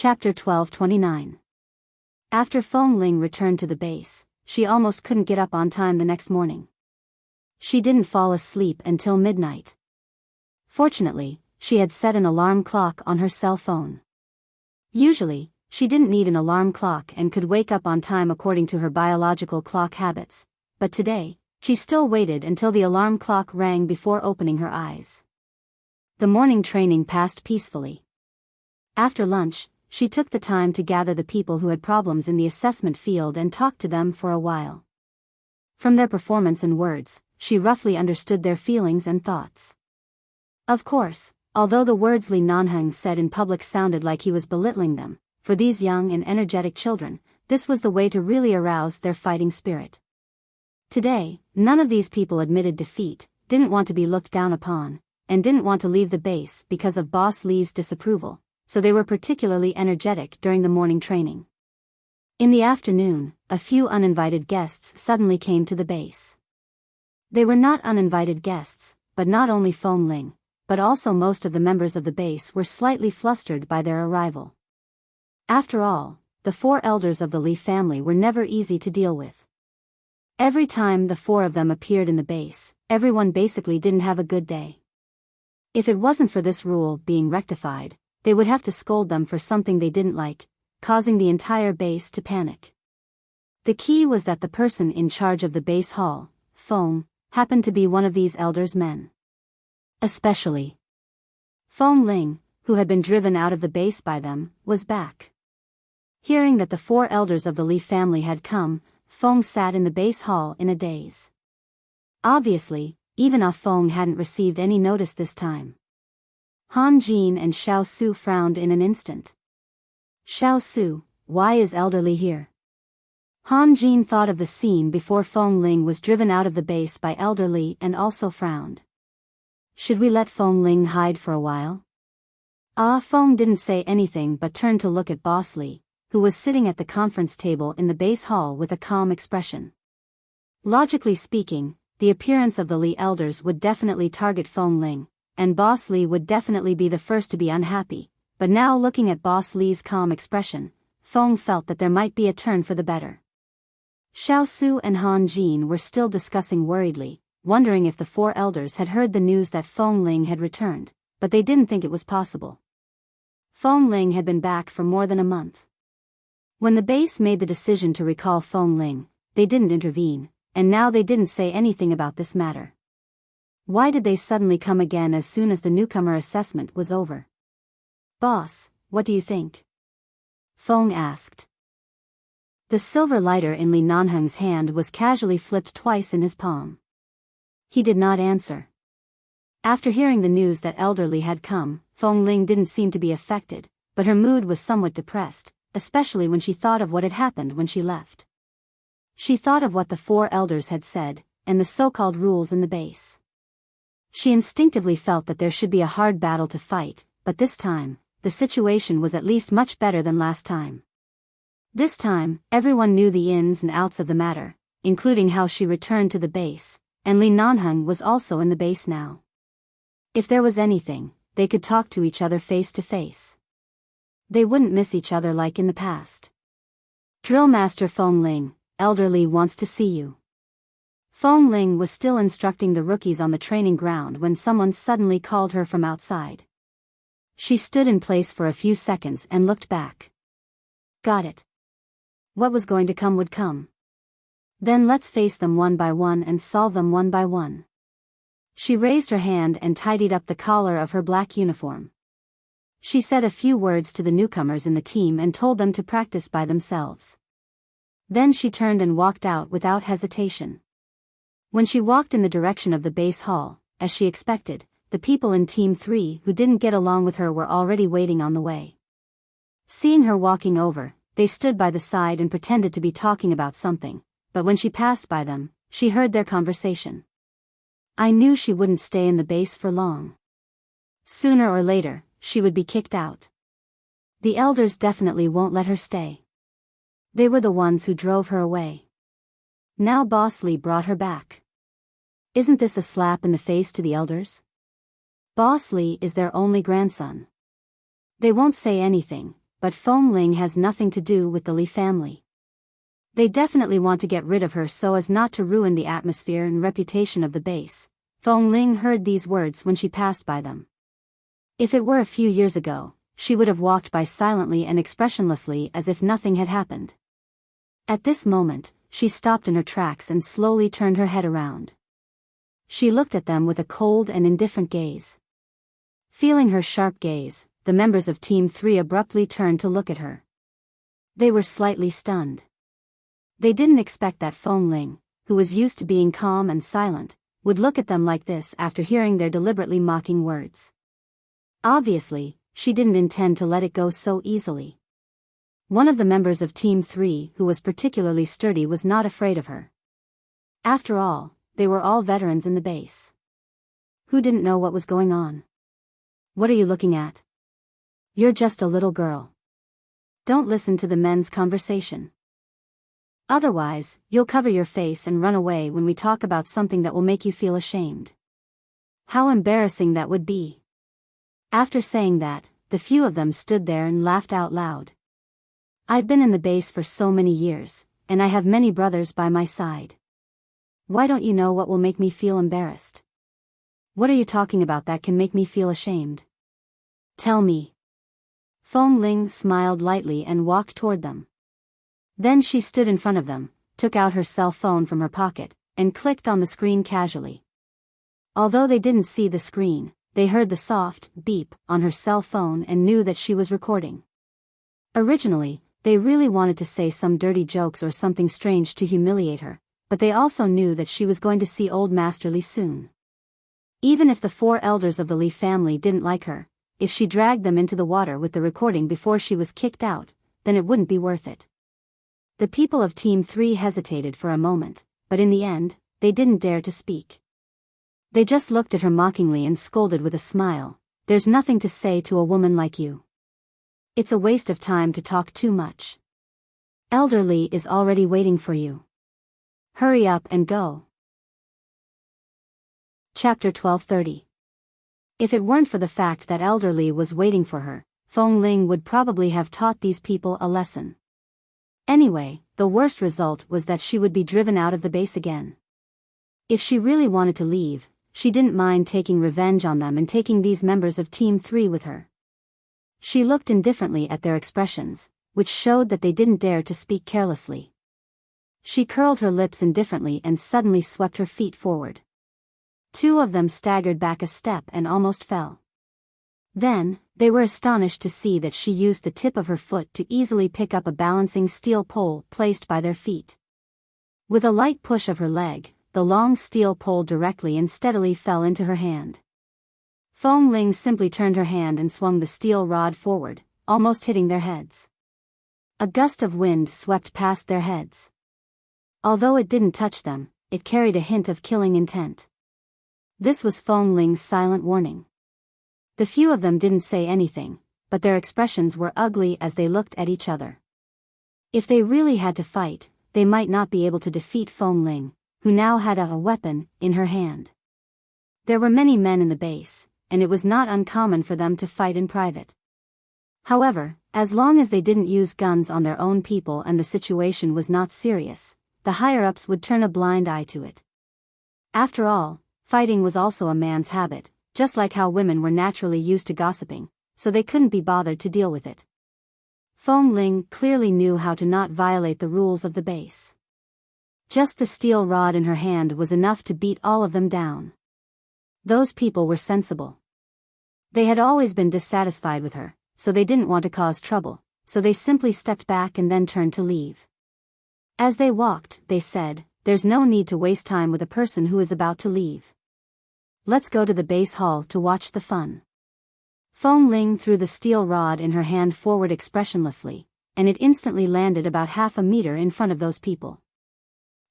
Chapter 1229. After Feng Ling returned to the base, she almost couldn't get up on time the next morning. She didn't fall asleep until midnight. Fortunately, she had set an alarm clock on her cell phone. Usually, she didn't need an alarm clock and could wake up on time according to her biological clock habits, but today, she still waited until the alarm clock rang before opening her eyes. The morning training passed peacefully. After lunch, she took the time to gather the people who had problems in the assessment field and talked to them for a while. From their performance and words, she roughly understood their feelings and thoughts. Of course, although the words Li Nanheng said in public sounded like he was belittling them, for these young and energetic children, this was the way to really arouse their fighting spirit. Today, none of these people admitted defeat, didn't want to be looked down upon, and didn't want to leave the base because of Boss Li's disapproval, so they were particularly energetic during the morning training. In the afternoon, a few uninvited guests suddenly came to the base. They were not uninvited guests, but not only Feng Ling, but also most of the members of the base were slightly flustered by their arrival. After all, the four elders of the Li family were never easy to deal with. Every time the four of them appeared in the base, everyone basically didn't have a good day. If it wasn't for this rule being rectified, they would have to scold them for something they didn't like, causing the entire base to panic. The key was that the person in charge of the base hall, Feng, happened to be one of these elders' men. Especially Feng Ling, who had been driven out of the base by them, was back. Hearing that the four elders of the Li family had come, Feng sat in the base hall in a daze. Obviously, even Ah Feng hadn't received any notice this time. Han Jin and Xiao Su frowned in an instant. Xiao Su, why is Elder Li here? Han Jin thought of the scene before Feng Ling was driven out of the base by Elder Li and also frowned. Should we let Feng Ling hide for a while? Ah Feng didn't say anything but turned to look at Boss Li, who was sitting at the conference table in the base hall with a calm expression. Logically speaking, the appearance of the Li elders would definitely target Feng Ling, and Boss Li would definitely be the first to be unhappy, but now looking at Boss Li's calm expression, Feng felt that there might be a turn for the better. Xiao Su and Han Jin were still discussing worriedly, wondering if the four elders had heard the news that Feng Ling had returned, but they didn't think it was possible. Feng Ling had been back for more than a month. When the base made the decision to recall Feng Ling, they didn't intervene, and now they didn't say anything about this matter. Why did they suddenly come again as soon as the newcomer assessment was over? Boss, what do you think? Feng asked. The silver lighter in Li Nanheng's hand was casually flipped twice in his palm. He did not answer. After hearing the news that Elder Li had come, Feng Ling didn't seem to be affected, but her mood was somewhat depressed, especially when she thought of what had happened when she left. She thought of what the four elders had said, and the so-called rules in the base. She instinctively felt that there should be a hard battle to fight, but this time, the situation was at least much better than last time. This time, everyone knew the ins and outs of the matter, including how she returned to the base, and Li Nanheng was also in the base now. If there was anything, they could talk to each other face to face. They wouldn't miss each other like in the past. Drill Master Feng Ling, Elder Li wants to see you. Feng Ling was still instructing the rookies on the training ground when someone suddenly called her from outside. She stood in place for a few seconds and looked back. Got it. What was going to come would come. Then let's face them one by one and solve them one by one. She raised her hand and tidied up the collar of her black uniform. She said a few words to the newcomers in the team and told them to practice by themselves. Then she turned and walked out without hesitation. When she walked in the direction of the base hall, as she expected, the people in Team 3 who didn't get along with her were already waiting on the way. Seeing her walking over, they stood by the side and pretended to be talking about something, but when she passed by them, she heard their conversation. I knew she wouldn't stay in the base for long. Sooner or later, she would be kicked out. The elders definitely won't let her stay. They were the ones who drove her away. Now Boss Li brought her back. Isn't this a slap in the face to the elders? Boss Li is their only grandson. They won't say anything, but Feng Ling has nothing to do with the Li family. They definitely want to get rid of her so as not to ruin the atmosphere and reputation of the base. Feng Ling heard these words when she passed by them. If it were a few years ago, she would have walked by silently and expressionlessly as if nothing had happened. At this moment, she stopped in her tracks and slowly turned her head around. She looked at them with a cold and indifferent gaze. Feeling her sharp gaze, the members of Team 3 abruptly turned to look at her. They were slightly stunned. They didn't expect that Feng Ling, who was used to being calm and silent, would look at them like this after hearing their deliberately mocking words. Obviously, she didn't intend to let it go so easily. One of the members of Team 3, who was particularly sturdy, was not afraid of her. After all, they were all veterans in the base. Who didn't know what was going on? What are you looking at? You're just a little girl. Don't listen to the men's conversation. Otherwise, you'll cover your face and run away when we talk about something that will make you feel ashamed. How embarrassing that would be. After saying that, the few of them stood there and laughed out loud. I've been in the base for so many years, and I have many brothers by my side. Why don't you know what will make me feel embarrassed? What are you talking about that can make me feel ashamed? Tell me. Feng Ling smiled lightly and walked toward them. Then she stood in front of them, took out her cell phone from her pocket, and clicked on the screen casually. Although they didn't see the screen, they heard the soft beep on her cell phone and knew that she was recording. Originally, they really wanted to say some dirty jokes or something strange to humiliate her, but they also knew that she was going to see old Master Li soon. Even if the 4 elders of the Li family didn't like her, if she dragged them into the water with the recording before she was kicked out, then it wouldn't be worth it. The people of Team 3 hesitated for a moment, but in the end, they didn't dare to speak. They just looked at her mockingly and scolded with a smile. There's nothing to say to a woman like you. It's a waste of time to talk too much. Elder Li is already waiting for you. Hurry up and go. Chapter 1230. If it weren't for the fact that Elder Li was waiting for her, Feng Ling would probably have taught these people a lesson. Anyway, the worst result was that she would be driven out of the base again. If she really wanted to leave, she didn't mind taking revenge on them and taking these members of Team 3 with her. She looked indifferently at their expressions, which showed that they didn't dare to speak carelessly. She curled her lips indifferently and suddenly swept her feet forward. 2 of them staggered back a step and almost fell. Then, they were astonished to see that she used the tip of her foot to easily pick up a balancing steel pole placed by their feet. With a light push of her leg, the long steel pole directly and steadily fell into her hand. Feng Ling simply turned her hand and swung the steel rod forward, almost hitting their heads. A gust of wind swept past their heads. Although it didn't touch them, it carried a hint of killing intent. This was Feng Ling's silent warning. The few of them didn't say anything, but their expressions were ugly as they looked at each other. If they really had to fight, they might not be able to defeat Feng Ling, who now had a weapon in her hand. There were many men in the base, and it was not uncommon for them to fight in private. However, as long as they didn't use guns on their own people and the situation was not serious, the higher-ups would turn a blind eye to it. After all, fighting was also a man's habit, just like how women were naturally used to gossiping, so they couldn't be bothered to deal with it. Feng Ling clearly knew how to not violate the rules of the base. Just the steel rod in her hand was enough to beat all of them down. Those people were sensible. They had always been dissatisfied with her, so they didn't want to cause trouble, so they simply stepped back and then turned to leave. As they walked, they said, "There's no need to waste time with a person who is about to leave. Let's go to the base hall to watch the fun." Feng Ling threw the steel rod in her hand forward expressionlessly, and it instantly landed about half a meter in front of those people.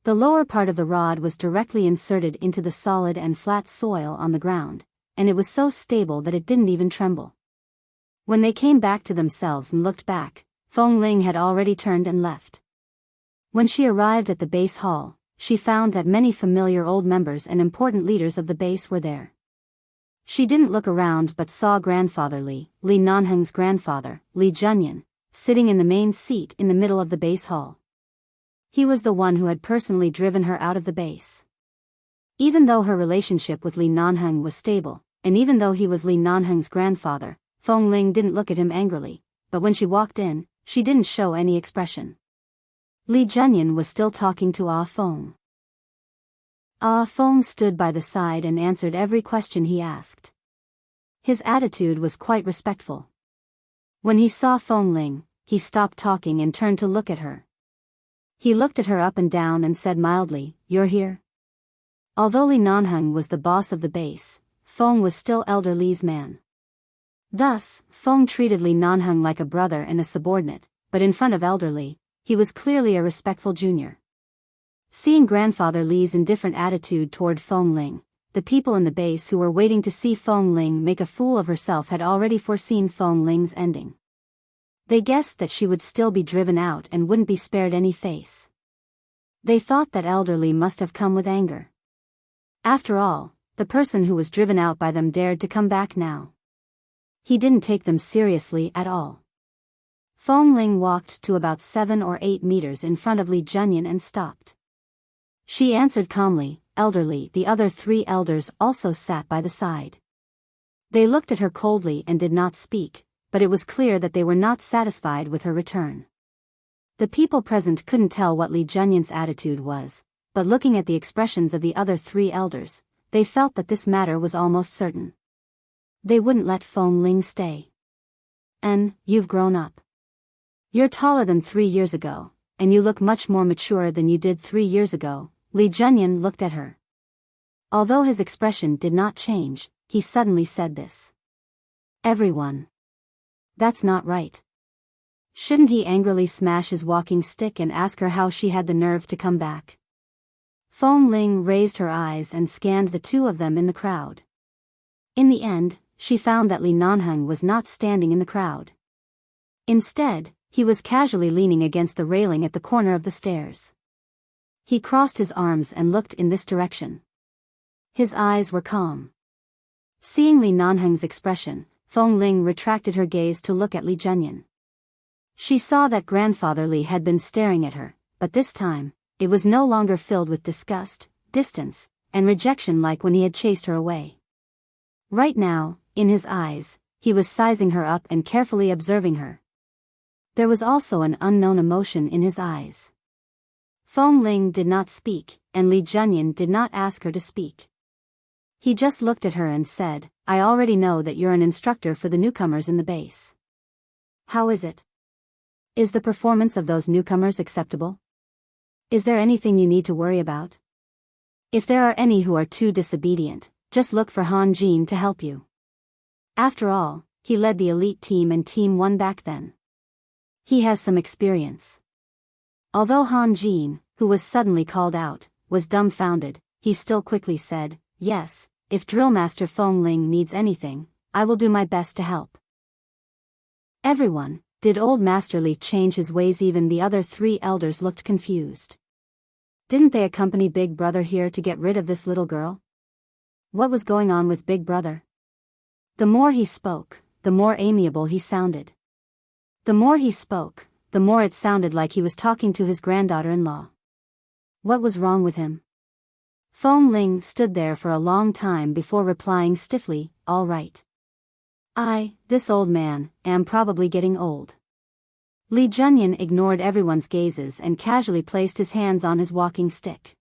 The lower part of the rod was directly inserted into the solid and flat soil on the ground, and it was so stable that it didn't even tremble. When they came back to themselves and looked back, Feng Ling had already turned and left. When she arrived at the base hall, she found that many familiar old members and important leaders of the base were there. She didn't look around but saw Grandfather Li, Li Nanheng's grandfather, Li Junyan, sitting in the main seat in the middle of the base hall. He was the one who had personally driven her out of the base. Even though her relationship with Li Nanheng was stable, and even though he was Li Nanheng's grandfather, Feng Ling didn't look at him angrily, but when she walked in, she didn't show any expression. Li Zhenyan was still talking to Ah Feng. Ah Feng stood by the side and answered every question he asked. His attitude was quite respectful. When he saw Feng Ling, he stopped talking and turned to look at her. He looked at her up and down and said mildly, "You're here?" Although Li Nanheng was the boss of the base, Feng was still Elder Li's man. Thus, Feng treated Li Nanheng like a brother and a subordinate, but in front of Elder Li, he was clearly a respectful junior. Seeing Grandfather Li's indifferent attitude toward Feng Ling, the people in the base who were waiting to see Feng Ling make a fool of herself had already foreseen Feng Ling's ending. They guessed that she would still be driven out and wouldn't be spared any face. They thought that Elder Li must have come with anger. After all, the person who was driven out by them dared to come back now. He didn't take them seriously at all. Feng Ling walked to about 7 or 8 meters in front of Li Zhenyan and stopped. She answered calmly, "Elder Li." The other 3 elders also sat by the side. They looked at her coldly and did not speak, but it was clear that they were not satisfied with her return. The people present couldn't tell what Li Zhenyan's attitude was, but looking at the expressions of the other 3 elders, they felt that this matter was almost certain. They wouldn't let Feng Ling stay. "And, you've grown up. You're taller than 3 years ago, and you look much more mature than you did 3 years ago." Li Zhenyan looked at her. Although his expression did not change, he suddenly said this. "Everyone. That's not right." Shouldn't he angrily smash his walking stick and ask her how she had the nerve to come back? Feng Ling raised her eyes and scanned the 2 of them in the crowd. In the end, she found that Li Nanheng was not standing in the crowd. Instead, he was casually leaning against the railing at the corner of the stairs. He crossed his arms and looked in this direction. His eyes were calm. Seeing Li Nanheng's expression, Feng Ling retracted her gaze to look at Li Zhenyan. She saw that Grandfather Li had been staring at her, but this time, it was no longer filled with disgust, distance, and rejection like when he had chased her away. Right now, in his eyes, he was sizing her up and carefully observing her. There was also an unknown emotion in his eyes. Feng Ling did not speak, and Li Zhenyan did not ask her to speak. He just looked at her and said, "I already know that you're an instructor for the newcomers in the base. How is it? Is the performance of those newcomers acceptable? Is there anything you need to worry about? If there are any who are too disobedient, just look for Han Jin to help you. After all, he led the elite team and Team 1 back then. He has some experience." Although Han Jin, who was suddenly called out, was dumbfounded, he still quickly said, "Yes, if Drillmaster Feng Ling needs anything, I will do my best to help." "Everyone, did old Master Li change his ways?" Even the other 3 elders looked confused. Didn't they accompany Big Brother here to get rid of this little girl? What was going on with Big Brother? The more he spoke, the more amiable he sounded. The more he spoke, the more it sounded like he was talking to his granddaughter-in-law. What was wrong with him? Feng Ling stood there for a long time before replying stiffly, "All right. This old man, am probably getting old." Li Zhenyan ignored everyone's gazes and casually placed his hands on his walking stick.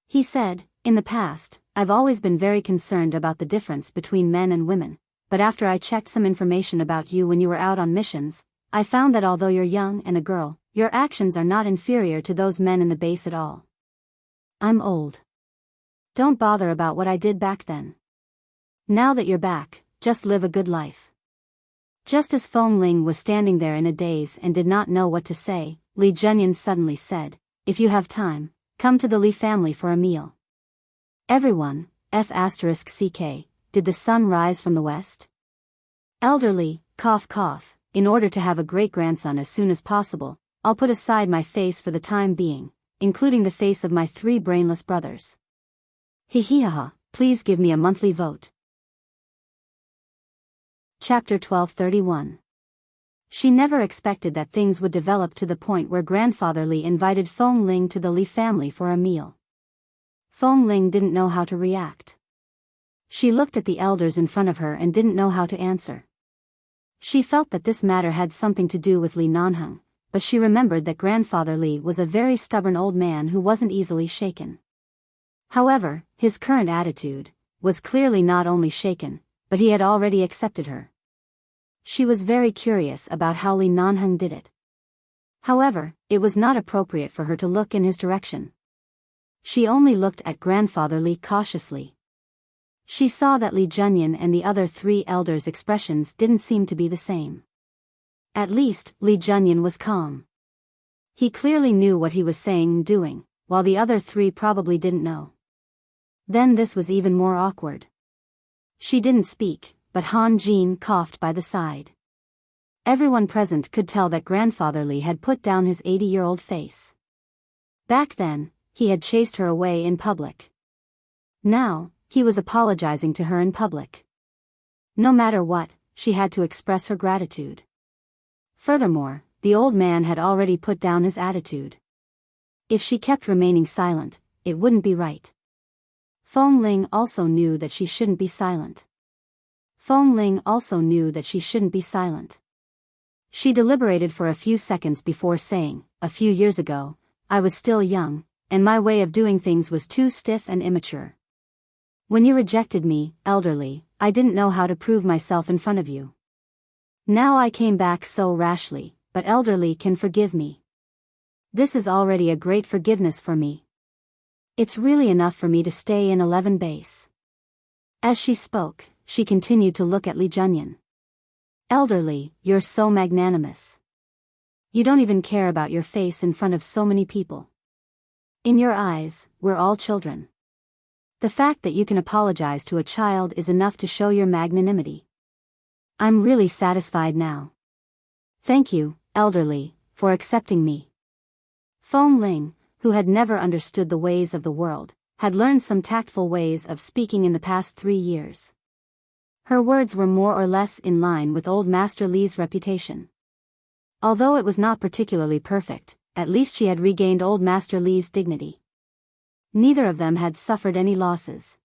He said, "In the past, I've always been very concerned about the difference between men and women, but after I checked some information about you when you were out on missions, I found that although you're young and a girl, your actions are not inferior to those men in the base at all. I'm old. Don't bother about what I did back then. Now that you're back, just live a good life." Just as Feng Ling was standing there in a daze and did not know what to say, Li Zhenyan suddenly said, "If you have time, come to the Li family for a meal." Everyone, F***CK, did the sun rise from the west? Elder Li, cough cough, in order to have a great-grandson as soon as possible, I'll put aside my face for the time being, including the face of my 3 brainless brothers. Hihihaha, please give me a monthly vote. Chapter 1231. She never expected that things would develop to the point where Grandfather Li invited Feng Ling to the Li family for a meal. Feng Ling didn't know how to react. She looked at the elders in front of her and didn't know how to answer. She felt that this matter had something to do with Li Nanheng, but she remembered that Grandfather Li was a very stubborn old man who wasn't easily shaken. However, his current attitude was clearly not only shaken, but he had already accepted her. She was very curious about how Li Nanheng did it. However, it was not appropriate for her to look in his direction. She only looked at Grandfather Li cautiously. She saw that Li Junyan and the other 3 elders' expressions didn't seem to be the same. At least, Li Junyan was calm. He clearly knew what he was saying and doing, while the other 3 probably didn't know. Then this was even more awkward. She didn't speak, but Han Jin coughed by the side. Everyone present could tell that Grandfather Li had put down his 80-year-old face. Back then, he had chased her away in public. Now, he was apologizing to her in public. No matter what, she had to express her gratitude. Furthermore, the old man had already put down his attitude. If she kept remaining silent, it wouldn't be right. Feng Ling also knew that she shouldn't be silent. Feng Ling also knew that she shouldn't be silent. She deliberated for a few seconds before saying, "A few years ago, I was still young, and my way of doing things was too stiff and immature. When you rejected me, elderly, I didn't know how to prove myself in front of you. Now I came back so rashly, but elderly can forgive me. This is already a great forgiveness for me. It's really enough for me to stay in 11 base." As she spoke, she continued to look at Li Junyan. "Elderly, you're so magnanimous. You don't even care about your face in front of so many people. In your eyes, we're all children. The fact that you can apologize to a child is enough to show your magnanimity. I'm really satisfied now. Thank you, elderly, for accepting me." Feng Ling, who had never understood the ways of the world, had learned some tactful ways of speaking in the past 3 years. Her words were more or less in line with old Master Li's reputation. Although it was not particularly perfect, at least she had regained old Master Li's dignity. Neither of them had suffered any losses.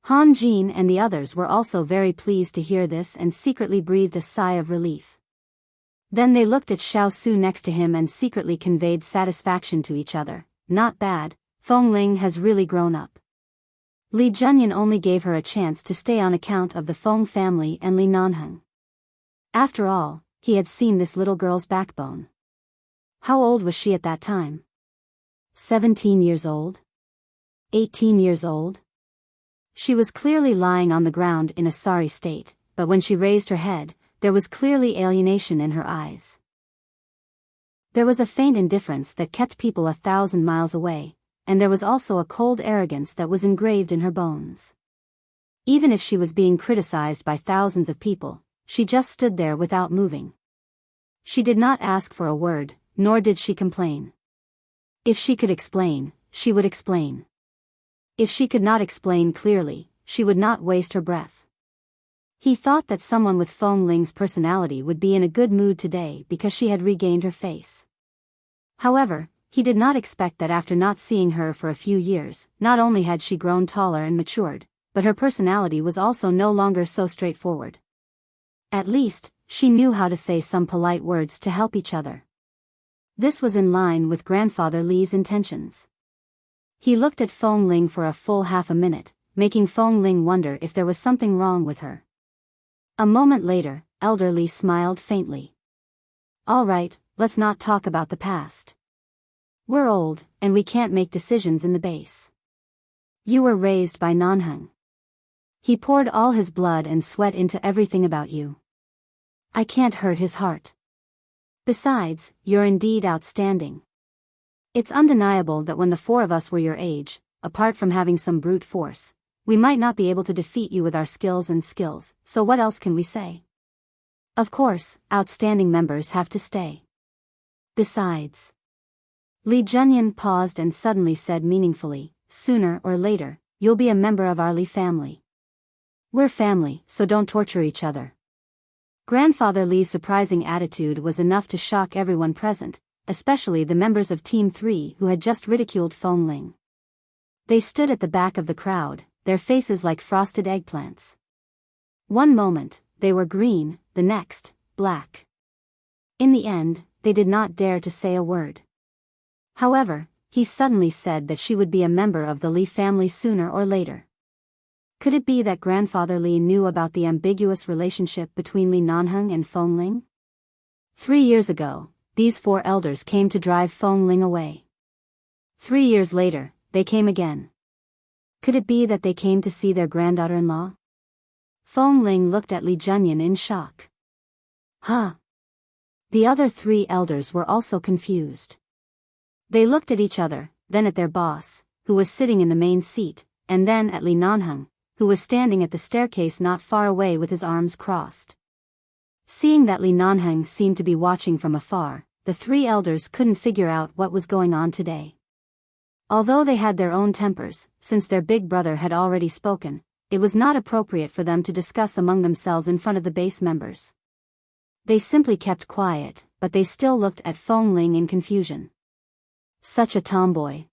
Han Jin and the others were also very pleased to hear this and secretly breathed a sigh of relief. Then they looked at Xiao Su next to him and secretly conveyed satisfaction to each other. Not bad, Feng Ling has really grown up. Li Junyan only gave her a chance to stay on account of the Feng family and Li Nanheng. After all, he had seen this little girl's backbone. How old was she at that time? 17 years old? 18 years old? She was clearly lying on the ground in a sorry state, but when she raised her head, there was clearly alienation in her eyes. There was a faint indifference that kept people 1,000 miles away, and there was also a cold arrogance that was engraved in her bones. Even if she was being criticized by thousands of people, she just stood there without moving. She did not ask for a word, nor did she complain. If she could explain, she would explain. If she could not explain clearly, she would not waste her breath. He thought that someone with Feng Ling's personality would be in a good mood today because she had regained her face. However, he did not expect that after not seeing her for a few years, not only had she grown taller and matured, but her personality was also no longer so straightforward. At least, she knew how to say some polite words to help each other. This was in line with Grandfather Li's intentions. He looked at Feng Ling for a full half a minute, making Feng Ling wonder if there was something wrong with her. A moment later, Elder Li smiled faintly. "All right, let's not talk about the past. We're old, and we can't make decisions in the base. You were raised by Nanheng. He poured all his blood and sweat into everything about you. I can't hurt his heart. Besides, you're indeed outstanding. It's undeniable that when the 4 of us were your age, apart from having some brute force, we might not be able to defeat you with our skills, so what else can we say? Of course, outstanding members have to stay. Besides..." Li Junyan paused and suddenly said meaningfully, "Sooner or later, you'll be a member of our Li family. We're family, so don't torture each other." Grandfather Li's surprising attitude was enough to shock everyone present, especially the members of Team 3 who had just ridiculed Feng Ling. They stood at the back of the crowd, their faces like frosted eggplants. One moment, they were green, the next, black. In the end, they did not dare to say a word. However, he suddenly said that she would be a member of the Li family sooner or later. Could it be that Grandfather Li knew about the ambiguous relationship between Li Nanheng and Feng Ling? 3 years ago, these 4 elders came to drive Feng Ling away. 3 years later, they came again. Could it be that they came to see their granddaughter-in-law? Feng Ling looked at Li Junyan in shock. Huh? The other 3 elders were also confused. They looked at each other, then at their boss, who was sitting in the main seat, and then at Li Nanheng, who was standing at the staircase not far away with his arms crossed. Seeing that Li Nanheng seemed to be watching from afar, the 3 elders couldn't figure out what was going on today. Although they had their own tempers, since their big brother had already spoken, it was not appropriate for them to discuss among themselves in front of the base members. They simply kept quiet, but they still looked at Feng Ling in confusion. Such a tomboy.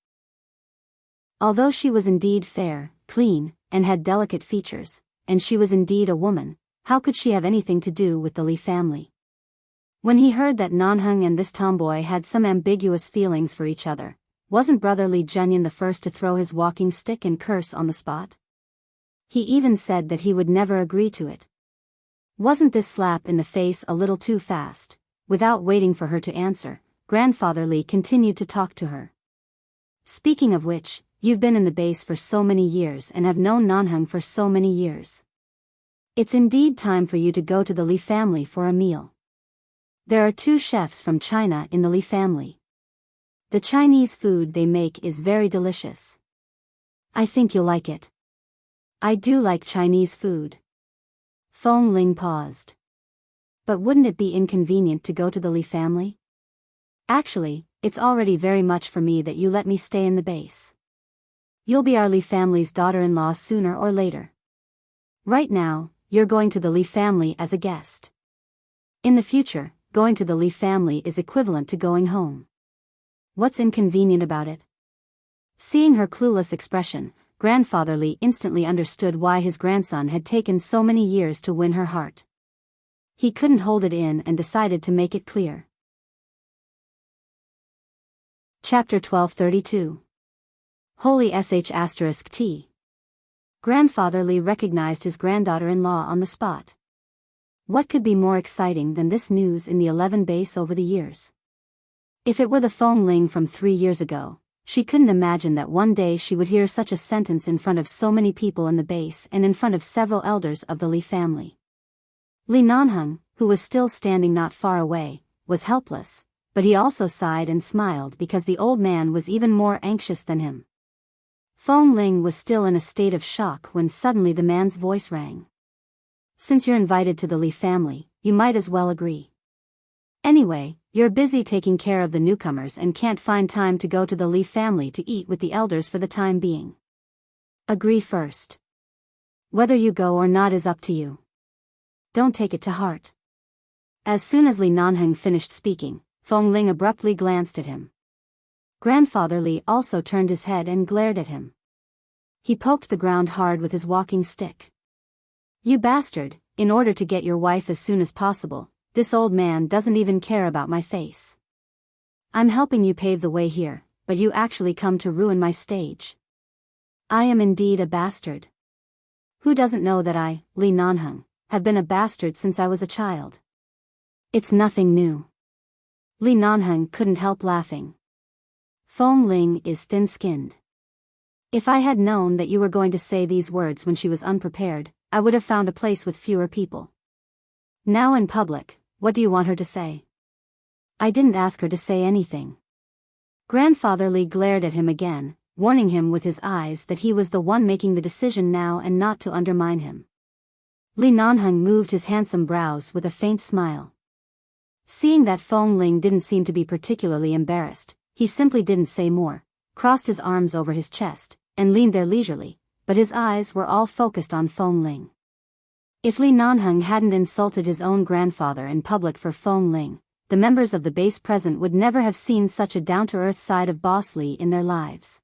Although she was indeed fair, clean, and had delicate features, and she was indeed a woman, how could she have anything to do with the Li family? When he heard that Nanheng and this tomboy had some ambiguous feelings for each other, wasn't brother Li Junyan the first to throw his walking stick and curse on the spot? He even said that he would never agree to it. Wasn't this slap in the face a little too fast? Without waiting for her to answer, Grandfather Li continued to talk to her. Speaking of which, you've been in the base for so many years and have known Nanheng for so many years. It's indeed time for you to go to the Li family for a meal. There are 2 chefs from China in the Li family. The Chinese food they make is very delicious. I think you'll like it. I do like Chinese food. Feng Ling paused. But wouldn't it be inconvenient to go to the Li family? Actually, it's already very much for me that you let me stay in the base. You'll be our Li family's daughter-in-law sooner or later. Right now, you're going to the Li family as a guest. In the future, going to the Li family is equivalent to going home. What's inconvenient about it? Seeing her clueless expression, Grandfather Li instantly understood why his grandson had taken so many years to win her heart. He couldn't hold it in and decided to make it clear. Chapter 1232. Holy **T. Grandfather Li recognized his granddaughter-in-law on the spot. What could be more exciting than this news in the 11 base over the years? If it were the Feng Ling from 3 years ago, she couldn't imagine that one day she would hear such a sentence in front of so many people in the base and in front of several elders of the Li family. Li Nanheng, who was still standing not far away, was helpless, but he also sighed and smiled because the old man was even more anxious than him. Feng Ling was still in a state of shock when suddenly the man's voice rang. Since you're invited to the Li family, you might as well agree. Anyway, you're busy taking care of the newcomers and can't find time to go to the Li family to eat with the elders for the time being. Agree first. Whether you go or not is up to you. Don't take it to heart. As soon as Li Nanheng finished speaking, Feng Ling abruptly glanced at him. Grandfather Li also turned his head and glared at him. He poked the ground hard with his walking stick. You bastard, in order to get your wife as soon as possible, this old man doesn't even care about my face. I'm helping you pave the way here, but you actually come to ruin my stage. I am indeed a bastard. Who doesn't know that I, Li Nanheng, have been a bastard since I was a child? It's nothing new. Li Nanheng couldn't help laughing. Feng Ling is thin-skinned. If I had known that you were going to say these words when she was unprepared, I would have found a place with fewer people. Now in public, what do you want her to say? I didn't ask her to say anything. Grandfather Li glared at him again, warning him with his eyes that he was the one making the decision now and not to undermine him. Li Nanheng moved his handsome brows with a faint smile. Seeing that Feng Ling didn't seem to be particularly embarrassed, he simply didn't say more, crossed his arms over his chest, and leaned there leisurely, but his eyes were all focused on Feng Ling. If Li Nanheng hadn't insulted his own grandfather in public for Feng Ling, the members of the base present would never have seen such a down-to-earth side of Boss Li in their lives.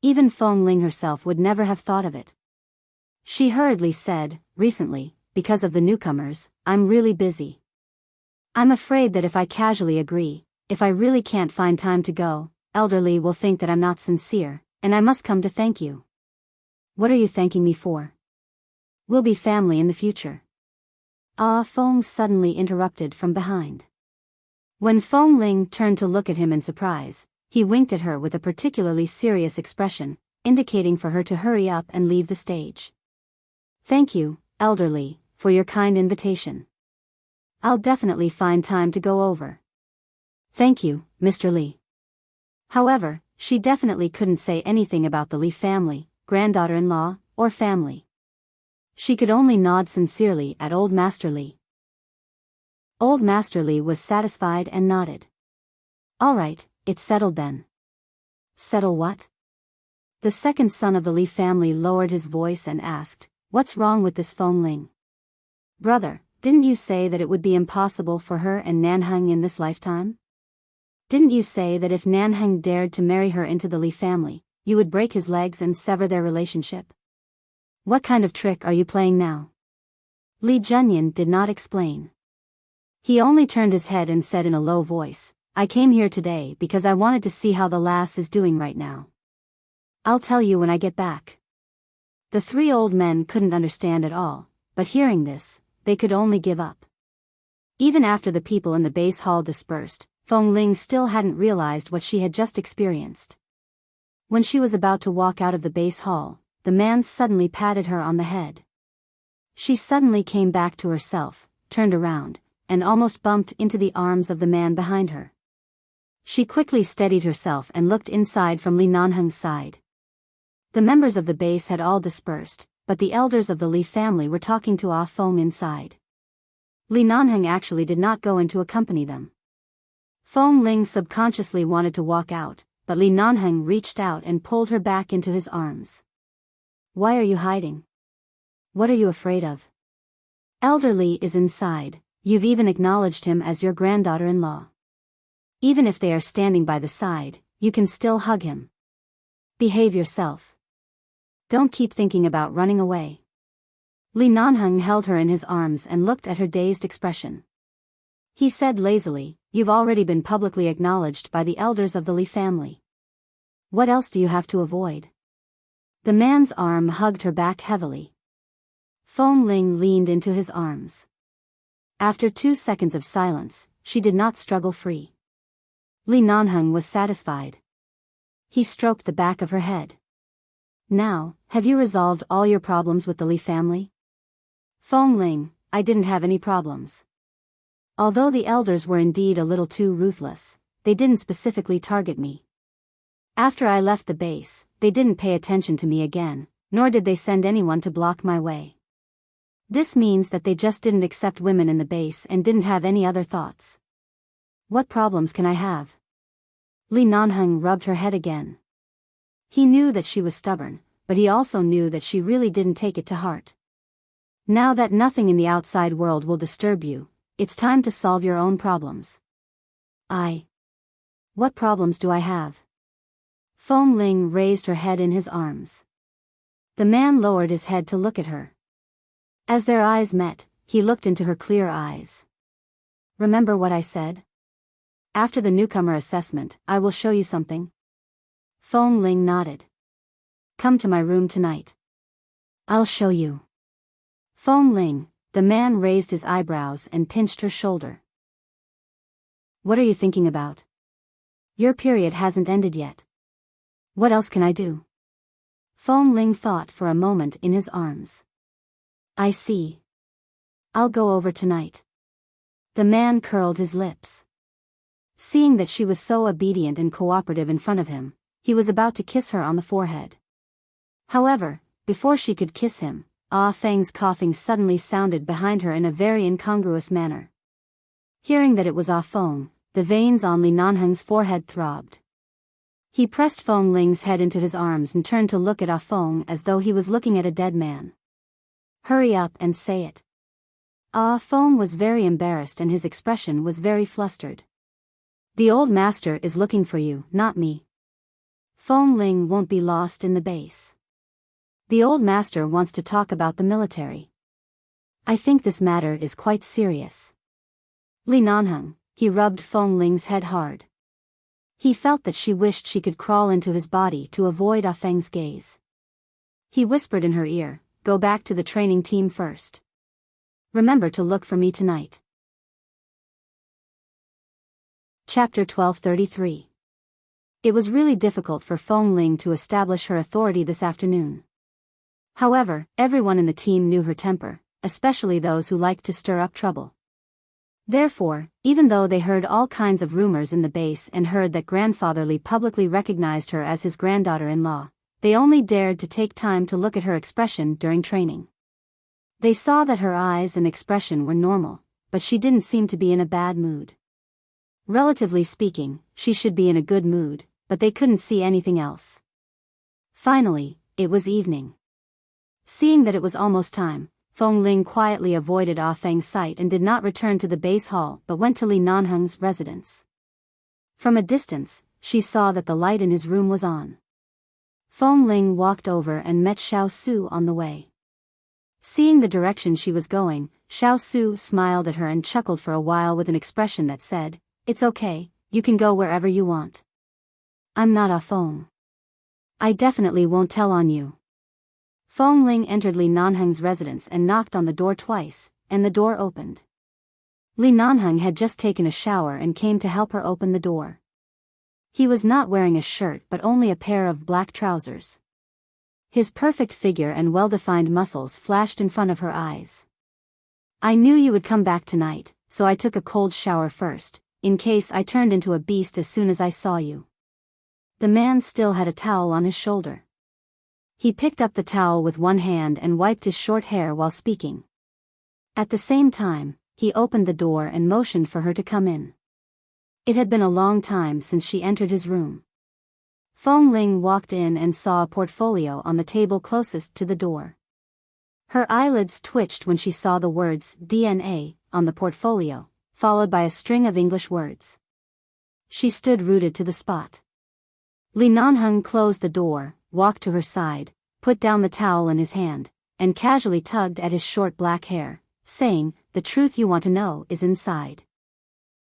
Even Feng Ling herself would never have thought of it. She hurriedly said, "Recently, because of the newcomers, I'm really busy. I'm afraid that if I casually agree, if I really can't find time to go, Elder Li will think that I'm not sincere, and I must come to thank you." "What are you thanking me for? We'll be family in the future." Feng suddenly interrupted from behind. When Feng Ling turned to look at him in surprise, he winked at her with a particularly serious expression, indicating for her to hurry up and leave the stage. "Thank you, Elder Li, for your kind invitation. I'll definitely find time to go over." "Thank you, Mr. Li." However, she definitely couldn't say anything about the Li family, granddaughter-in-law, or family. She could only nod sincerely at Old Master Li. Old Master Li was satisfied and nodded. "All right, it's settled then." "Settle what?" The second son of the Li family lowered his voice and asked, "What's wrong with this Feng Ling? Brother, didn't you say that it would be impossible for her and Nanheng in this lifetime? Didn't you say that if Nanheng dared to marry her into the Li family, you would break his legs and sever their relationship? What kind of trick are you playing now?" Li Junyan did not explain. He only turned his head and said in a low voice, "I came here today because I wanted to see how the lass is doing right now. I'll tell you when I get back." The three old men couldn't understand at all, but hearing this, they could only give up. Even after the people in the base hall dispersed, Feng Ling still hadn't realized what she had just experienced. When she was about to walk out of the base hall, the man suddenly patted her on the head. She suddenly came back to herself, turned around, and almost bumped into the arms of the man behind her. She quickly steadied herself and looked inside from Li Nanheng's side. The members of the base had all dispersed, but the elders of the Li family were talking to Feng inside. Li Nanheng actually did not go in to accompany them. Feng Ling subconsciously wanted to walk out, but Li Nanheng reached out and pulled her back into his arms. "Why are you hiding? What are you afraid of? Elder Li is inside, you've even acknowledged him as your granddaughter-in-law. Even if they are standing by the side, you can still hug him. Behave yourself. Don't keep thinking about running away." Li Nanheng held her in his arms and looked at her dazed expression. He said lazily, "You've already been publicly acknowledged by the elders of the Li family. What else do you have to avoid?" The man's arm hugged her back heavily. Feng Ling leaned into his arms. After 2 seconds of silence, she did not struggle free. Li Nanheng was satisfied. He stroked the back of her head. "Now, have you resolved all your problems with the Li family?" "Feng Ling, I didn't have any problems. Although the elders were indeed a little too ruthless, they didn't specifically target me. After I left the base, they didn't pay attention to me again, nor did they send anyone to block my way. This means that they just didn't accept women in the base and didn't have any other thoughts. What problems can I have?" Li Nanheng rubbed her head again. He knew that she was stubborn, but he also knew that she really didn't take it to heart. "Now that nothing in the outside world will disturb you, it's time to solve your own problems." What problems do I have?" Feng Ling raised her head in his arms. The man lowered his head to look at her. As their eyes met, he looked into her clear eyes. "Remember what I said? After the newcomer assessment, I will show you something." Feng Ling nodded. "Come to my room tonight. I'll show you." "Feng Ling," the man raised his eyebrows and pinched her shoulder. "What are you thinking about? Your period hasn't ended yet. What else can I do?" Feng Ling thought for a moment in his arms. "I see. I'll go over tonight." The man curled his lips. Seeing that she was so obedient and cooperative in front of him, he was about to kiss her on the forehead. However, before she could kiss him, Feng's coughing suddenly sounded behind her in a very incongruous manner. Hearing that it was Feng, the veins on Li Nanheng's forehead throbbed. He pressed Feng Ling's head into his arms and turned to look at Feng as though he was looking at a dead man. Hurry up and say it. Feng was very embarrassed and his expression was very flustered. The old master is looking for you, not me. Feng Ling won't be lost in the base. The old master wants to talk about the military. I think this matter is quite serious. Li Nanheng, he rubbed Feng Ling's head hard. He felt that she wished she could crawl into his body to avoid Ah Feng's gaze. He whispered in her ear, go back to the training team first. Remember to look for me tonight. Chapter 1233. It was really difficult for Feng Ling to establish her authority this afternoon. However, everyone in the team knew her temper, especially those who liked to stir up trouble. Therefore, even though they heard all kinds of rumors in the base and heard that Grandfather Li publicly recognized her as his granddaughter-in-law, they only dared to take time to look at her expression during training. They saw that her eyes and expression were normal, but she didn't seem to be in a bad mood. Relatively speaking, she should be in a good mood, but they couldn't see anything else. Finally, it was evening. Seeing that it was almost time, Feng Ling quietly avoided Ah Feng's sight and did not return to the base hall but went to Li Nanheng's residence. From a distance, she saw that the light in his room was on. Feng Ling walked over and met Xiao Su on the way. Seeing the direction she was going, Xiao Su smiled at her and chuckled for a while with an expression that said, "It's okay, you can go wherever you want. I'm not Ah Feng. I definitely won't tell on you." Feng Ling entered Li Nanheng's residence and knocked on the door twice, and the door opened. Li Nanheng had just taken a shower and came to help her open the door. He was not wearing a shirt but only a pair of black trousers. His perfect figure and well-defined muscles flashed in front of her eyes. "I knew you would come back tonight, so I took a cold shower first, in case I turned into a beast as soon as I saw you." The man still had a towel on his shoulder. He picked up the towel with one hand and wiped his short hair while speaking. At the same time, he opened the door and motioned for her to come in. It had been a long time since she entered his room. Feng Ling walked in and saw a portfolio on the table closest to the door. Her eyelids twitched when she saw the words DNA on the portfolio, followed by a string of English words. She stood rooted to the spot. Li Nanheng closed the door, walked to her side, put down the towel in his hand, and casually tugged at his short black hair, saying, "The truth you want to know is inside.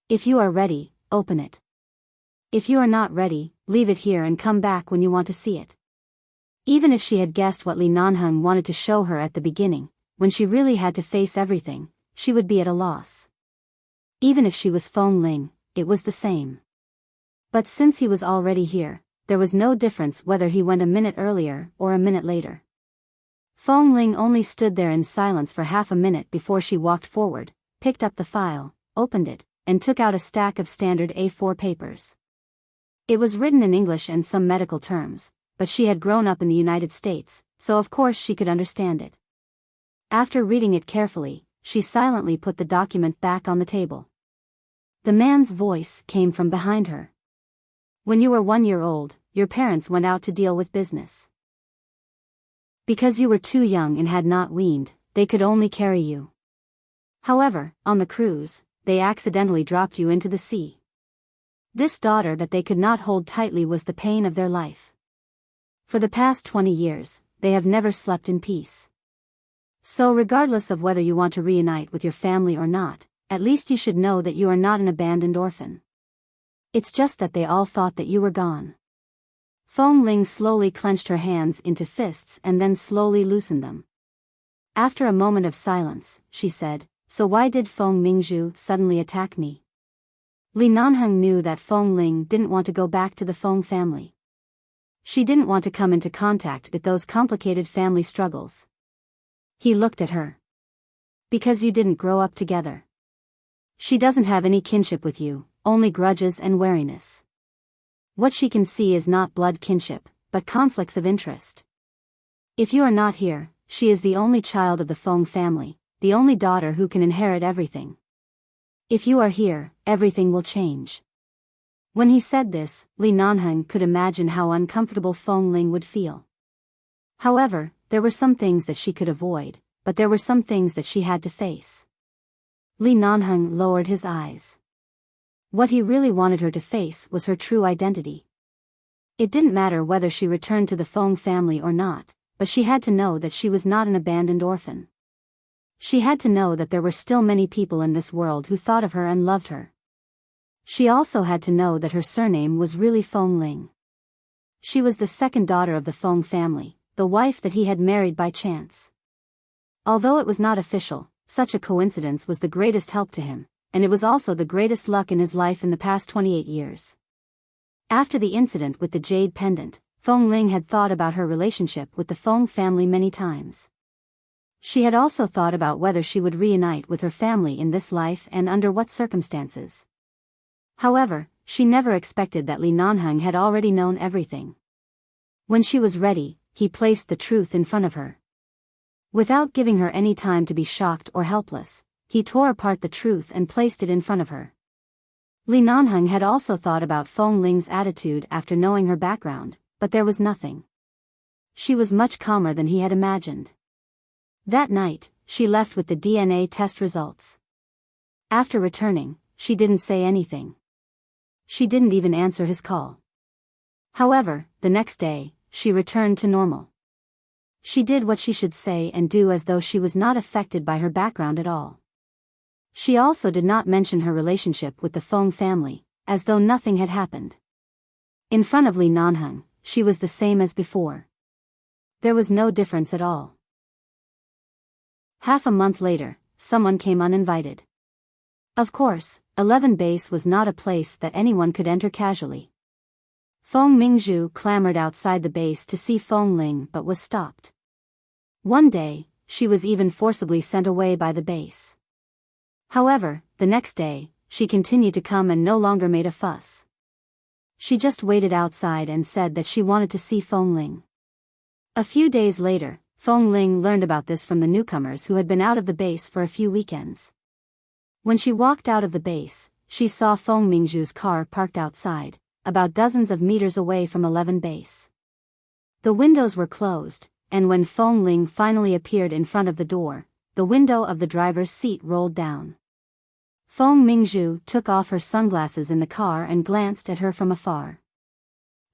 If you are ready, open it. If you are not ready, leave it here and come back when you want to see it." Even if she had guessed what Li Nanheng wanted to show her at the beginning, when she really had to face everything, she would be at a loss. Even if she was Feng Ling, it was the same. But since he was already here, there was no difference whether he went a minute earlier or a minute later. Feng Ling only stood there in silence for half a minute before she walked forward, picked up the file, opened it, and took out a stack of standard A4 papers. It was written in English and some medical terms, but she had grown up in the United States, so of course she could understand it. After reading it carefully, she silently put the document back on the table. The man's voice came from behind her. "When you were 1 year old, your parents went out to deal with business. Because you were too young and had not weaned, they could only carry you. However, on the cruise, they accidentally dropped you into the sea. This daughter that they could not hold tightly was the pain of their life. For the past 20 years, they have never slept in peace. So regardless of whether you want to reunite with your family or not, at least you should know that you are not an abandoned orphan. It's just that they all thought that you were gone." Feng Ling slowly clenched her hands into fists and then slowly loosened them. After a moment of silence, she said, "So why did Feng Mingzhu suddenly attack me?" Li Nanheng knew that Feng Ling didn't want to go back to the Feng family. She didn't want to come into contact with those complicated family struggles. He looked at her. "Because you didn't grow up together. She doesn't have any kinship with you, only grudges and wariness. What she can see is not blood kinship, but conflicts of interest. If you are not here, she is the only child of the Feng family, the only daughter who can inherit everything. If you are here, everything will change." When he said this, Li Nanheng could imagine how uncomfortable Feng Ling would feel. However, there were some things that she could avoid, but there were some things that she had to face. Li Nanheng lowered his eyes. What he really wanted her to face was her true identity. It didn't matter whether she returned to the Feng family or not, but she had to know that she was not an abandoned orphan. She had to know that there were still many people in this world who thought of her and loved her. She also had to know that her surname was really Feng Ling. She was the second daughter of the Feng family, the wife that he had married by chance. Although it was not official, such a coincidence was the greatest help to him, and it was also the greatest luck in his life in the past 28 years. After the incident with the jade pendant, Feng Ling had thought about her relationship with the Feng family many times. She had also thought about whether she would reunite with her family in this life and under what circumstances. However, she never expected that Li Nanheng had already known everything. When she was ready, he placed the truth in front of her. Without giving her any time to be shocked or helpless, he tore apart the truth and placed it in front of her. Li Nanheng had also thought about Feng Ling's attitude after knowing her background, but there was nothing. She was much calmer than he had imagined. That night, she left with the DNA test results. After returning, she didn't say anything. She didn't even answer his call. However, the next day, she returned to normal. She did what she should say and do as though she was not affected by her background at all. She also did not mention her relationship with the Feng family, as though nothing had happened. In front of Li Nanheng, she was the same as before. There was no difference at all. Half a month later, someone came uninvited. Of course, 11 Base was not a place that anyone could enter casually. Feng Mingzhu clamored outside the base to see Feng Ling but was stopped. One day, she was even forcibly sent away by the base. However, the next day, she continued to come and no longer made a fuss. She just waited outside and said that she wanted to see Feng Ling. A few days later, Feng Ling learned about this from the newcomers who had been out of the base for a few weekends. When she walked out of the base, she saw Feng Mingzhu's car parked outside, about dozens of meters away from 11 Base. The windows were closed, and when Feng Ling finally appeared in front of the door, the window of the driver's seat rolled down. Feng Mingzhu took off her sunglasses in the car and glanced at her from afar.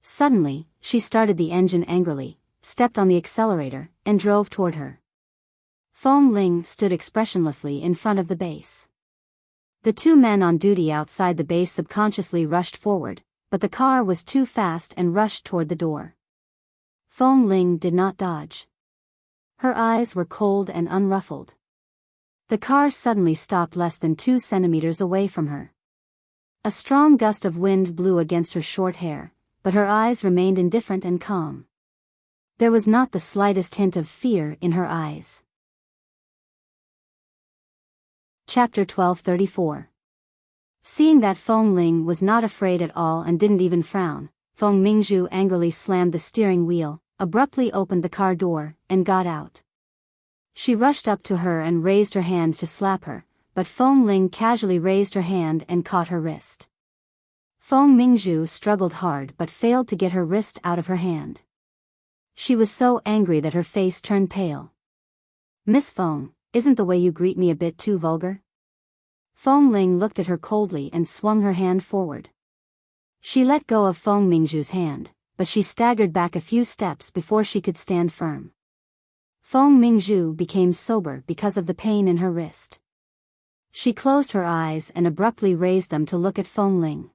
Suddenly, she started the engine angrily, stepped on the accelerator, and drove toward her. Feng Ling stood expressionlessly in front of the base. The two men on duty outside the base subconsciously rushed forward, but the car was too fast and rushed toward the door. Feng Ling did not dodge. Her eyes were cold and unruffled. The car suddenly stopped less than 2 centimeters away from her. A strong gust of wind blew against her short hair, but her eyes remained indifferent and calm. There was not the slightest hint of fear in her eyes. Chapter 1234. Seeing that Feng Ling was not afraid at all and didn't even frown, Feng Mingzhu angrily slammed the steering wheel, abruptly opened the car door, and got out. She rushed up to her and raised her hand to slap her, but Feng Ling casually raised her hand and caught her wrist. Feng Mingzhu struggled hard but failed to get her wrist out of her hand. She was so angry that her face turned pale. "Miss Feng, isn't the way you greet me a bit too vulgar?" Feng Ling looked at her coldly and swung her hand forward. She let go of Feng Mingzhu's hand, but she staggered back a few steps before she could stand firm. Feng Mingzhu became sober because of the pain in her wrist. She closed her eyes and abruptly raised them to look at Feng Ling.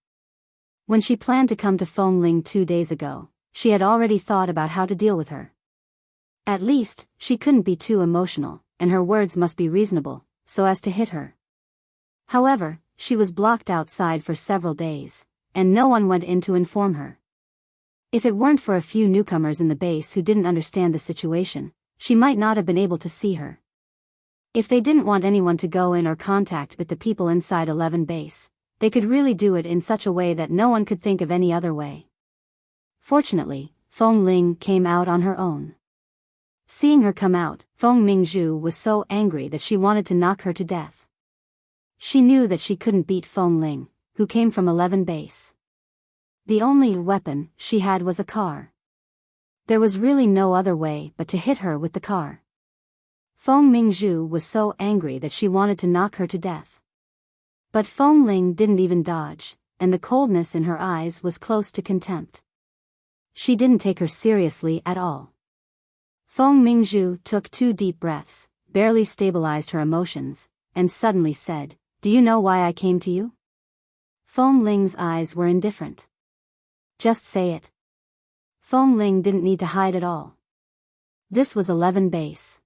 When she planned to come to Feng Ling 2 days ago, she had already thought about how to deal with her. At least, she couldn't be too emotional, and her words must be reasonable, so as to hit her. However, she was blocked outside for several days, and no one went in to inform her. If it weren't for a few newcomers in the base who didn't understand the situation, she might not have been able to see her. If they didn't want anyone to go in or contact with the people inside 11 Base, they could really do it in such a way that no one could think of any other way. Fortunately, Feng Ling came out on her own. Seeing her come out, Feng Mingzhu was so angry that she wanted to knock her to death. She knew that she couldn't beat Feng Ling, who came from 11 Base. The only weapon she had was a car. There was really no other way but to hit her with the car. Feng Mingzhu was so angry that she wanted to knock her to death. But Feng Ling didn't even dodge, and the coldness in her eyes was close to contempt. She didn't take her seriously at all. Feng Mingzhu took 2 deep breaths, barely stabilized her emotions, and suddenly said, "Do you know why I came to you?" Feng Ling's eyes were indifferent. "Just say it." Feng Ling didn't need to hide at all. This was 11 base.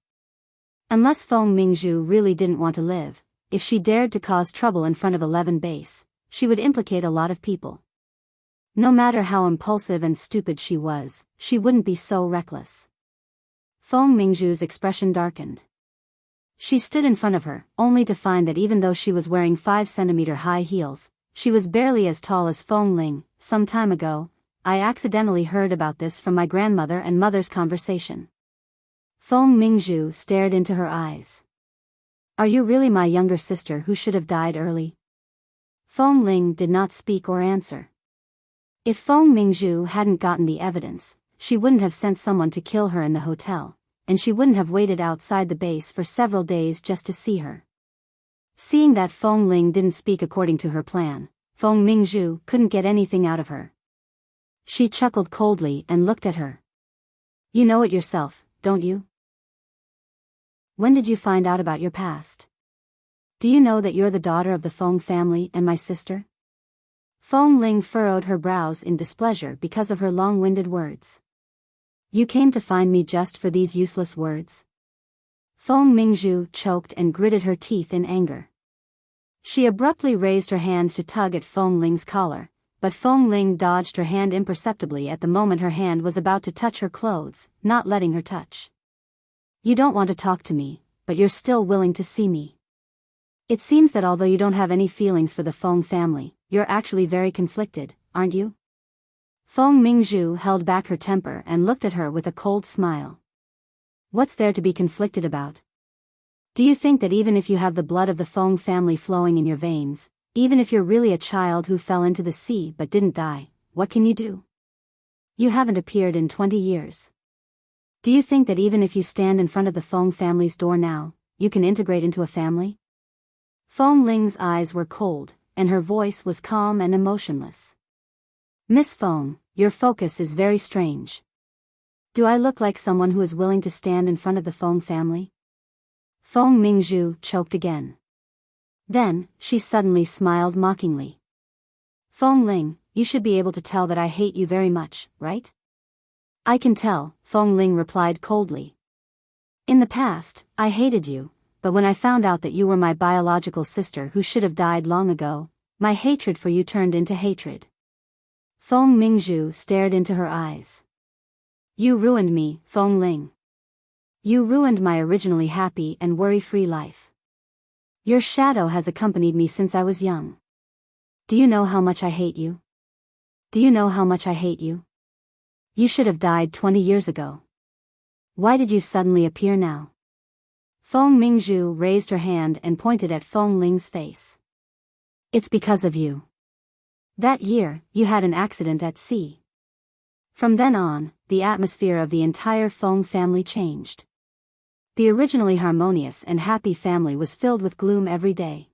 Unless Feng Mingzhu really didn't want to live, if she dared to cause trouble in front of 11 base, she would implicate a lot of people. No matter how impulsive and stupid she was, she wouldn't be so reckless. Feng Mingzhu's expression darkened. She stood in front of her, only to find that even though she was wearing 5-centimeter high heels, she was barely as tall as Feng Ling. "Some time ago, I accidentally heard about this from my grandmother and mother's conversation." Feng Mingzhu stared into her eyes. "Are you really my younger sister who should have died early?" Feng Ling did not speak or answer. If Feng Mingzhu hadn't gotten the evidence, she wouldn't have sent someone to kill her in the hotel, and she wouldn't have waited outside the base for several days just to see her. Seeing that Feng Ling didn't speak according to her plan, Feng Mingzhu couldn't get anything out of her. She chuckled coldly and looked at her. "You know it yourself, don't you? When did you find out about your past? Do you know that you're the daughter of the Feng family and my sister?" Feng Ling furrowed her brows in displeasure because of her long-winded words. "You came to find me just for these useless words?" Feng Mingzhu choked and gritted her teeth in anger. She abruptly raised her hand to tug at Feng Ling's collar, but Feng Ling dodged her hand imperceptibly at the moment her hand was about to touch her clothes, not letting her touch. "You don't want to talk to me, but you're still willing to see me. It seems that although you don't have any feelings for the Feng family, you're actually very conflicted, aren't you?" Feng Mingzhu held back her temper and looked at her with a cold smile. "What's there to be conflicted about? Do you think that even if you have the blood of the Feng family flowing in your veins, even if you're really a child who fell into the sea but didn't die, what can you do? You haven't appeared in 20 years. Do you think that even if you stand in front of the Feng family's door now, you can integrate into a family?" Feng Ling's eyes were cold, and her voice was calm and emotionless. "Miss Feng, your focus is very strange. Do I look like someone who is willing to stand in front of the Feng family?" Feng Mingzhu choked again. Then, she suddenly smiled mockingly. "Feng Ling, you should be able to tell that I hate you very much, right?" "I can tell," Feng Ling replied coldly. "In the past, I hated you, but when I found out that you were my biological sister who should have died long ago, my hatred for you turned into hatred." Feng Mingzhu stared into her eyes. "You ruined me, Feng Ling. You ruined my originally happy and worry-free life. Your shadow has accompanied me since I was young. Do you know how much I hate you? Do you know how much I hate you? You should have died 20 years ago. Why did you suddenly appear now?" Feng Mingzhu raised her hand and pointed at Feng Ling's face. "It's because of you. That year, you had an accident at sea. From then on, the atmosphere of the entire Feng family changed. The originally harmonious and happy family was filled with gloom every day.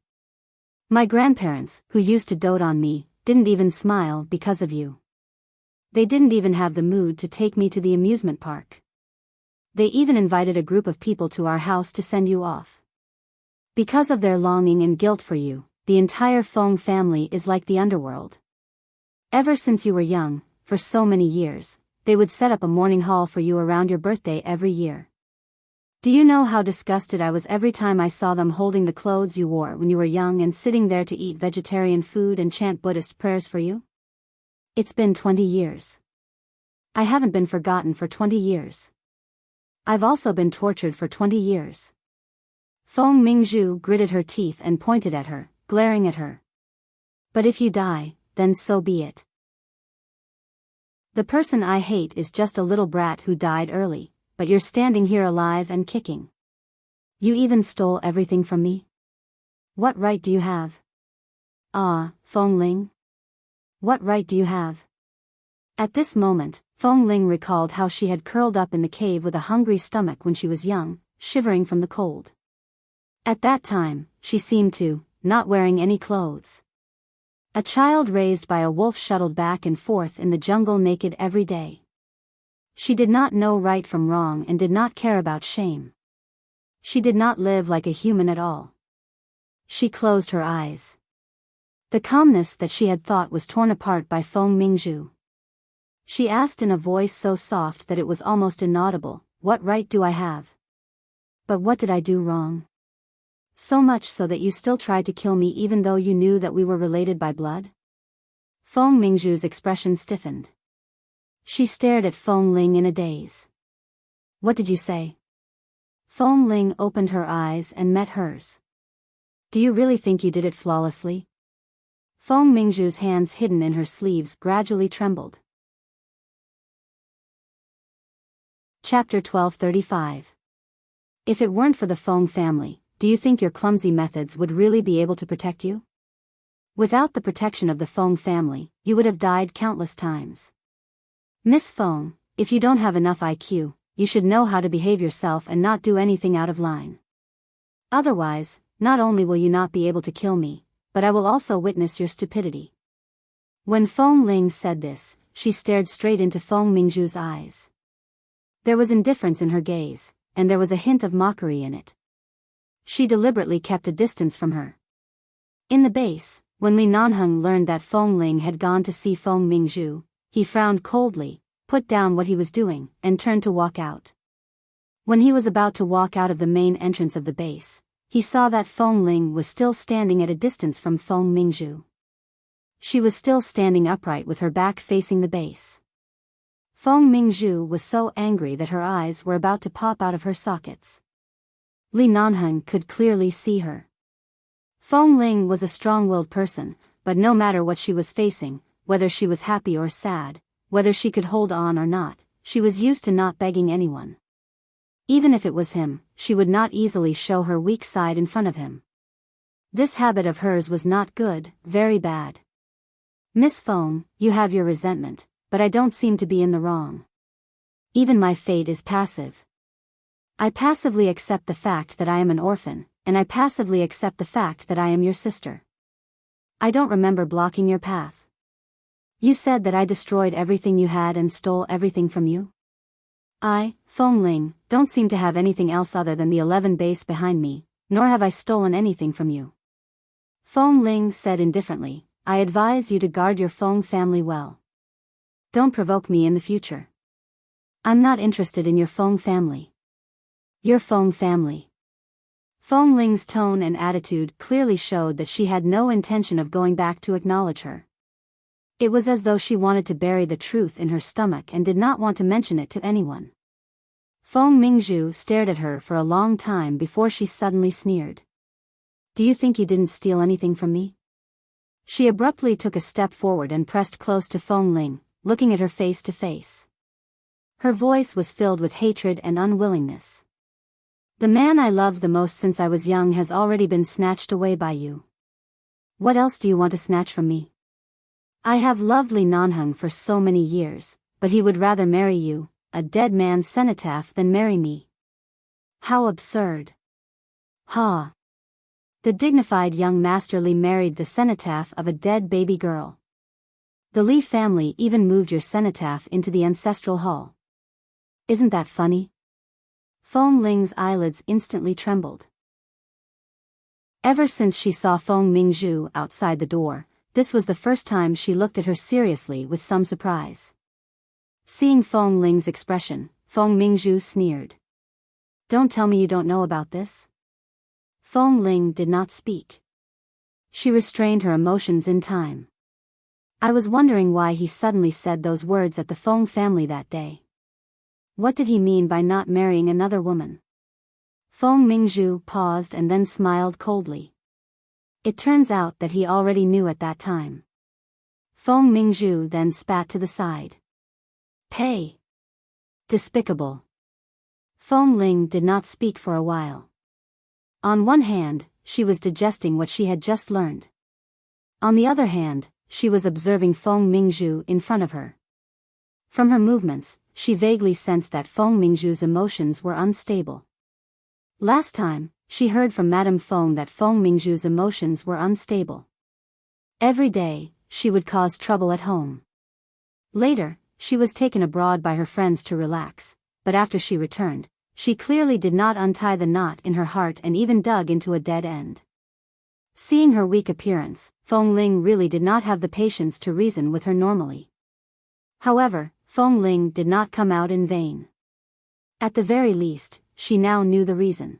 My grandparents, who used to dote on me, didn't even smile because of you. They didn't even have the mood to take me to the amusement park. They even invited a group of people to our house to send you off. Because of their longing and guilt for you, the entire Feng family is like the underworld. Ever since you were young, for so many years, they would set up a mourning hall for you around your birthday every year. Do you know how disgusted I was every time I saw them holding the clothes you wore when you were young and sitting there to eat vegetarian food and chant Buddhist prayers for you? It's been 20 years. I haven't been forgotten for 20 years. I've also been tortured for 20 years." Feng Mingzhu gritted her teeth and pointed at her, glaring at her. "But if you die, then so be it. The person I hate is just a little brat who died early, but you're standing here alive and kicking. You even stole everything from me? What right do you have? Ah, Feng Ling? What right do you have?" At this moment, Feng Ling recalled how she had curled up in the cave with a hungry stomach when she was young, shivering from the cold. At that time, she seemed to, not wearing any clothes. A child raised by a wolf shuttled back and forth in the jungle naked every day. She did not know right from wrong and did not care about shame. She did not live like a human at all. She closed her eyes. The calmness that she had thought was torn apart by Feng Mingzhu. She asked in a voice so soft that it was almost inaudible, "What right do I have? But what did I do wrong? So much so that you still tried to kill me even though you knew that we were related by blood?" Feng Mingzhu's expression stiffened. She stared at Feng Ling in a daze. "What did you say?" Feng Ling opened her eyes and met hers. "Do you really think you did it flawlessly?" Feng Mingzhu's hands hidden in her sleeves gradually trembled. Chapter 1235. If it weren't for the Feng family, do you think your clumsy methods would really be able to protect you? Without the protection of the Feng family, you would have died countless times. Miss Feng, if you don't have enough IQ, you should know how to behave yourself and not do anything out of line. Otherwise, not only will you not be able to kill me, but I will also witness your stupidity. When Feng Ling said this, she stared straight into Feng Mingzhu's eyes. There was indifference in her gaze, and there was a hint of mockery in it. She deliberately kept a distance from her. In the base, when Li Nanheng learned that Feng Ling had gone to see Feng Mingzhu, he frowned coldly, put down what he was doing, and turned to walk out. When he was about to walk out of the main entrance of the base, he saw that Feng Ling was still standing at a distance from Feng Mingzhu. She was still standing upright with her back facing the base. Feng Mingzhu was so angry that her eyes were about to pop out of her sockets. Li Nanheng could clearly see her. Feng Ling was a strong-willed person, but no matter what she was facing, whether she was happy or sad, whether she could hold on or not, she was used to not begging anyone. Even if it was him, she would not easily show her weak side in front of him. This habit of hers was not good, very bad. "Miss Feng, you have your resentment, but I don't seem to be in the wrong. Even my fate is passive. I passively accept the fact that I am an orphan, and I passively accept the fact that I am your sister. I don't remember blocking your path. You said that I destroyed everything you had and stole everything from you? I, Feng Ling, don't seem to have anything else other than the 11 base behind me, nor have I stolen anything from you." Feng Ling said indifferently, "I advise you to guard your Feng family well. Don't provoke me in the future. I'm not interested in your Feng family. Your Feng family." Feng Ling's tone and attitude clearly showed that she had no intention of going back to acknowledge her. It was as though she wanted to bury the truth in her stomach and did not want to mention it to anyone. Feng Mingzhu stared at her for a long time before she suddenly sneered. "Do you think you didn't steal anything from me?" She abruptly took a step forward and pressed close to Feng Ling, looking at her face to face. Her voice was filled with hatred and unwillingness. "The man I loved the most since I was young has already been snatched away by you. What else do you want to snatch from me? I have loved Li Nanheng for so many years, but he would rather marry you, a dead man's cenotaph, than marry me. How absurd. Ha! The dignified young Master Li married the cenotaph of a dead baby girl. The Li family even moved your cenotaph into the ancestral hall. Isn't that funny?" Feng Ling's eyelids instantly trembled. Ever since she saw Feng Mingzhu outside the door, this was the first time she looked at her seriously with some surprise. Seeing Feng Ling's expression, Feng Mingzhu sneered. "Don't tell me you don't know about this?" Feng Ling did not speak. She restrained her emotions in time. I was wondering why he suddenly said those words at the Feng family that day. What did he mean by not marrying another woman? Feng Mingzhu paused and then smiled coldly. It turns out that he already knew at that time. Feng Mingzhu then spat to the side. "Pay. Despicable." Feng Ling did not speak for a while. On one hand, she was digesting what she had just learned. On the other hand, she was observing Feng Mingzhu in front of her. From her movements, she vaguely sensed that Feng Mingzhu's emotions were unstable. Last time, she heard from Madame Feng that Feng Mingzhu's emotions were unstable. Every day, she would cause trouble at home. Later, she was taken abroad by her friends to relax, but after she returned, she clearly did not untie the knot in her heart and even dug into a dead end. Seeing her weak appearance, Feng Ling really did not have the patience to reason with her normally. However, Feng Ling did not come out in vain. At the very least, she now knew the reason.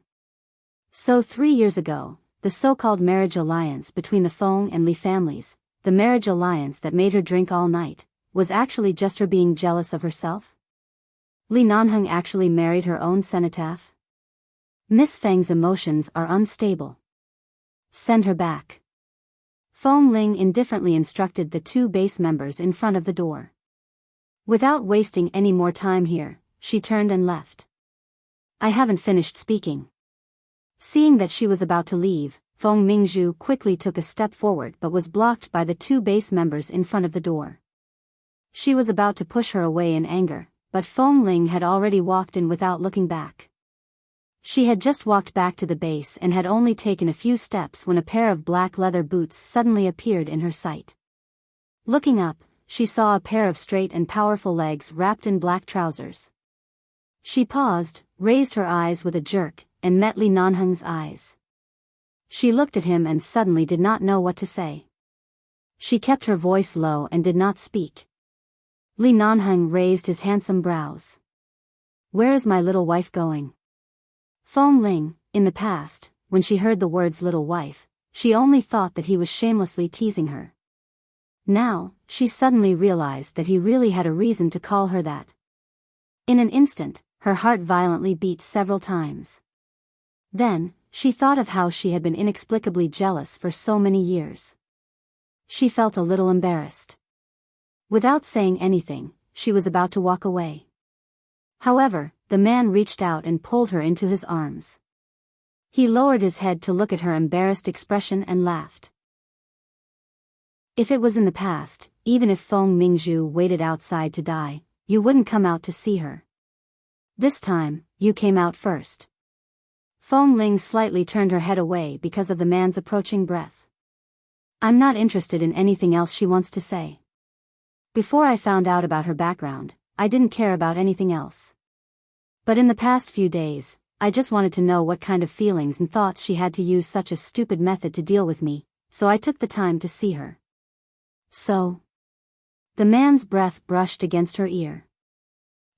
So 3 years ago, the so-called marriage alliance between the Feng and Li families, the marriage alliance that made her drink all night, was actually just her being jealous of herself? Li Nanheng actually married her own cenotaph? Miss Feng's emotions are unstable. Send her back. Feng Ling indifferently instructed the 2 base members in front of the door. Without wasting any more time here, she turned and left. I haven't finished speaking. Seeing that she was about to leave, Feng Mingzhu quickly took a step forward but was blocked by the 2 base members in front of the door. She was about to push her away in anger, but Feng Ling had already walked in without looking back. She had just walked back to the base and had only taken a few steps when a pair of black leather boots suddenly appeared in her sight. Looking up, she saw a pair of straight and powerful legs wrapped in black trousers. She paused, raised her eyes with a jerk, and met Li Nanheng's eyes. She looked at him and suddenly did not know what to say. She kept her voice low and did not speak. Li Nanheng raised his handsome brows. Where is my little wife going? Feng Ling, in the past, when she heard the words little wife, she only thought that he was shamelessly teasing her. Now, she suddenly realized that he really had a reason to call her that. In an instant, her heart violently beat several times. Then, she thought of how she had been inexplicably jealous for so many years. She felt a little embarrassed. Without saying anything, she was about to walk away. However, the man reached out and pulled her into his arms. He lowered his head to look at her embarrassed expression and laughed. If it was in the past, even if Feng Mingzhu waited outside to die, you wouldn't come out to see her. This time, you came out first. Feng Ling slightly turned her head away because of the man's approaching breath. I'm not interested in anything else she wants to say. Before I found out about her background, I didn't care about anything else. But in the past few days, I just wanted to know what kind of feelings and thoughts she had to use such a stupid method to deal with me, so I took the time to see her. So? The man's breath brushed against her ear.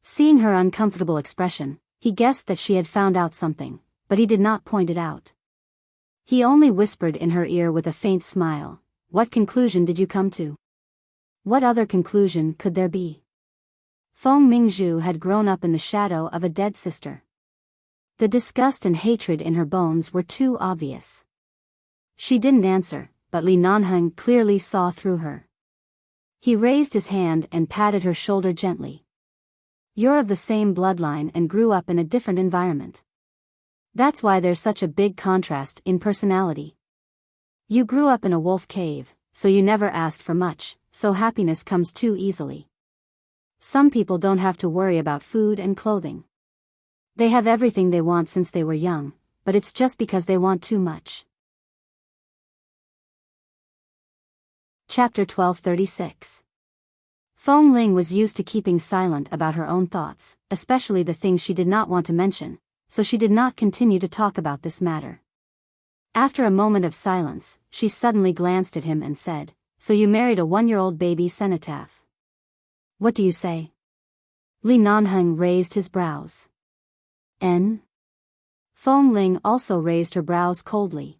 Seeing her uncomfortable expression, he guessed that she had found out something, but he did not point it out. He only whispered in her ear with a faint smile, what conclusion did you come to? What other conclusion could there be? Feng Mingzhu had grown up in the shadow of a dead sister. The disgust and hatred in her bones were too obvious. She didn't answer, but Li Nanheng clearly saw through her. He raised his hand and patted her shoulder gently. You're of the same bloodline and grew up in a different environment. That's why there's such a big contrast in personality. You grew up in a wolf cave, so you never asked for much, so happiness comes too easily. Some people don't have to worry about food and clothing. They have everything they want since they were young, but it's just because they want too much. Chapter 1236. Feng Ling was used to keeping silent about her own thoughts, especially the things she did not want to mention, so she did not continue to talk about this matter. After a moment of silence, she suddenly glanced at him and said, So you married a 1-year-old baby cenotaph. What do you say? Li Nanheng raised his brows. Feng Ling also raised her brows coldly.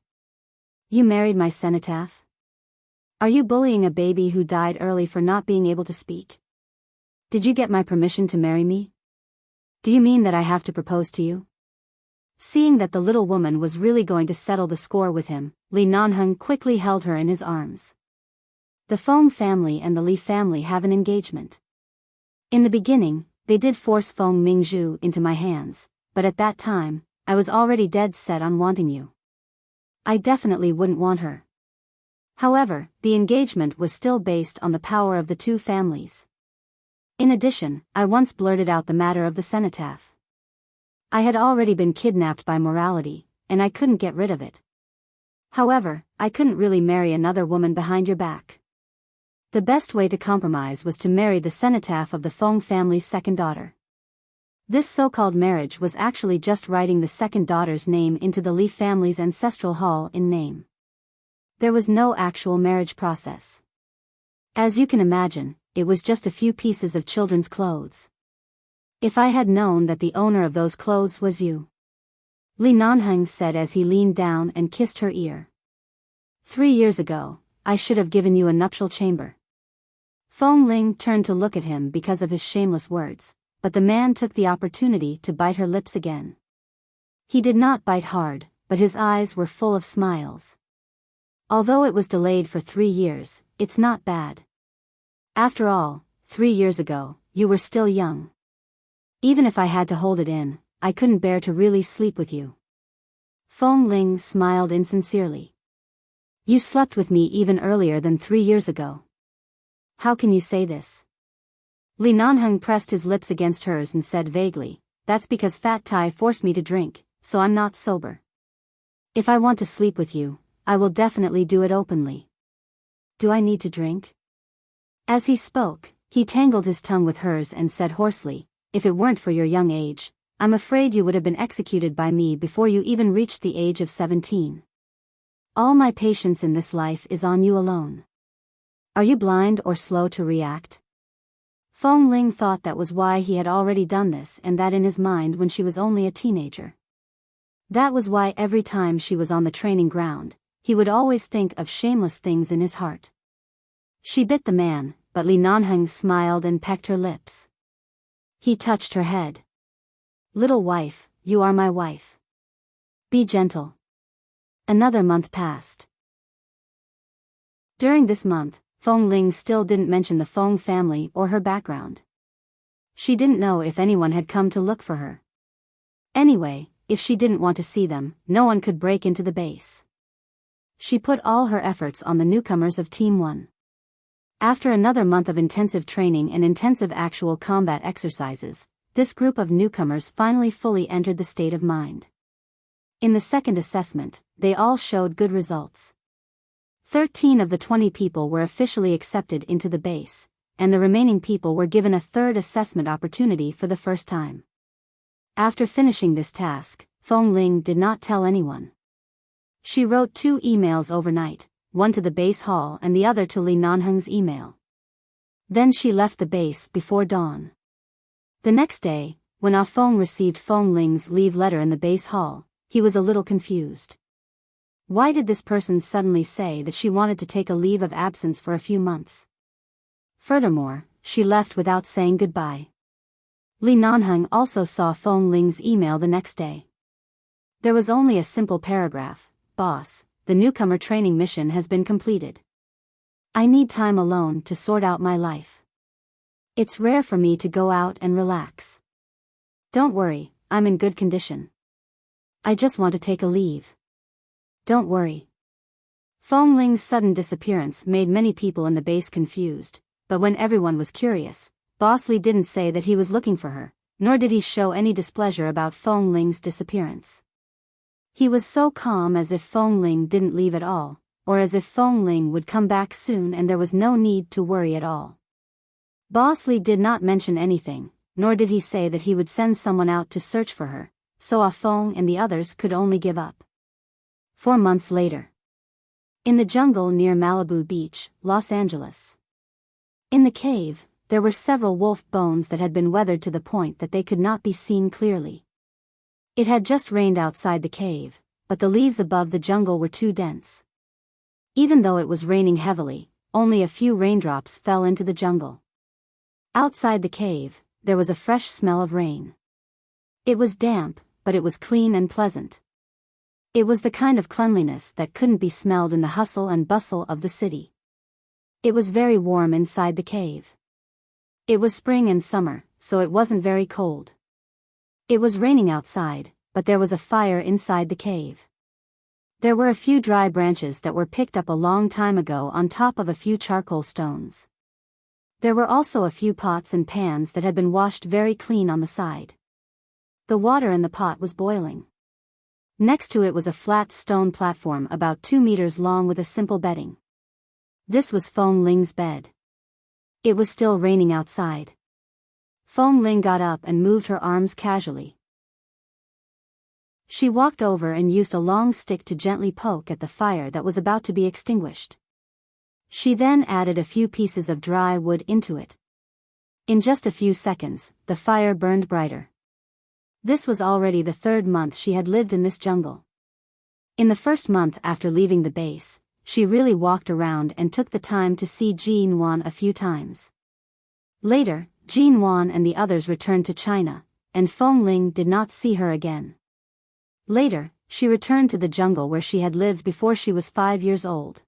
You married my cenotaph? Are you bullying a baby who died early for not being able to speak? Did you get my permission to marry me? Do you mean that I have to propose to you? Seeing that the little woman was really going to settle the score with him, Li Nanheng quickly held her in his arms. The Feng family and the Li family have an engagement. In the beginning, they did force Feng Mingzhu into my hands, but at that time, I was already dead set on wanting you. I definitely wouldn't want her. However, the engagement was still based on the power of the 2 families. In addition, I once blurted out the matter of the cenotaph. I had already been kidnapped by morality, and I couldn't get rid of it. However, I couldn't really marry another woman behind your back. The best way to compromise was to marry the cenotaph of the Feng family's second daughter. This so-called marriage was actually just writing the second daughter's name into the Li family's ancestral hall in name. There was no actual marriage process. As you can imagine, it was just a few pieces of children's clothes. If I had known that the owner of those clothes was you, Li Nanheng said as he leaned down and kissed her ear. 3 years ago, I should have given you a nuptial chamber. Feng Ling turned to look at him because of his shameless words, but the man took the opportunity to bite her lips again. He did not bite hard, but his eyes were full of smiles. Although it was delayed for 3 years, it's not bad. After all, 3 years ago, you were still young. Even if I had to hold it in, I couldn't bear to really sleep with you. Feng Ling smiled insincerely. You slept with me even earlier than 3 years ago. How can you say this? Li Nanheng pressed his lips against hers and said vaguely, that's because Fat Tai forced me to drink, so I'm not sober. If I want to sleep with you, I will definitely do it openly. Do I need to drink? As he spoke, he tangled his tongue with hers and said hoarsely, if it weren't for your young age, I'm afraid you would have been executed by me before you even reached the age of 17. All my patience in this life is on you alone. Are you blind or slow to react? Feng Ling thought that was why he had already done this and that in his mind when she was only a teenager. That was why every time she was on the training ground, he would always think of shameless things in his heart. She bit the man, but Li Nanheng smiled and pecked her lips. He touched her head. Little wife, you are my wife. Be gentle. Another month passed. During this month, Feng Ling still didn't mention the Feng family or her background. She didn't know if anyone had come to look for her. Anyway, if she didn't want to see them, no one could break into the base. She put all her efforts on the newcomers of Team 1. After another month of intensive training and intensive actual combat exercises, this group of newcomers finally fully entered the state of mind. In the second assessment, they all showed good results. 13 of the 20 people were officially accepted into the base, and the remaining people were given a third assessment opportunity for the first time. After finishing this task, Feng Ling did not tell anyone. She wrote 2 emails overnight, one to the base hall and the other to Li Nanheng's email. Then she left the base before dawn. The next day, when Ah Feng received Feng Ling's leave letter in the base hall, he was a little confused. Why did this person suddenly say that she wanted to take a leave of absence for a few months? Furthermore, she left without saying goodbye. Li Nanheng also saw Feng Ling's email the next day. There was only a simple paragraph, Boss, the newcomer training mission has been completed. I need time alone to sort out my life. It's rare for me to go out and relax. Don't worry, I'm in good condition. I just want to take a leave. Don't worry. Feng Ling's sudden disappearance made many people in the base confused, but when everyone was curious, Boss Li didn't say that he was looking for her, nor did he show any displeasure about Feng Ling's disappearance. He was so calm as if Feng Ling didn't leave at all, or as if Feng Ling would come back soon and there was no need to worry at all. Boss Li did not mention anything, nor did he say that he would send someone out to search for her, so Ah Feng and the others could only give up. 4 months later. In the jungle near Malibu Beach, Los Angeles. In the cave, there were several wolf bones that had been weathered to the point that they could not be seen clearly. It had just rained outside the cave, but the leaves above the jungle were too dense. Even though it was raining heavily, only a few raindrops fell into the jungle. Outside the cave, there was a fresh smell of rain. It was damp, but it was clean and pleasant. It was the kind of cleanliness that couldn't be smelled in the hustle and bustle of the city. It was very warm inside the cave. It was spring and summer, so it wasn't very cold. It was raining outside, but there was a fire inside the cave. There were a few dry branches that were picked up a long time ago on top of a few charcoal stones. There were also a few pots and pans that had been washed very clean on the side. The water in the pot was boiling. Next to it was a flat stone platform about 2 meters long with a simple bedding. This was Fong Ling's bed. It was still raining outside. Fong Ling got up and moved her arms casually. She walked over and used a long stick to gently poke at the fire that was about to be extinguished. She then added a few pieces of dry wood into it. In just a few seconds, the fire burned brighter. This was already the 3rd month she had lived in this jungle. In the first month after leaving the base, she really walked around and took the time to see Jin Wan a few times. Later, Jin Wan and the others returned to China, and Fong Ling did not see her again. Later, she returned to the jungle where she had lived before she was 5 years old.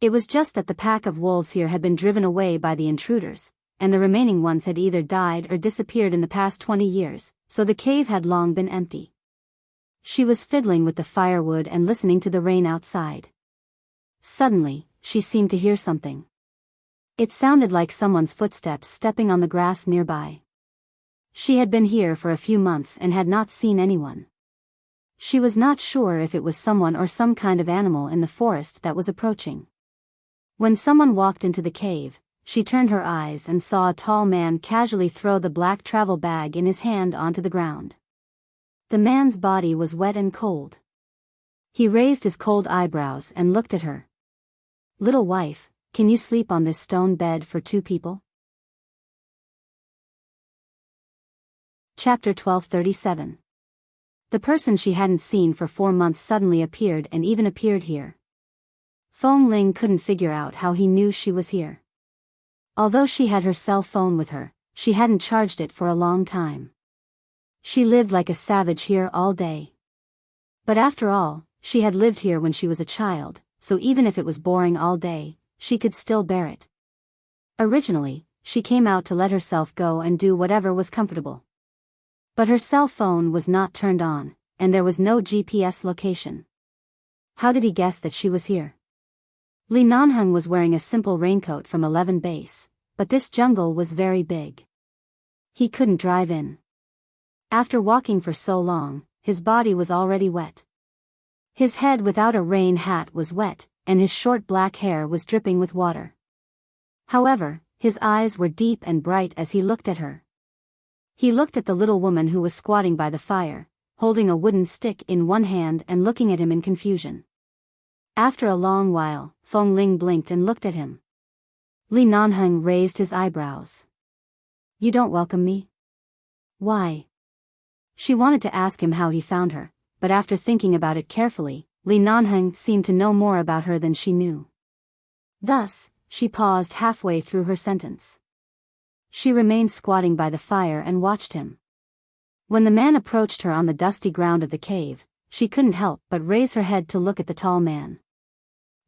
It was just that the pack of wolves here had been driven away by the intruders, and the remaining ones had either died or disappeared in the past 20 years, so the cave had long been empty. She was fiddling with the firewood and listening to the rain outside. Suddenly, she seemed to hear something. It sounded like someone's footsteps stepping on the grass nearby. She had been here for a few months and had not seen anyone. She was not sure if it was someone or some kind of animal in the forest that was approaching. When someone walked into the cave, she turned her eyes and saw a tall man casually throw the black travel bag in his hand onto the ground. The man's body was wet and cold. He raised his cold eyebrows and looked at her. "Little wife, can you sleep on this stone bed for 2 people?" Chapter 1237. The person she hadn't seen for 4 months suddenly appeared and even appeared here. Fong Ling couldn't figure out how he knew she was here. Although she had her cell phone with her, she hadn't charged it for a long time. She lived like a savage here all day. But after all, she had lived here when she was a child, so even if it was boring all day, she could still bear it. Originally, she came out to let herself go and do whatever was comfortable. But her cell phone was not turned on, and there was no GPS location. How did he guess that she was here? Li Nanheng was wearing a simple raincoat from 11 base, but this jungle was very big. He couldn't drive in. After walking for so long, his body was already wet. His head without a rain hat was wet, and his short black hair was dripping with water. However, his eyes were deep and bright as he looked at her. He looked at the little woman who was squatting by the fire, holding a wooden stick in one hand and looking at him in confusion. After a long while, Fong Ling blinked and looked at him. Li Nanheng raised his eyebrows. "You don't welcome me? Why?" She wanted to ask him how he found her, but after thinking about it carefully, Li Nanheng seemed to know more about her than she knew. Thus, she paused halfway through her sentence. She remained squatting by the fire and watched him. When the man approached her on the dusty ground of the cave, she couldn't help but raise her head to look at the tall man.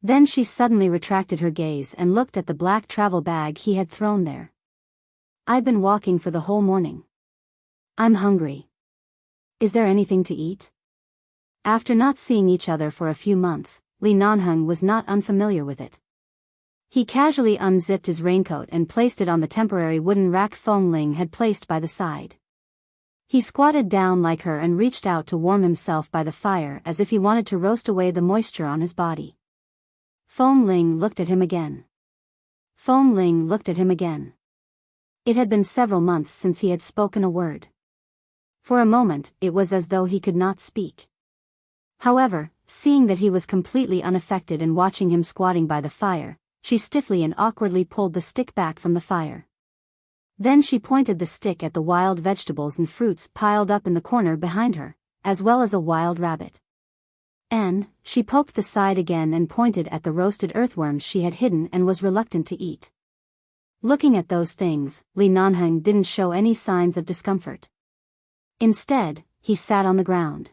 Then she suddenly retracted her gaze and looked at the black travel bag he had thrown there. "I've been walking for the whole morning. I'm hungry. Is there anything to eat?" After not seeing each other for a few months, Li Nanheng was not unfamiliar with it. He casually unzipped his raincoat and placed it on the temporary wooden rack Fong Ling had placed by the side. He squatted down like her and reached out to warm himself by the fire as if he wanted to roast away the moisture on his body. Fong Ling looked at him again. Fong Ling looked at him again. It had been several months since he had spoken a word. For a moment, it was as though he could not speak. However, seeing that he was completely unaffected and watching him squatting by the fire, she stiffly and awkwardly pulled the stick back from the fire. Then she pointed the stick at the wild vegetables and fruits piled up in the corner behind her, as well as a wild rabbit. And she poked the side again and pointed at the roasted earthworms she had hidden and was reluctant to eat. Looking at those things, Li Nanheng didn't show any signs of discomfort. Instead, he sat on the ground.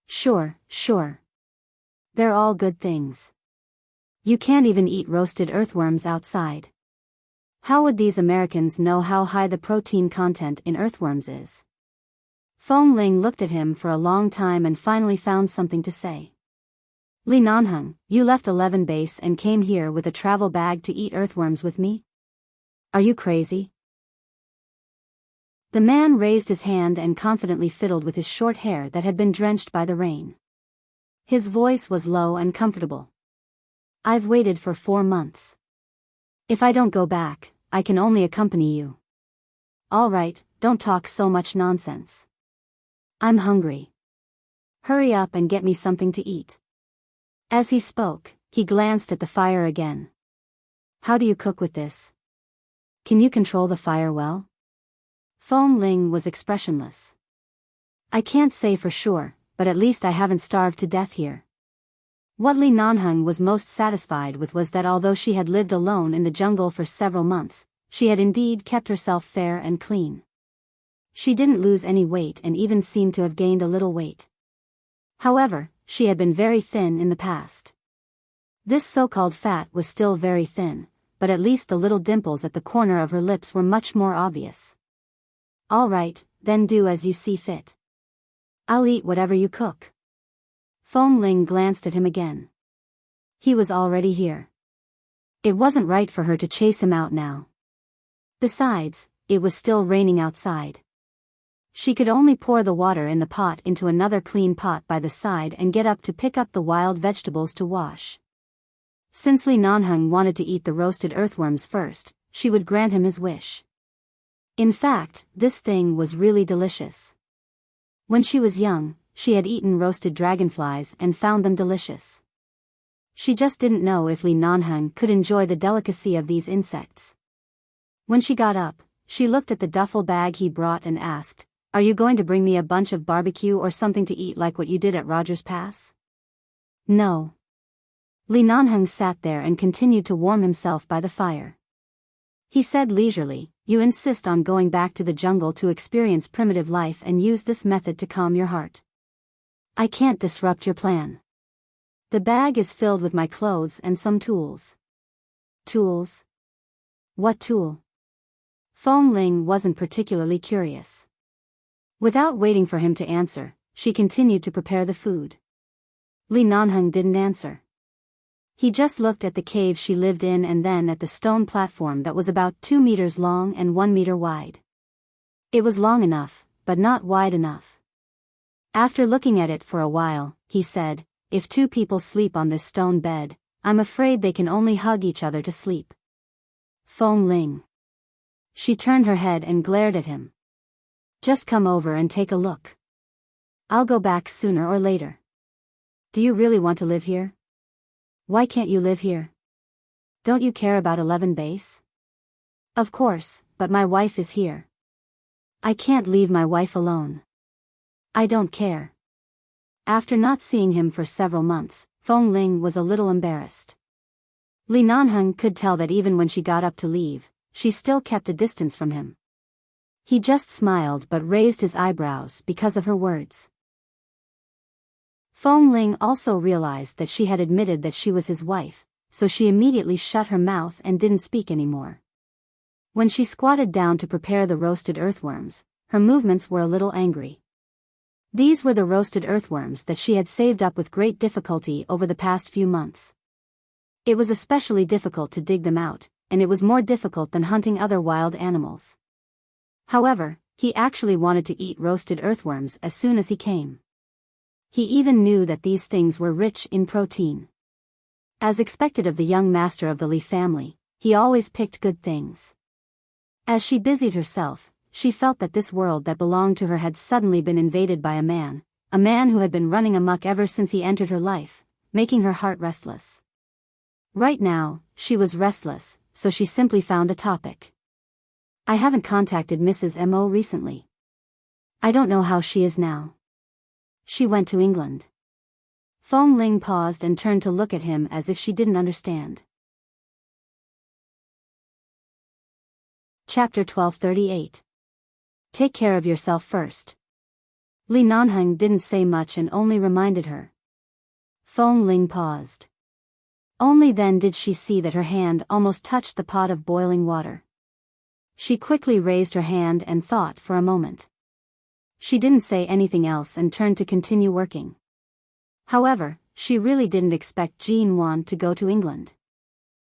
Sure. They're all good things. You can't even eat roasted earthworms outside. How would these Americans know how high the protein content in earthworms is? Fong Ling looked at him for a long time and finally found something to say. Li Nanheng, you left 11 base and came here with a travel bag to eat earthworms with me? Are you crazy? The man raised his hand and confidently fiddled with his short hair that had been drenched by the rain. His voice was low and comfortable. I've waited for 4 months. If I don't go back, I can only accompany you. All right, don't talk so much nonsense. I'm hungry. Hurry up and get me something to eat. As he spoke, he glanced at the fire again. How do you cook with this? Can you control the fire well? Fong Ling was expressionless. I can't say for sure, but at least I haven't starved to death here. What Li Nanheng was most satisfied with was that although she had lived alone in the jungle for several months, she had indeed kept herself fair and clean. She didn't lose any weight and even seemed to have gained a little weight. However, she had been very thin in the past. This so-called fat was still very thin, but at least the little dimples at the corner of her lips were much more obvious. All right, then do as you see fit. I'll eat whatever you cook. Fong Ling glanced at him again. He was already here. It wasn't right for her to chase him out now. Besides, it was still raining outside. She could only pour the water in the pot into another clean pot by the side and get up to pick up the wild vegetables to wash. Since Li Nanheng wanted to eat the roasted earthworms first, she would grant him his wish. In fact, this thing was really delicious. When she was young, she had eaten roasted dragonflies and found them delicious. She just didn't know if Li Nanheng could enjoy the delicacy of these insects. When she got up, she looked at the duffel bag he brought and asked, "Are you going to bring me a bunch of barbecue or something to eat like what you did at Rogers Pass?" No. Li Nanheng sat there and continued to warm himself by the fire. He said leisurely, "You insist on going back to the jungle to experience primitive life and use this method to calm your heart. I can't disrupt your plan. The bag is filled with my clothes and some tools." Tools? What tool? Fong Ling wasn't particularly curious. Without waiting for him to answer, she continued to prepare the food. Li Nanheng didn't answer. He just looked at the cave she lived in and then at the stone platform that was about 2 meters long and 1 meter wide. It was long enough, but not wide enough. After looking at it for a while, he said, "If 2 people sleep on this stone bed, I'm afraid they can only hug each other to sleep." Fong Ling. She turned her head and glared at him. "Just come over and take a look. I'll go back sooner or later. Do you really want to live here? Why can't you live here? Don't you care about 11 base? Of course, but my wife is here. I can't leave my wife alone. I don't care." After not seeing him for several months, Fong Ling was a little embarrassed. Li Nanheng could tell that even when she got up to leave, she still kept a distance from him. He just smiled but raised his eyebrows because of her words. Fong Ling also realized that she had admitted that she was his wife, so she immediately shut her mouth and didn't speak anymore. When she squatted down to prepare the roasted earthworms, her movements were a little angry. These were the roasted earthworms that she had saved up with great difficulty over the past few months. It was especially difficult to dig them out, and it was more difficult than hunting other wild animals. However, he actually wanted to eat roasted earthworms as soon as he came. He even knew that these things were rich in protein. As expected of the young master of the Li family, he always picked good things. As she busied herself, she felt that this world that belonged to her had suddenly been invaded by a man who had been running amok ever since he entered her life, making her heart restless. Right now, she was restless, so she simply found a topic. "I haven't contacted Mrs. Mo recently. I don't know how she is now. She went to England." Fong Ling paused and turned to look at him as if she didn't understand. Chapter 1238. Take care of yourself first. Li Nanheng didn't say much and only reminded her. Fong Ling paused. Only then did she see that her hand almost touched the pot of boiling water. She quickly raised her hand and thought for a moment. She didn't say anything else and turned to continue working. However, she really didn't expect Jean Wan to go to England.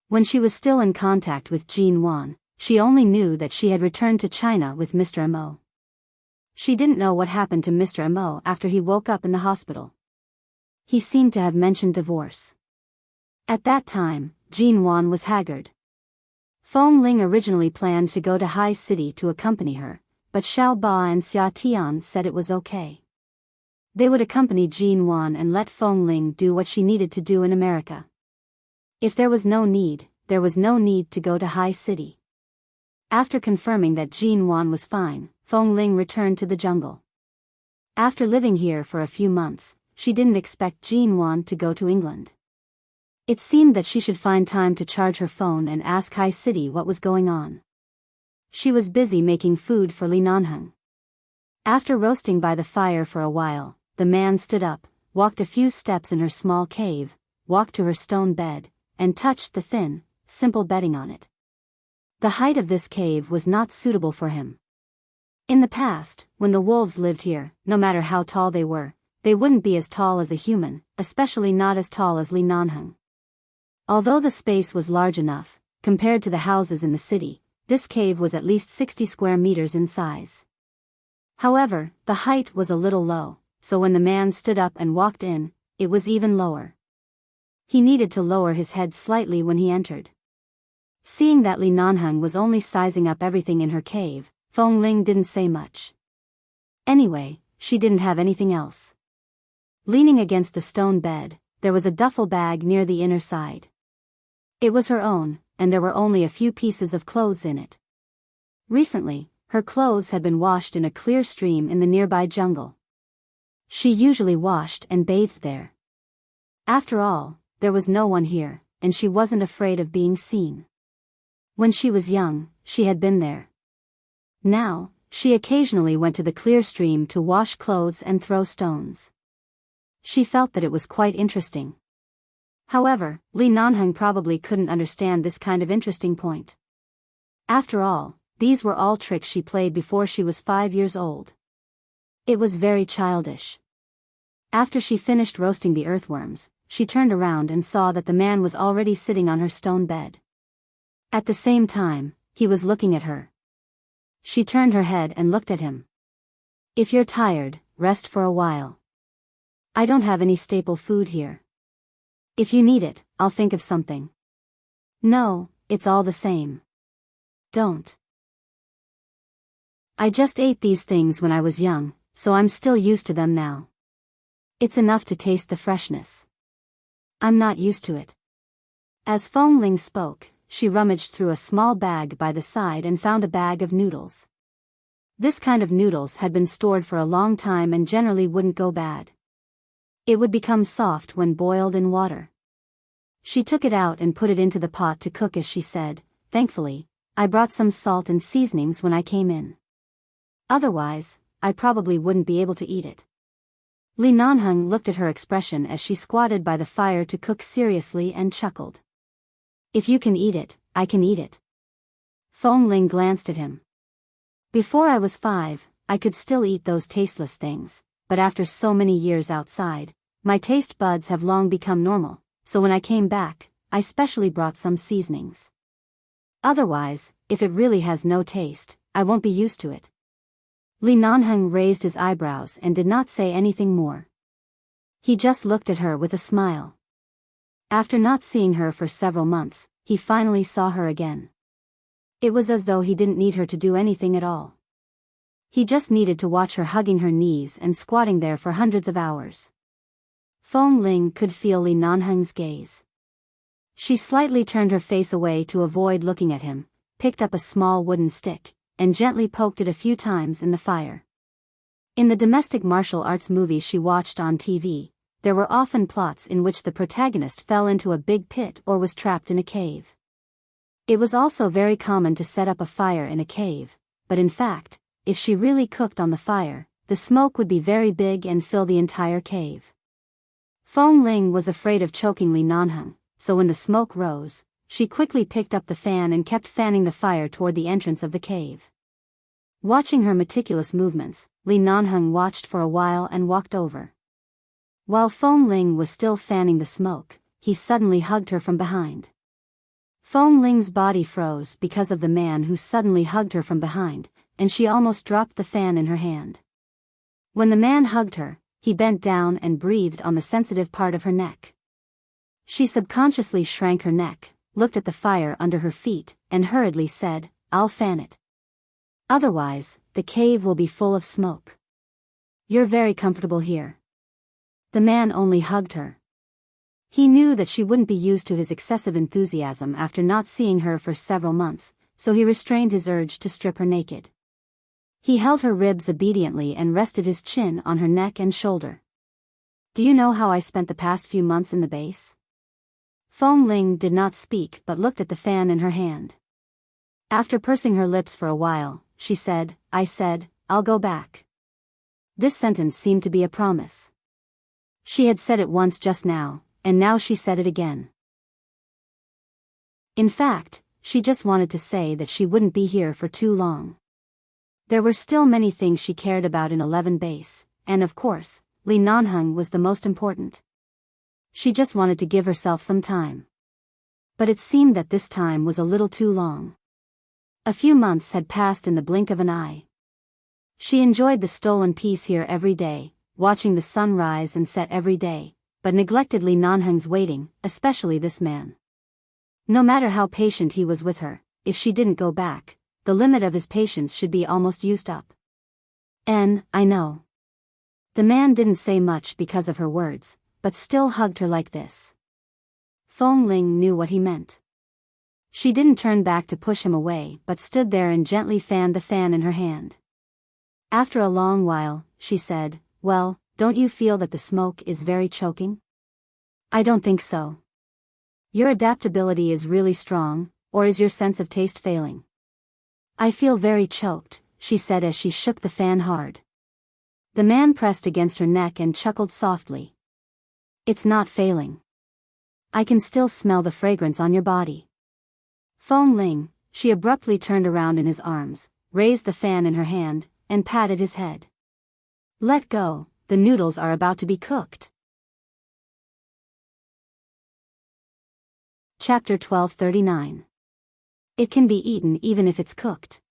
When she was still in contact with Jean Wan, she only knew that she had returned to China with Mr. Mo. She didn't know what happened to Mr. Mo after he woke up in the hospital. He seemed to have mentioned divorce. At that time, Jean Wan was haggard. Feng Ling originally planned to go to High City to accompany her, but Xiao Ba and Xia Tian said it was okay. They would accompany Jean Wan and let Feng Ling do what she needed to do in America. If there was no need to go to High City. After confirming that Jean Wan was fine, Feng Ling returned to the jungle. After living here for a few months, she didn't expect Jean Wan to go to England. It seemed that she should find time to charge her phone and ask High City what was going on. She was busy making food for Li Nanheng. After roasting by the fire for a while, the man stood up, walked a few steps in her small cave, walked to her stone bed, and touched the thin, simple bedding on it. The height of this cave was not suitable for him. In the past, when the wolves lived here, no matter how tall they were, they wouldn't be as tall as a human, especially not as tall as Li Nanheng. Although the space was large enough, compared to the houses in the city, this cave was at least 60 square meters in size. However, the height was a little low, so when the man stood up and walked in, it was even lower. He needed to lower his head slightly when he entered. Seeing that Li Nanheng was only sizing up everything in her cave, Feng Ling didn't say much. Anyway, she didn't have anything else. Leaning against the stone bed, there was a duffel bag near the inner side. It was her own, and there were only a few pieces of clothes in it. Recently, her clothes had been washed in a clear stream in the nearby jungle. She usually washed and bathed there. After all, there was no one here, and she wasn't afraid of being seen. When she was young, she had been there. Now, she occasionally went to the clear stream to wash clothes and throw stones. She felt that it was quite interesting. However, Li Nanheng probably couldn't understand this kind of interesting point. After all, these were all tricks she played before she was 5 years old. It was very childish. After she finished roasting the earthworms, she turned around and saw that the man was already sitting on her stone bed. At the same time, he was looking at her. She turned her head and looked at him. "If you're tired, rest for a while. I don't have any staple food here. If you need it, I'll think of something." "No, it's all the same. Don't. I just ate these things when I was young, so I'm still used to them now. It's enough to taste the freshness. I'm not used to it." As Feng Ling spoke, she rummaged through a small bag by the side and found a bag of noodles. This kind of noodles had been stored for a long time and generally wouldn't go bad. It would become soft when boiled in water. She took it out and put it into the pot to cook as she said, "Thankfully, I brought some salt and seasonings when I came in. Otherwise, I probably wouldn't be able to eat it." Li Nanheng looked at her expression as she squatted by the fire to cook seriously and chuckled. "If you can eat it, I can eat it." Feng Ling glanced at him. "Before I was 5, I could still eat those tasteless things, but after so many years outside, my taste buds have long become normal, so when I came back, I specially brought some seasonings. Otherwise, if it really has no taste, I won't be used to it." Li Nanheng raised his eyebrows and did not say anything more. He just looked at her with a smile. After not seeing her for several months, he finally saw her again. It was as though he didn't need her to do anything at all. He just needed to watch her hugging her knees and squatting there for hundreds of hours. Feng Ling could feel Li Nanheng's gaze. She slightly turned her face away to avoid looking at him, picked up a small wooden stick, and gently poked it a few times in the fire. In the domestic martial arts movies she watched on TV, there were often plots in which the protagonist fell into a big pit or was trapped in a cave. It was also very common to set up a fire in a cave, but in fact, if she really cooked on the fire, the smoke would be very big and fill the entire cave. Feng Ling was afraid of choking Li Nanheng, so when the smoke rose, she quickly picked up the fan and kept fanning the fire toward the entrance of the cave. Watching her meticulous movements, Li Nanheng watched for a while and walked over. While Feng Ling was still fanning the smoke, he suddenly hugged her from behind. Feng Ling's body froze because of the man who suddenly hugged her from behind, and she almost dropped the fan in her hand. When the man hugged her, he bent down and breathed on the sensitive part of her neck. She subconsciously shrank her neck, looked at the fire under her feet, and hurriedly said, "I'll fan it. Otherwise, the cave will be full of smoke. You're very comfortable here." The man only hugged her. He knew that she wouldn't be used to his excessive enthusiasm after not seeing her for several months, so he restrained his urge to strip her naked. He held her ribs obediently and rested his chin on her neck and shoulder. "Do you know how I spent the past few months in the base?" Feng Ling did not speak but looked at the fan in her hand. After pursing her lips for a while, she said, "I'll go back." This sentence seemed to be a promise. She had said it once just now, and now she said it again. In fact, she just wanted to say that she wouldn't be here for too long. There were still many things she cared about in 11 base, and of course, Li Nanheng was the most important. She just wanted to give herself some time. But it seemed that this time was a little too long. A few months had passed in the blink of an eye. She enjoyed the stolen peace here every day, watching the sun rise and set every day, but neglected Li Nanheng's waiting, especially this man. No matter how patient he was with her, if she didn't go back, the limit of his patience should be almost used up. I know. The man didn't say much because of her words, but still hugged her like this. Feng Ling knew what he meant. She didn't turn back to push him away but stood there and gently fanned the fan in her hand. After a long while, she said, "Well, don't you feel that the smoke is very choking?" "I don't think so." "Your adaptability is really strong, or is your sense of taste failing?" "I feel very choked," she said as she shook the fan hard. The man pressed against her neck and chuckled softly. "It's not failing. I can still smell the fragrance on your body." Feng Ling, she abruptly turned around in his arms, raised the fan in her hand, and patted his head. "Let go, the noodles are about to be cooked." Chapter 1239. It can be eaten even if it's cooked.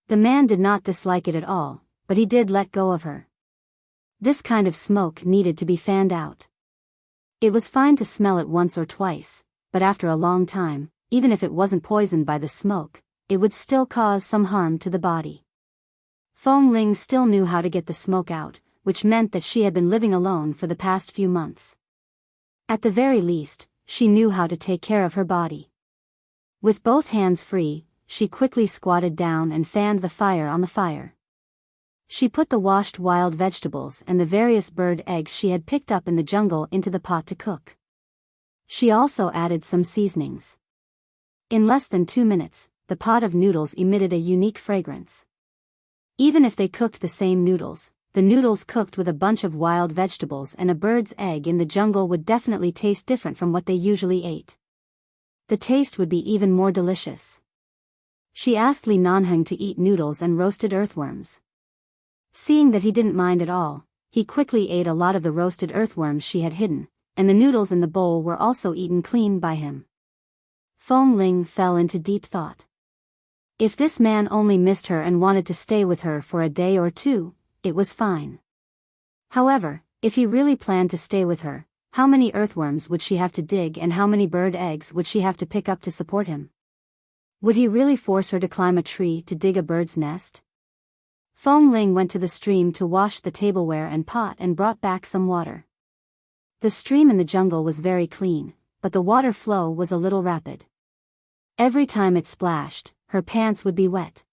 The man did not dislike it at all, but he did let go of her. This kind of smoke needed to be fanned out. It was fine to smell it once or twice, but after a long time, even if it wasn't poisoned by the smoke, it would still cause some harm to the body. Feng Ling still knew how to get the smoke out, which meant that she had been living alone for the past few months. At the very least, she knew how to take care of her body. With both hands free, she quickly squatted down and fanned the fire on the fire. She put the washed wild vegetables and the various bird eggs she had picked up in the jungle into the pot to cook. She also added some seasonings. In less than 2 minutes, the pot of noodles emitted a unique fragrance. Even if they cooked the same noodles, the noodles cooked with a bunch of wild vegetables and a bird's egg in the jungle would definitely taste different from what they usually ate. The taste would be even more delicious. She asked Li Nanheng to eat noodles and roasted earthworms. Seeing that he didn't mind at all, he quickly ate a lot of the roasted earthworms she had hidden, and the noodles in the bowl were also eaten clean by him. Feng Ling fell into deep thought. If this man only missed her and wanted to stay with her for a day or two, it was fine. However, if he really planned to stay with her, how many earthworms would she have to dig and how many bird eggs would she have to pick up to support him? Would he really force her to climb a tree to dig a bird's nest? Feng Ling went to the stream to wash the tableware and pot and brought back some water. The stream in the jungle was very clean, but the water flow was a little rapid. Every time it splashed, her pants would be wet.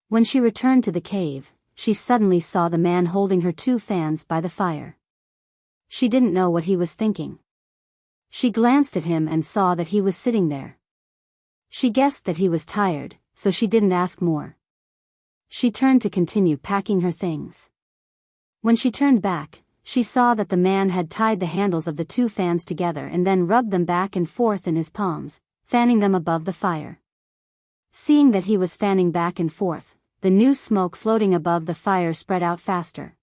When she returned to the cave, she suddenly saw the man holding her 2 fans by the fire. She didn't know what he was thinking. She glanced at him and saw that he was sitting there. She guessed that he was tired, so she didn't ask more. She turned to continue packing her things. When she turned back, she saw that the man had tied the handles of the 2 fans together and then rubbed them back and forth in his palms, fanning them above the fire. Seeing that he was fanning back and forth, the new smoke floating above the fire spread out faster.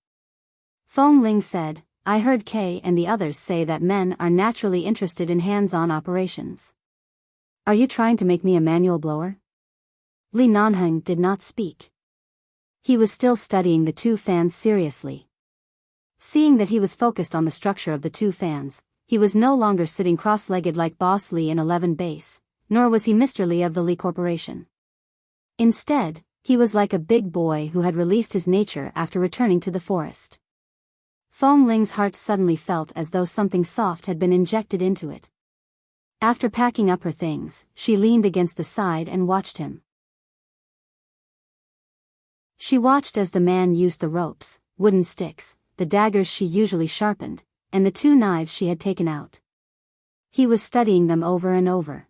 Feng Ling said, "I heard Kay and the others say that men are naturally interested in hands-on operations. Are you trying to make me a manual blower?" Li Nanheng did not speak. He was still studying the two fans seriously. Seeing that he was focused on the structure of the two fans, he was no longer sitting cross-legged like Boss Lee in 11 base, nor was he Mr. Lee of the Lee Corporation. Instead, he was like a big boy who had released his nature after returning to the forest. Fong Ling's heart suddenly felt as though something soft had been injected into it. After packing up her things, she leaned against the side and watched him. She watched as the man used the ropes, wooden sticks, the daggers she usually sharpened, and the two knives she had taken out. He was studying them over and over.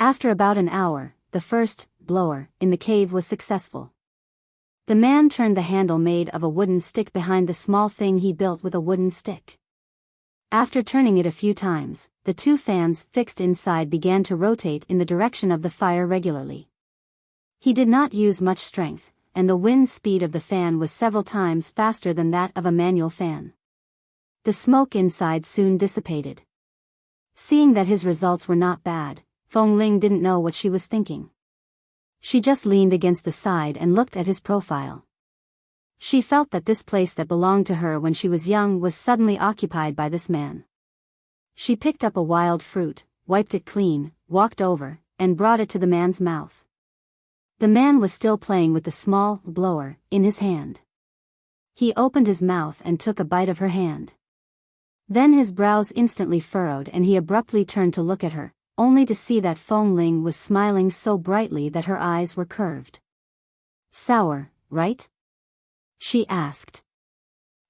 After about an hour, the first blower in the cave was successful. The man turned the handle made of a wooden stick behind the small thing he built with a wooden stick. After turning it a few times, the two fans fixed inside began to rotate in the direction of the fire regularly. He did not use much strength, and the wind speed of the fan was several times faster than that of a manual fan. The smoke inside soon dissipated. Seeing that his results were not bad, Fong Ling didn't know what she was thinking. She just leaned against the side and looked at his profile. She felt that this place that belonged to her when she was young was suddenly occupied by this man. She picked up a wild fruit, wiped it clean, walked over, and brought it to the man's mouth. The man was still playing with the small blower in his hand. He opened his mouth and took a bite of her hand. Then his brows instantly furrowed and he abruptly turned to look at her, only to see that Fong Ling was smiling so brightly that her eyes were curved. "Sour, right?" she asked.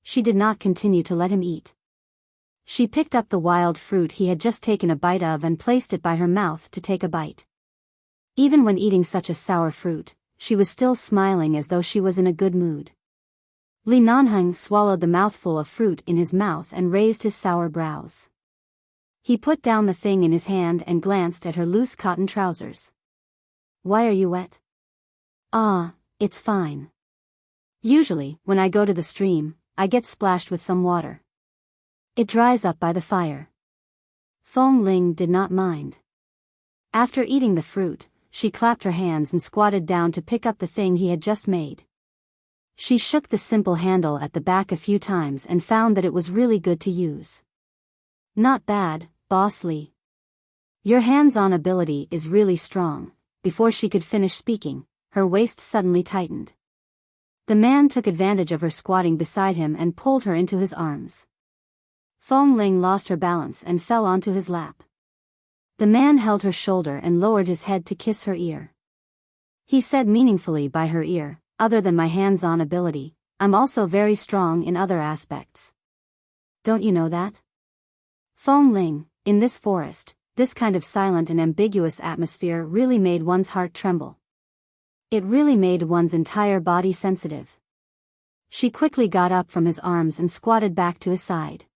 She did not continue to let him eat. She picked up the wild fruit he had just taken a bite of and placed it by her mouth to take a bite. Even when eating such a sour fruit, she was still smiling as though she was in a good mood. Li Nanheng swallowed the mouthful of fruit in his mouth and raised his sour brows. He put down the thing in his hand and glanced at her loose cotton trousers. "Why are you wet?" "Ah, it's fine. Usually, when I go to the stream, I get splashed with some water. It dries up by the fire." Fong Ling did not mind. After eating the fruit, she clapped her hands and squatted down to pick up the thing he had just made. She shook the simple handle at the back a few times and found that it was really good to use. "Not bad, Boss Lee. Your hands-on ability is really strong." Before she could finish speaking, her waist suddenly tightened. The man took advantage of her squatting beside him and pulled her into his arms. Fong Ling lost her balance and fell onto his lap. The man held her shoulder and lowered his head to kiss her ear. He said meaningfully by her ear, "Other than my hands-on ability, I'm also very strong in other aspects. Don't you know that?" Fong Ling, in this forest, this kind of silent and ambiguous atmosphere really made one's heart tremble. It really made one's entire body sensitive. She quickly got up from his arms and squatted back to his side.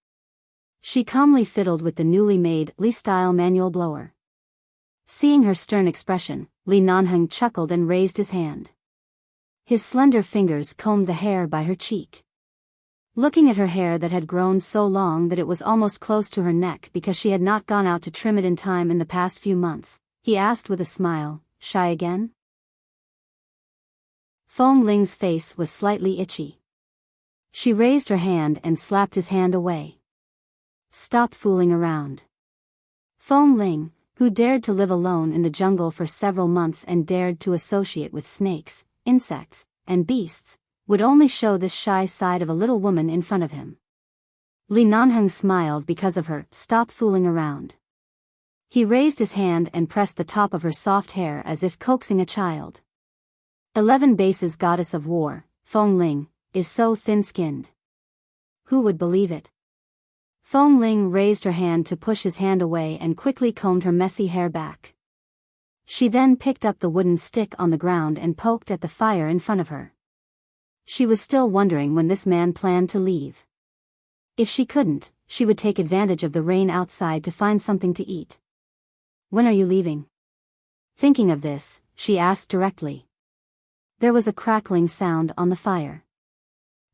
She calmly fiddled with the newly made Lee-style manual blower. Seeing her stern expression, Li Nanheng chuckled and raised his hand. His slender fingers combed the hair by her cheek. Looking at her hair that had grown so long that it was almost close to her neck because she had not gone out to trim it in time in the past few months, he asked with a smile, "Shy again?" Fong Ling's face was slightly itchy. She raised her hand and slapped his hand away. "Stop fooling around." Fong Ling, who dared to live alone in the jungle for several months and dared to associate with snakes, insects, and beasts, would only show this shy side of a little woman in front of him. Li Nanheng smiled because of her "stop fooling around." He raised his hand and pressed the top of her soft hair as if coaxing a child. 11 Base's goddess of war, Fong Ling, is so thin-skinned. Who would believe it? Fong Ling raised her hand to push his hand away and quickly combed her messy hair back. She then picked up the wooden stick on the ground and poked at the fire in front of her. She was still wondering when this man planned to leave. If she couldn't, she would take advantage of the rain outside to find something to eat. "When are you leaving?" Thinking of this, she asked directly. There was a crackling sound on the fire.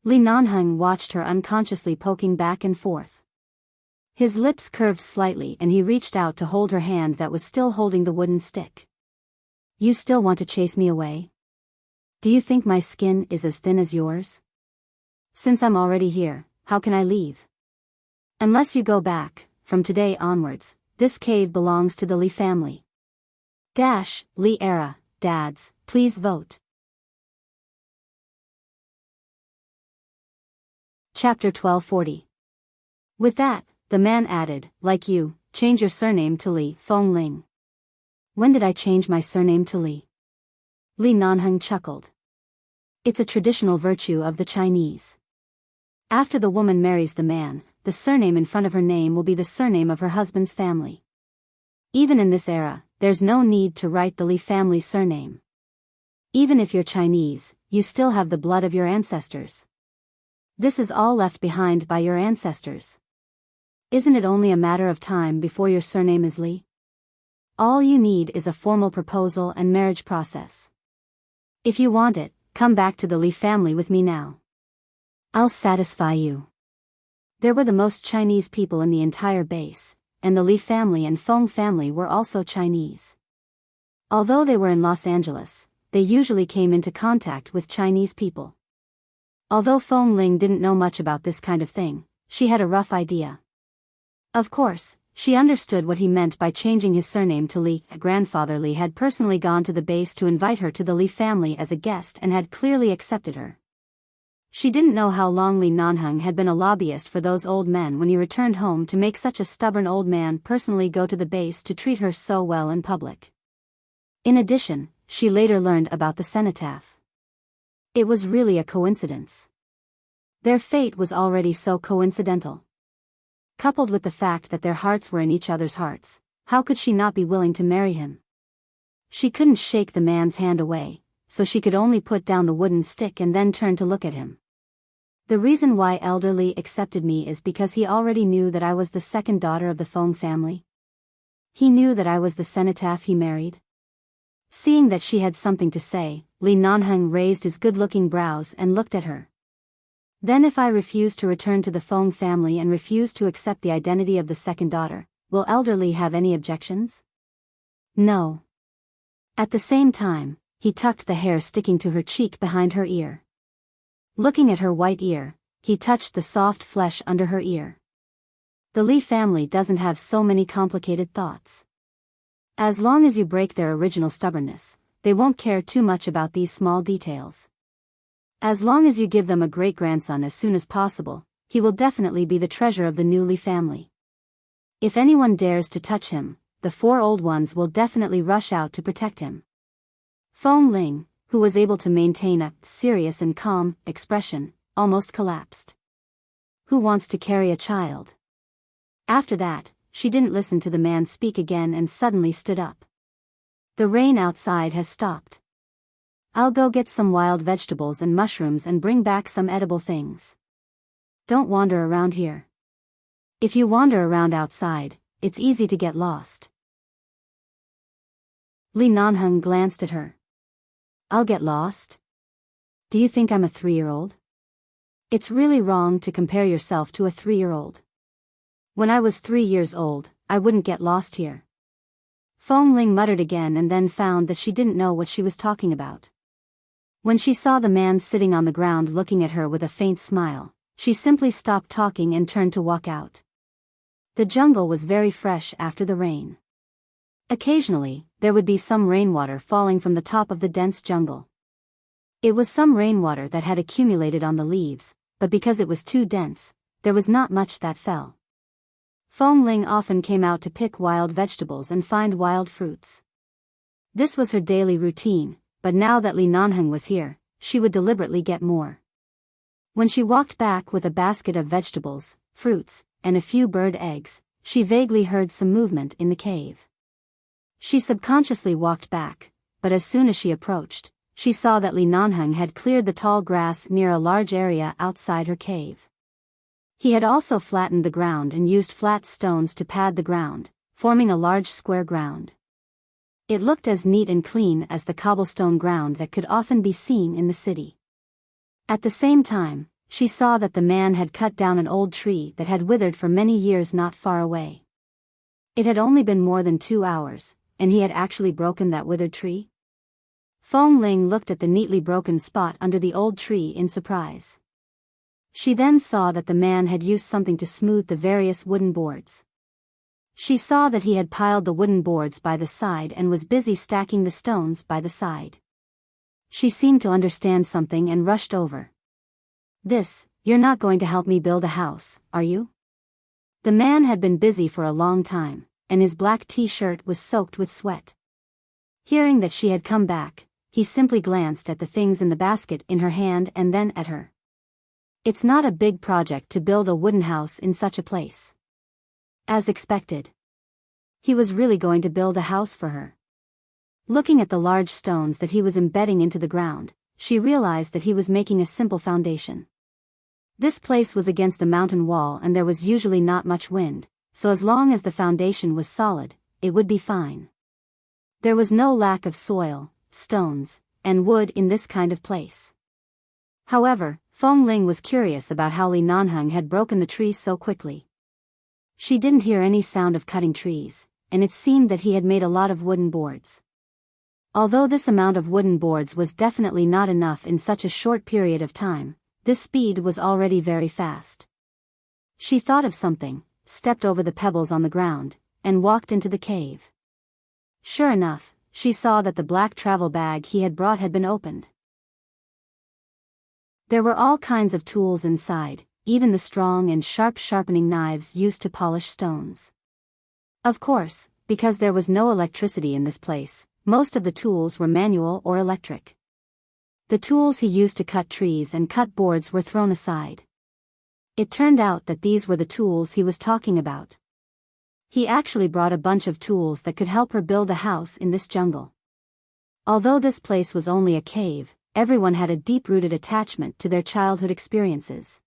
Li Nanheng watched her unconsciously poking back and forth. His lips curved slightly and he reached out to hold her hand that was still holding the wooden stick. "You still want to chase me away? Do you think my skin is as thin as yours? Since I'm already here, how can I leave? Unless you go back, from today onwards, this cave belongs to the Li family. Li era, dads, please vote. Chapter 1240. With that, the man added, like you, change your surname to Li Fengling. When did I change my surname to Li? Li Nanheng chuckled. It's a traditional virtue of the Chinese. After the woman marries the man, the surname in front of her name will be the surname of her husband's family. Even in this era, there's no need to write the Li family surname. Even if you're Chinese, you still have the blood of your ancestors. This is all left behind by your ancestors. Isn't it only a matter of time before your surname is Li? All you need is a formal proposal and marriage process. If you want it, come back to the Li family with me now. I'll satisfy you. There were the most Chinese people in the entire base, and the Li family and Feng family were also Chinese. Although they were in Los Angeles, they usually came into contact with Chinese people. Although Feng Ling didn't know much about this kind of thing, she had a rough idea. Of course, she understood what he meant by changing his surname to Li. Grandfather Li had personally gone to the base to invite her to the Li family as a guest and had clearly accepted her. She didn't know how long Li Nanheng had been a lobbyist for those old men when he returned home to make such a stubborn old man personally go to the base to treat her so well in public. In addition, she later learned about the cenotaph. It was really a coincidence. Their fate was already so coincidental. Coupled with the fact that their hearts were in each other's hearts, how could she not be willing to marry him? She couldn't shake the man's hand away, so she could only put down the wooden stick and then turn to look at him. The reason why Elder Li accepted me is because he already knew that I was the second daughter of the Feng family. He knew that I was the cenotaph he married. Seeing that she had something to say, Li Nanheng raised his good-looking brows and looked at her. Then if I refuse to return to the Feng family and refuse to accept the identity of the second daughter, will Elder Li have any objections? No. At the same time, he tucked the hair sticking to her cheek behind her ear. Looking at her white ear, he touched the soft flesh under her ear. The Li family doesn't have so many complicated thoughts. As long as you break their original stubbornness, they won't care too much about these small details. As long as you give them a great-grandson as soon as possible, he will definitely be the treasure of the new Li family. If anyone dares to touch him, the 4 old ones will definitely rush out to protect him. Feng Ling, who was able to maintain a serious and calm expression, almost collapsed. Who wants to carry a child? After that, she didn't listen to the man speak again and suddenly stood up. The rain outside has stopped. I'll go get some wild vegetables and mushrooms and bring back some edible things. Don't wander around here. If you wander around outside, it's easy to get lost. Li Nanheng glanced at her. I'll get lost? Do you think I'm a 3-year-old? It's really wrong to compare yourself to a 3-year-old. When I was 3 years old, I wouldn't get lost here. Feng Ling muttered again and then found that she didn't know what she was talking about. When she saw the man sitting on the ground looking at her with a faint smile, she simply stopped talking and turned to walk out. The jungle was very fresh after the rain. Occasionally, there would be some rainwater falling from the top of the dense jungle. It was some rainwater that had accumulated on the leaves, but because it was too dense, there was not much that fell. Feng Ling often came out to pick wild vegetables and find wild fruits. This was her daily routine, but now that Li Nanheng was here, she would deliberately get more. When she walked back with a basket of vegetables, fruits, and a few bird eggs, she vaguely heard some movement in the cave. She subconsciously walked back, but as soon as she approached, she saw that Li Nanheng had cleared the tall grass near a large area outside her cave. He had also flattened the ground and used flat stones to pad the ground, forming a large square ground. It looked as neat and clean as the cobblestone ground that could often be seen in the city. At the same time, she saw that the man had cut down an old tree that had withered for many years not far away. It had only been more than 2 hours, and he had actually broken that withered tree? Fong Ling looked at the neatly broken spot under the old tree in surprise. She then saw that the man had used something to smooth the various wooden boards. She saw that he had piled the wooden boards by the side and was busy stacking the stones by the side. She seemed to understand something and rushed over. You're not going to help me build a house, are you? The man had been busy for a long time, and his black t-shirt was soaked with sweat. Hearing that she had come back, he simply glanced at the things in the basket in her hand and then at her. It's not a big project to build a wooden house in such a place. As expected. He was really going to build a house for her. Looking at the large stones that he was embedding into the ground, she realized that he was making a simple foundation. This place was against the mountain wall and there was usually not much wind, so as long as the foundation was solid, it would be fine. There was no lack of soil, stones, and wood in this kind of place. However, Fong Ling was curious about how Li Nanheng had broken the trees so quickly. She didn't hear any sound of cutting trees, and it seemed that he had made a lot of wooden boards. Although this amount of wooden boards was definitely not enough in such a short period of time, this speed was already very fast. She thought of something, stepped over the pebbles on the ground, and walked into the cave. Sure enough, she saw that the black travel bag he had brought had been opened. There were all kinds of tools inside, even the strong and sharp sharpening knives used to polish stones. Of course, because there was no electricity in this place, most of the tools were manual or electric. The tools he used to cut trees and cut boards were thrown aside. It turned out that these were the tools he was talking about. He actually brought a bunch of tools that could help her build a house in this jungle. Although this place was only a cave, everyone had a deep-rooted attachment to their childhood experiences.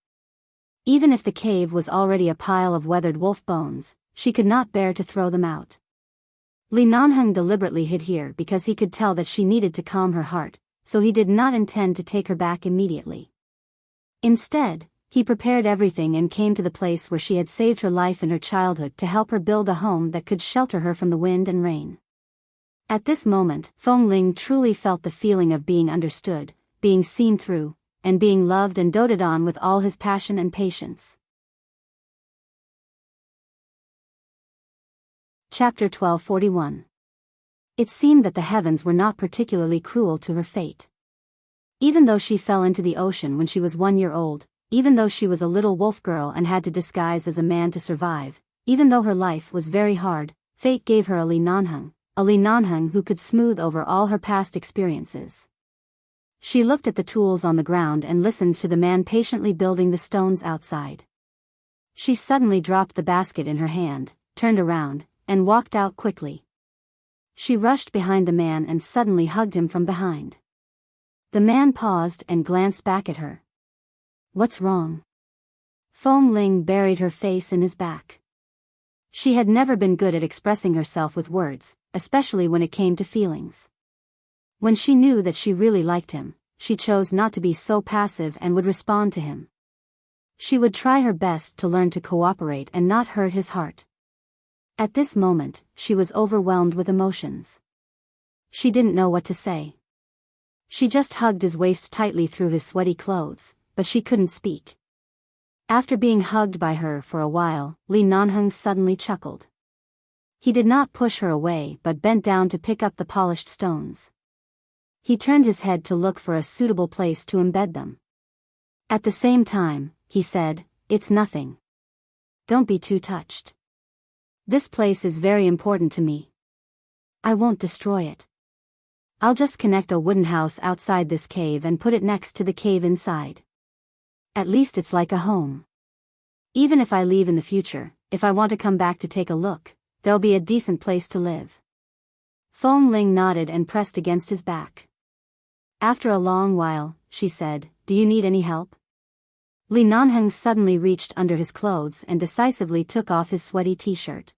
Even if the cave was already a pile of weathered wolf bones, she could not bear to throw them out. Li Nanheng deliberately hid here because he could tell that she needed to calm her heart, so he did not intend to take her back immediately. Instead, he prepared everything and came to the place where she had saved her life in her childhood to help her build a home that could shelter her from the wind and rain. At this moment, Fong Ling truly felt the feeling of being understood, being seen through, and being loved and doted on with all his passion and patience. Chapter 1241. It seemed that the heavens were not particularly cruel to her fate. Even though she fell into the ocean when she was 1 year old, even though she was a little wolf girl and had to disguise as a man to survive, even though her life was very hard, fate gave her a Li Nanheng who could smooth over all her past experiences. She looked at the tools on the ground and listened to the man patiently building the stones outside. She suddenly dropped the basket in her hand, turned around, and walked out quickly. She rushed behind the man and suddenly hugged him from behind. The man paused and glanced back at her. What's wrong? Fong Ling buried her face in his back. She had never been good at expressing herself with words, especially when it came to feelings. When she knew that she really liked him, she chose not to be so passive and would respond to him. She would try her best to learn to cooperate and not hurt his heart. At this moment, she was overwhelmed with emotions. She didn't know what to say. She just hugged his waist tightly through his sweaty clothes, but she couldn't speak. After being hugged by her for a while, Li Nanheng suddenly chuckled. He did not push her away but bent down to pick up the polished stones. He turned his head to look for a suitable place to embed them. At the same time, he said, "It's nothing. Don't be too touched. This place is very important to me. I won't destroy it. I'll just connect a wooden house outside this cave and put it next to the cave inside. At least it's like a home. Even if I leave in the future, if I want to come back to take a look, there'll be a decent place to live." Fong Ling nodded and pressed against his back. After a long while, she said, "Do you need any help?" Li Nanheng suddenly reached under his clothes and decisively took off his sweaty t-shirt.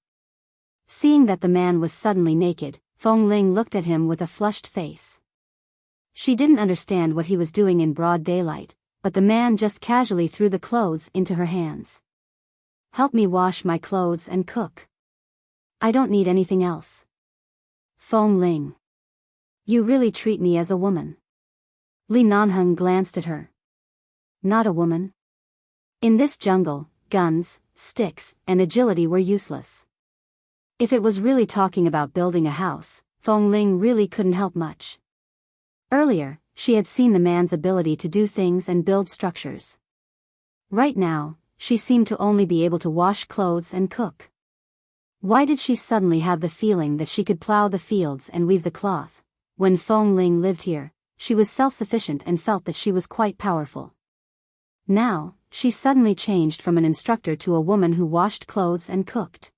Seeing that the man was suddenly naked, Fong Ling looked at him with a flushed face. She didn't understand what he was doing in broad daylight, but the man just casually threw the clothes into her hands. "Help me wash my clothes and cook. I don't need anything else." Fong Ling. You really treat me as a woman. Li Nanheng glanced at her. Not a woman? In this jungle, guns, sticks, and agility were useless. If it was really talking about building a house, Fengling really couldn't help much. Earlier, she had seen the man's ability to do things and build structures. Right now, she seemed to only be able to wash clothes and cook. Why did she suddenly have the feeling that she could plow the fields and weave the cloth? When Fengling lived here, she was self-sufficient and felt that she was quite powerful. Now, she suddenly changed from an instructor to a woman who washed clothes and cooked.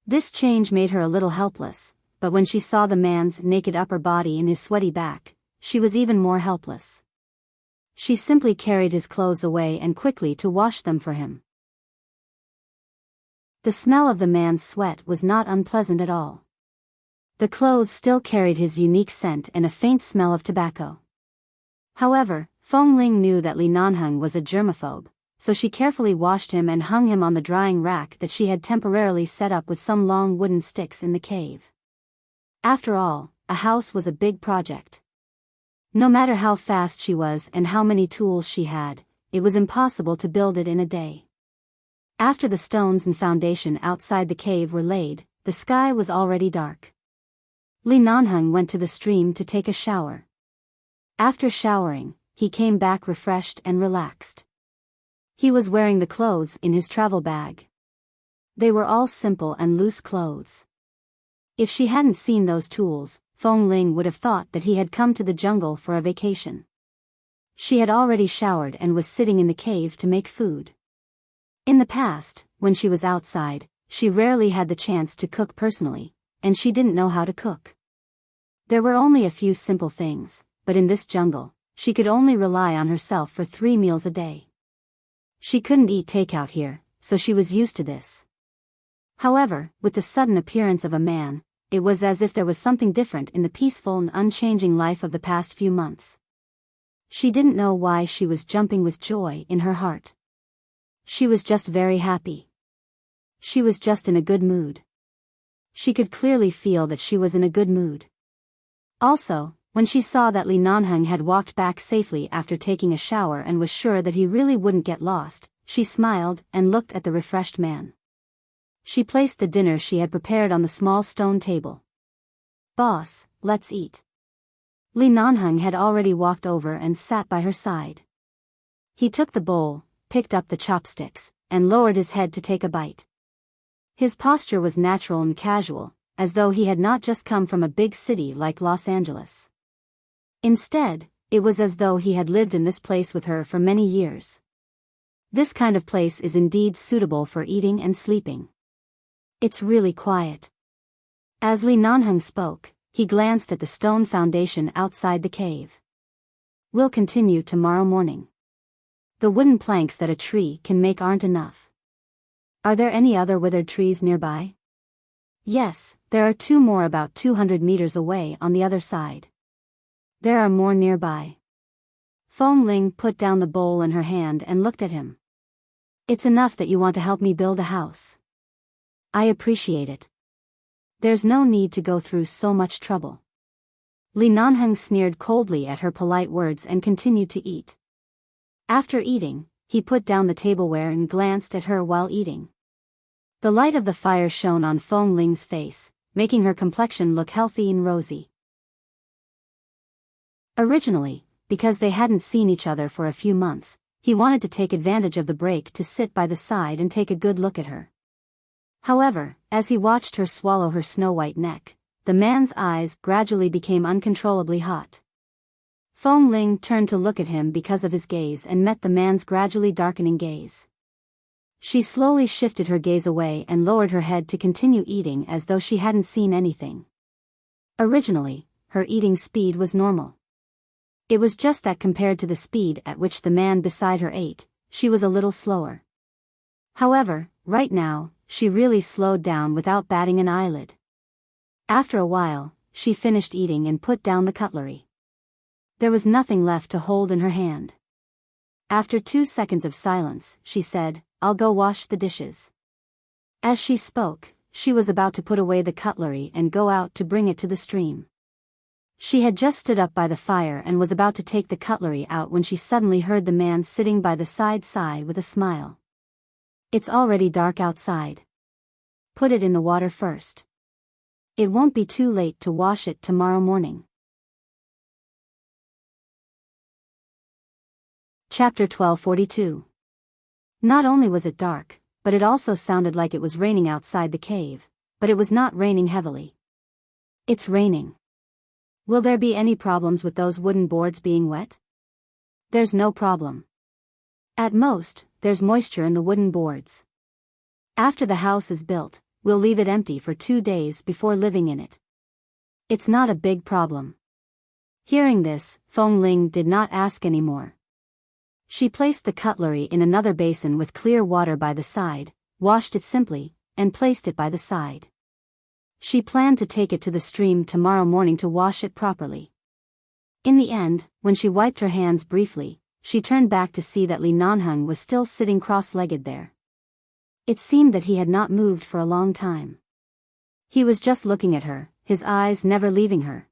This change made her a little helpless, but when she saw the man's naked upper body and his sweaty back, she was even more helpless. She simply carried his clothes away and quickly to wash them for him. The smell of the man's sweat was not unpleasant at all. The clothes still carried his unique scent and a faint smell of tobacco. However, Fengling knew that Li Nanheng was a germaphobe, so she carefully washed him and hung him on the drying rack that she had temporarily set up with some long wooden sticks in the cave. After all, a house was a big project. No matter how fast she was and how many tools she had, it was impossible to build it in a day. After the stones and foundation outside the cave were laid, the sky was already dark. Li Nanheng went to the stream to take a shower. After showering, he came back refreshed and relaxed. He was wearing the clothes in his travel bag. They were all simple and loose clothes. If she hadn't seen those tools, Fengling would have thought that he had come to the jungle for a vacation. She had already showered and was sitting in the cave to make food. In the past, when she was outside, she rarely had the chance to cook personally, and she didn't know how to cook. There were only a few simple things, but in this jungle, she could only rely on herself for 3 meals a day. She couldn't eat takeout here, so she was used to this. However, with the sudden appearance of a man, it was as if there was something different in the peaceful and unchanging life of the past few months. She didn't know why she was jumping with joy in her heart. She was just very happy. She was just in a good mood. She could clearly feel that she was in a good mood. Also, when she saw that Li Nanheng had walked back safely after taking a shower and was sure that he really wouldn't get lost, she smiled and looked at the refreshed man. She placed the dinner she had prepared on the small stone table. "Boss, let's eat." Li Nanheng had already walked over and sat by her side. He took the bowl, picked up the chopsticks, and lowered his head to take a bite. His posture was natural and casual, as though he had not just come from a big city like Los Angeles. Instead, it was as though he had lived in this place with her for many years. This kind of place is indeed suitable for eating and sleeping. It's really quiet. As Li Nanheng spoke, he glanced at the stone foundation outside the cave. "We'll continue tomorrow morning. The wooden planks that a tree can make aren't enough. Are there any other withered trees nearby?" "Yes, there are 2 more about 200 meters away on the other side. There are more nearby." Fengling put down the bowl in her hand and looked at him. "It's enough that you want to help me build a house. I appreciate it. There's no need to go through so much trouble." Li Nanheng sneered coldly at her polite words and continued to eat. After eating, he put down the tableware and glanced at her while eating. The light of the fire shone on Fengling's face, making her complexion look healthy and rosy. Originally, because they hadn't seen each other for a few months, he wanted to take advantage of the break to sit by the side and take a good look at her. However, as he watched her swallow her snow-white neck, the man's eyes gradually became uncontrollably hot. Fengling turned to look at him because of his gaze and met the man's gradually darkening gaze. She slowly shifted her gaze away and lowered her head to continue eating as though she hadn't seen anything. Originally, her eating speed was normal. It was just that compared to the speed at which the man beside her ate, she was a little slower. However, right now, she really slowed down without batting an eyelid. After a while, she finished eating and put down the cutlery. There was nothing left to hold in her hand. After 2 seconds of silence, she said, "I'll go wash the dishes." As she spoke, she was about to put away the cutlery and go out to bring it to the stream. She had just stood up by the fire and was about to take the cutlery out when she suddenly heard the man sitting by the side sigh with a smile. "It's already dark outside. Put it in the water first. It won't be too late to wash it tomorrow morning." Chapter 1242. Not only was it dark, but it also sounded like it was raining outside the cave, but it was not raining heavily. "It's raining. Will there be any problems with those wooden boards being wet?" "There's no problem. At most, there's moisture in the wooden boards. After the house is built, we'll leave it empty for 2 days before living in it. It's not a big problem." Hearing this, Feng Ling did not ask any more. She placed the cutlery in another basin with clear water by the side, washed it simply, and placed it by the side. She planned to take it to the stream tomorrow morning to wash it properly. In the end, when she wiped her hands briefly, she turned back to see that Li Nanheng was still sitting cross-legged there. It seemed that he had not moved for a long time. He was just looking at her, his eyes never leaving her.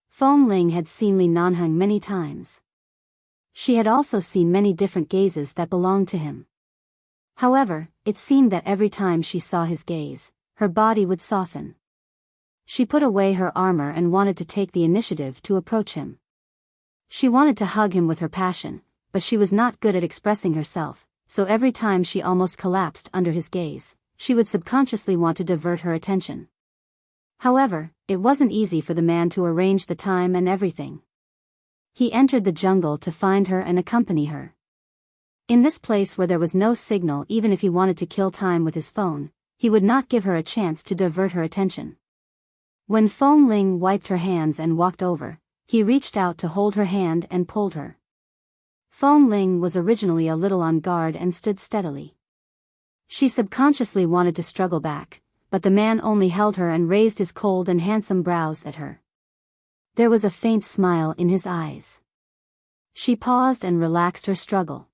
Feng Ling had seen Li Nanheng many times. She had also seen many different gazes that belonged to him. However, it seemed that every time she saw his gaze, her body would soften. She put away her armor and wanted to take the initiative to approach him. She wanted to hug him with her passion, but she was not good at expressing herself, so every time she almost collapsed under his gaze, she would subconsciously want to divert her attention. However, it wasn't easy for the man to arrange the time and everything. He entered the jungle to find her and accompany her. In this place where there was no signal, even if he wanted to kill time with his phone, he would not give her a chance to divert her attention. When Feng Ling wiped her hands and walked over, he reached out to hold her hand and pulled her. Feng Ling was originally a little on guard and stood steadily. She subconsciously wanted to struggle back, but the man only held her and raised his cold and handsome brows at her. There was a faint smile in his eyes. She paused and relaxed her struggle.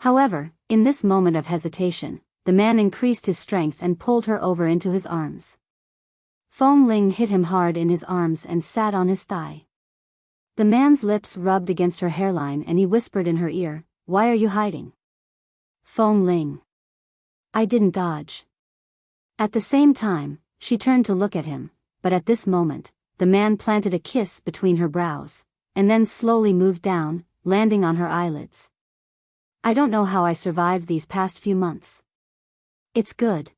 However, in this moment of hesitation, the man increased his strength and pulled her over into his arms. Feng Ling hit him hard in his arms and sat on his thigh. The man's lips rubbed against her hairline and he whispered in her ear, "Why are you hiding?" "Feng Ling. I didn't dodge." At the same time, she turned to look at him, but at this moment, the man planted a kiss between her brows, and then slowly moved down, landing on her eyelids. "I don't know how I survived these past few months. It's good.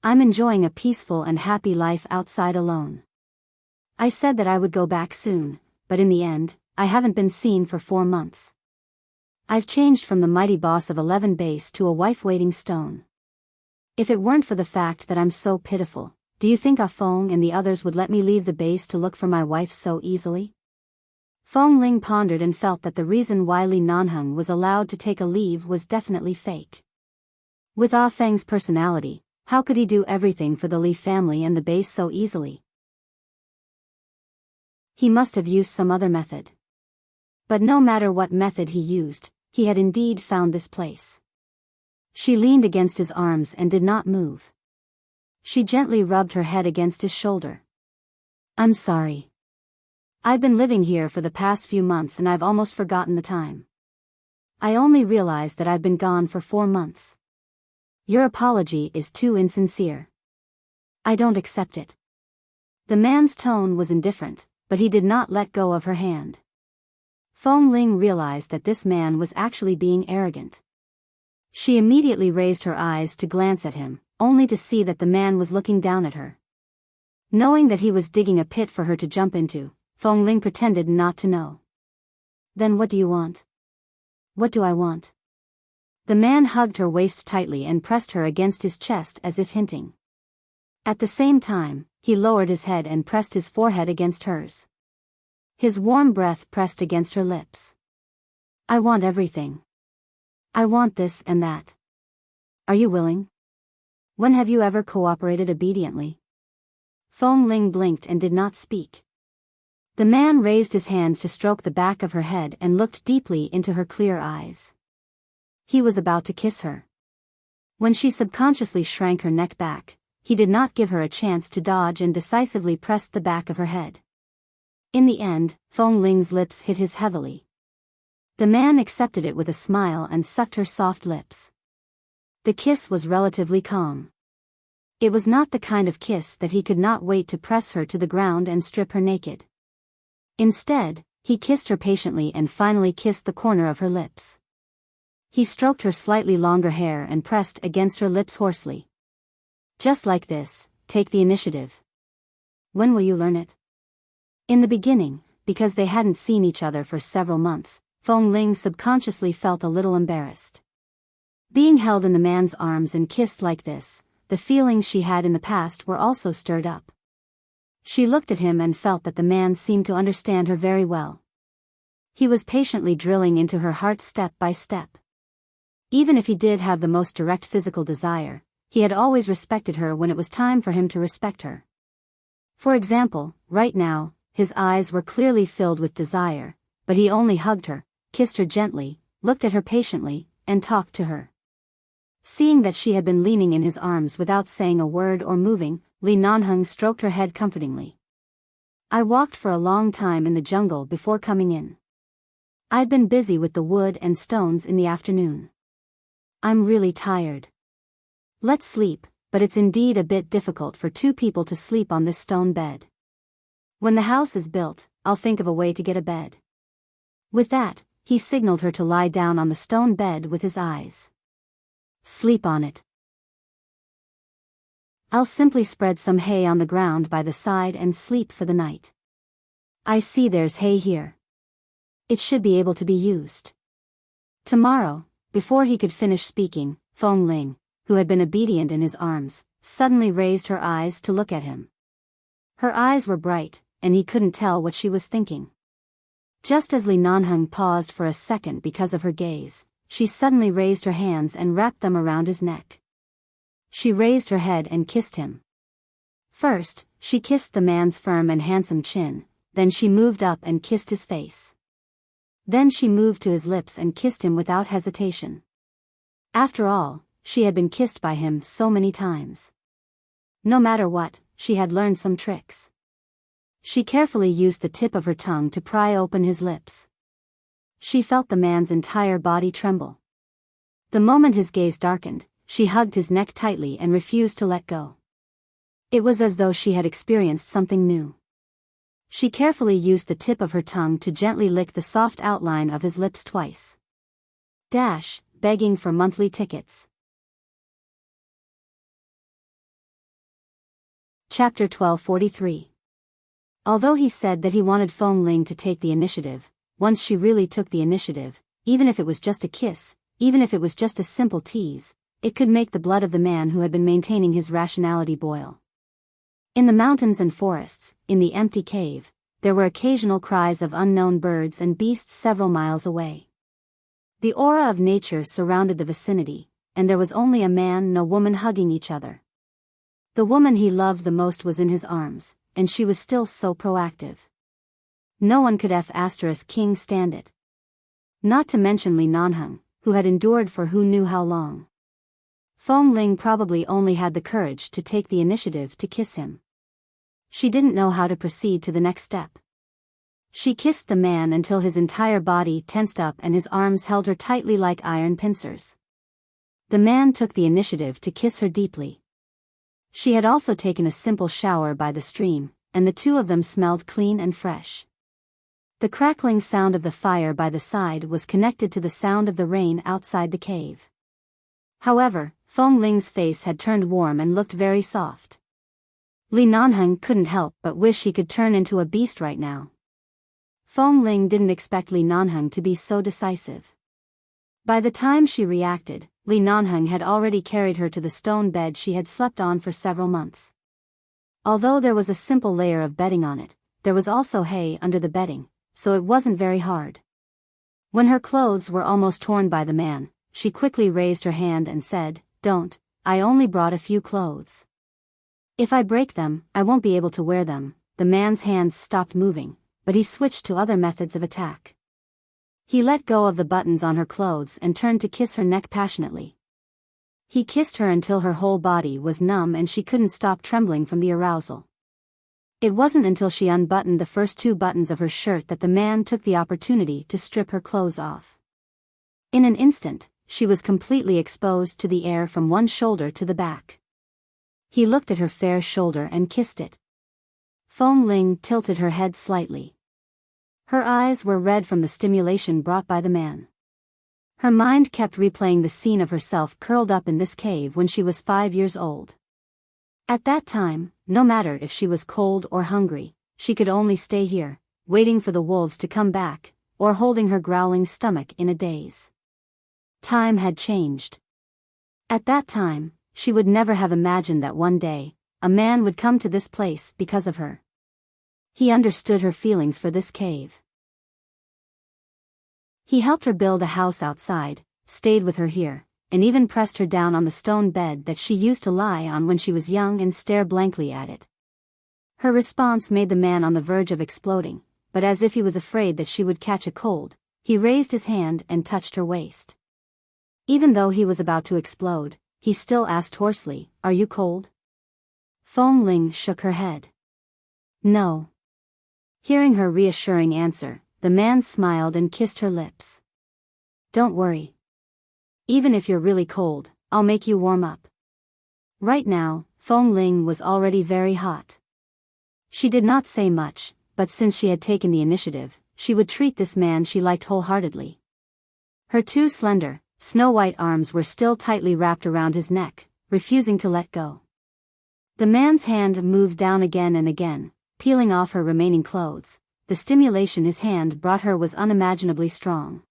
I'm enjoying a peaceful and happy life outside alone. I said that I would go back soon, but in the end, I haven't been seen for 4 months. I've changed from the mighty boss of 11 base to a wife-waiting stone. If it weren't for the fact that I'm so pitiful, do you think Ah Feng and the others would let me leave the base to look for my wife so easily?" Feng Ling pondered and felt that the reason why Li Nanheng was allowed to take a leave was definitely fake. With Ah Feng's personality, how could he do everything for the Li family and the base so easily? He must have used some other method. But no matter what method he used, he had indeed found this place. She leaned against his arms and did not move. She gently rubbed her head against his shoulder. "I'm sorry. I've been living here for the past few months and I've almost forgotten the time. I only realized that I've been gone for 4 months. Your apology is too insincere. I don't accept it." The man's tone was indifferent, but he did not let go of her hand. Feng Ling realized that this man was actually being arrogant. She immediately raised her eyes to glance at him, only to see that the man was looking down at her. Knowing that he was digging a pit for her to jump into, Feng Ling pretended not to know. "Then what do you want?" "What do I want?" The man hugged her waist tightly and pressed her against his chest as if hinting. At the same time, he lowered his head and pressed his forehead against hers. His warm breath pressed against her lips. "I want everything. I want this and that. Are you willing? When have you ever cooperated obediently?" Feng Ling blinked and did not speak. The man raised his hand to stroke the back of her head and looked deeply into her clear eyes. He was about to kiss her. When she subconsciously shrank her neck back, he did not give her a chance to dodge and decisively pressed the back of her head. In the end, Feng Ling's lips hit his heavily. The man accepted it with a smile and sucked her soft lips. The kiss was relatively calm. It was not the kind of kiss that he could not wait to press her to the ground and strip her naked. Instead, he kissed her patiently and finally kissed the corner of her lips. He stroked her slightly longer hair and pressed against her lips hoarsely. Just like this, take the initiative. When will you learn it? In the beginning, because they hadn't seen each other for several months, Feng Ling subconsciously felt a little embarrassed. Being held in the man's arms and kissed like this, the feelings she had in the past were also stirred up. She looked at him and felt that the man seemed to understand her very well. He was patiently drilling into her heart step by step. Even if he did have the most direct physical desire, he had always respected her when it was time for him to respect her. For example, right now, his eyes were clearly filled with desire, but he only hugged her, kissed her gently, looked at her patiently, and talked to her. Seeing that she had been leaning in his arms without saying a word or moving, Li Nanheng stroked her head comfortingly. I walked for a long time in the jungle before coming in. I'd been busy with the wood and stones in the afternoon. I'm really tired. Let's sleep, but it's indeed a bit difficult for two people to sleep on this stone bed. When the house is built, I'll think of a way to get a bed. With that, he signaled her to lie down on the stone bed with his eyes. Sleep on it. I'll simply spread some hay on the ground by the side and sleep for the night. I see there's hay here. It should be able to be used. Tomorrow, before he could finish speaking, Feng Ling, who had been obedient in his arms, suddenly raised her eyes to look at him. Her eyes were bright, and he couldn't tell what she was thinking. Just as Li Nanheng paused for a second because of her gaze, she suddenly raised her hands and wrapped them around his neck. She raised her head and kissed him. First, she kissed the man's firm and handsome chin, then she moved up and kissed his face. Then she moved to his lips and kissed him without hesitation. After all, she had been kissed by him so many times. No matter what, she had learned some tricks. She carefully used the tip of her tongue to pry open his lips. She felt the man's entire body tremble. The moment his gaze darkened, she hugged his neck tightly and refused to let go. It was as though she had experienced something new. She carefully used the tip of her tongue to gently lick the soft outline of his lips twice. Begging for monthly tickets. Chapter 1243. Although he said that he wanted Feng Ling to take the initiative, once she really took the initiative, even if it was just a kiss, even if it was just a simple tease, it could make the blood of the man who had been maintaining his rationality boil. In the mountains and forests, in the empty cave, there were occasional cries of unknown birds and beasts several miles away. The aura of nature surrounded the vicinity, and there was only a man and a woman hugging each other. The woman he loved the most was in his arms, and she was still so proactive. No one could King stand it. Not to mention Li Nanheng, who had endured for who knew how long. Feng Ling probably only had the courage to take the initiative to kiss him. She didn't know how to proceed to the next step. She kissed the man until his entire body tensed up and his arms held her tightly like iron pincers. The man took the initiative to kiss her deeply. She had also taken a simple shower by the stream, and the two of them smelled clean and fresh. The crackling sound of the fire by the side was connected to the sound of the rain outside the cave. However, Feng Ling's face had turned warm and looked very soft. Li Nanheng couldn't help but wish he could turn into a beast right now. Feng Ling didn't expect Li Nanheng to be so decisive. By the time she reacted, Li Nanheng had already carried her to the stone bed she had slept on for several months. Although there was a simple layer of bedding on it, there was also hay under the bedding, so it wasn't very hard. When her clothes were almost torn by the man, she quickly raised her hand and said, "Don't, I only brought a few clothes. If I break them, I won't be able to wear them." The man's hands stopped moving, but he switched to other methods of attack. He let go of the buttons on her clothes and turned to kiss her neck passionately. He kissed her until her whole body was numb and she couldn't stop trembling from the arousal. It wasn't until she unbuttoned the first 2 buttons of her shirt that the man took the opportunity to strip her clothes off. In an instant, she was completely exposed to the air from one shoulder to the back. He looked at her fair shoulder and kissed it. Fong Ling tilted her head slightly. Her eyes were red from the stimulation brought by the man. Her mind kept replaying the scene of herself curled up in this cave when she was 5 years old. At that time, no matter if she was cold or hungry, she could only stay here, waiting for the wolves to come back, or holding her growling stomach in a daze. Time had changed. At that time, she would never have imagined that one day, a man would come to this place because of her. He understood her feelings for this cave. He helped her build a house outside, stayed with her here, and even pressed her down on the stone bed that she used to lie on when she was young and stare blankly at it. Her response made the man on the verge of exploding, but as if he was afraid that she would catch a cold, he raised his hand and touched her waist. Even though he was about to explode, he still asked hoarsely, "Are you cold?" Fong Ling shook her head. "No." Hearing her reassuring answer, the man smiled and kissed her lips. "Don't worry. Even if you're really cold, I'll make you warm up." Right now, Fong Ling was already very hot. She did not say much, but since she had taken the initiative, she would treat this man she liked wholeheartedly. Her 2 slender, snow-white arms were still tightly wrapped around his neck, refusing to let go. The man's hand moved down again and again, peeling off her remaining clothes. The stimulation his hand brought her was unimaginably strong.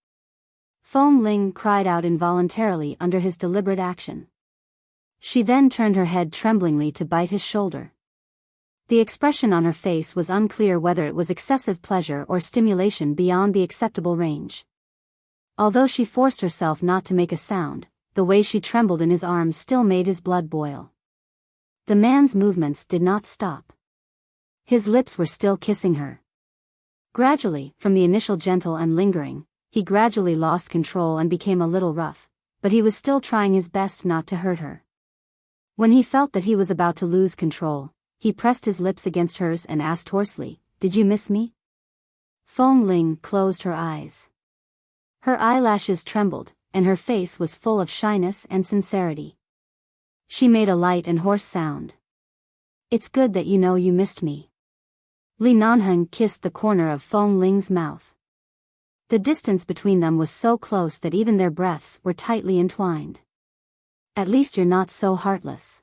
Fong Ling cried out involuntarily under his deliberate action. She then turned her head tremblingly to bite his shoulder. The expression on her face was unclear whether it was excessive pleasure or stimulation beyond the acceptable range. Although she forced herself not to make a sound, the way she trembled in his arms still made his blood boil. The man's movements did not stop. His lips were still kissing her. Gradually, from the initial gentle and lingering, he gradually lost control and became a little rough, but he was still trying his best not to hurt her. When he felt that he was about to lose control, he pressed his lips against hers and asked hoarsely, "Did you miss me?" Fong Ling closed her eyes. Her eyelashes trembled, and her face was full of shyness and sincerity. She made a light and hoarse sound. "It's good that you know you missed me." Li Nanheng kissed the corner of Fong Ling's mouth. The distance between them was so close that even their breaths were tightly entwined. "At least you're not so heartless.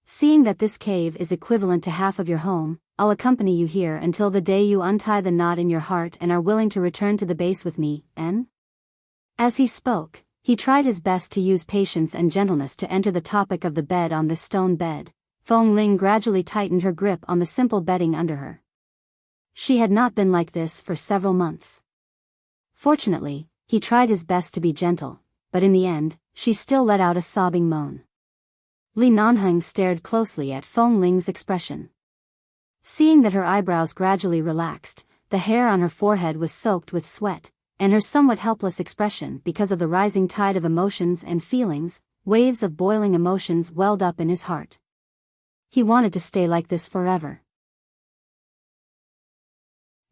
Seeing that this cave is equivalent to half of your home, I'll accompany you here until the day you untie the knot in your heart and are willing to return to the base with me, En?" As he spoke, he tried his best to use patience and gentleness to enter the topic of the bed on this stone bed. Fong Ling gradually tightened her grip on the simple bedding under her. She had not been like this for several months. Fortunately, he tried his best to be gentle, but in the end, she still let out a sobbing moan. Li Nanheng stared closely at Fong Ling's expression. Seeing that her eyebrows gradually relaxed, the hair on her forehead was soaked with sweat, and her somewhat helpless expression because of the rising tide of emotions and feelings, waves of boiling emotions welled up in his heart. He wanted to stay like this forever.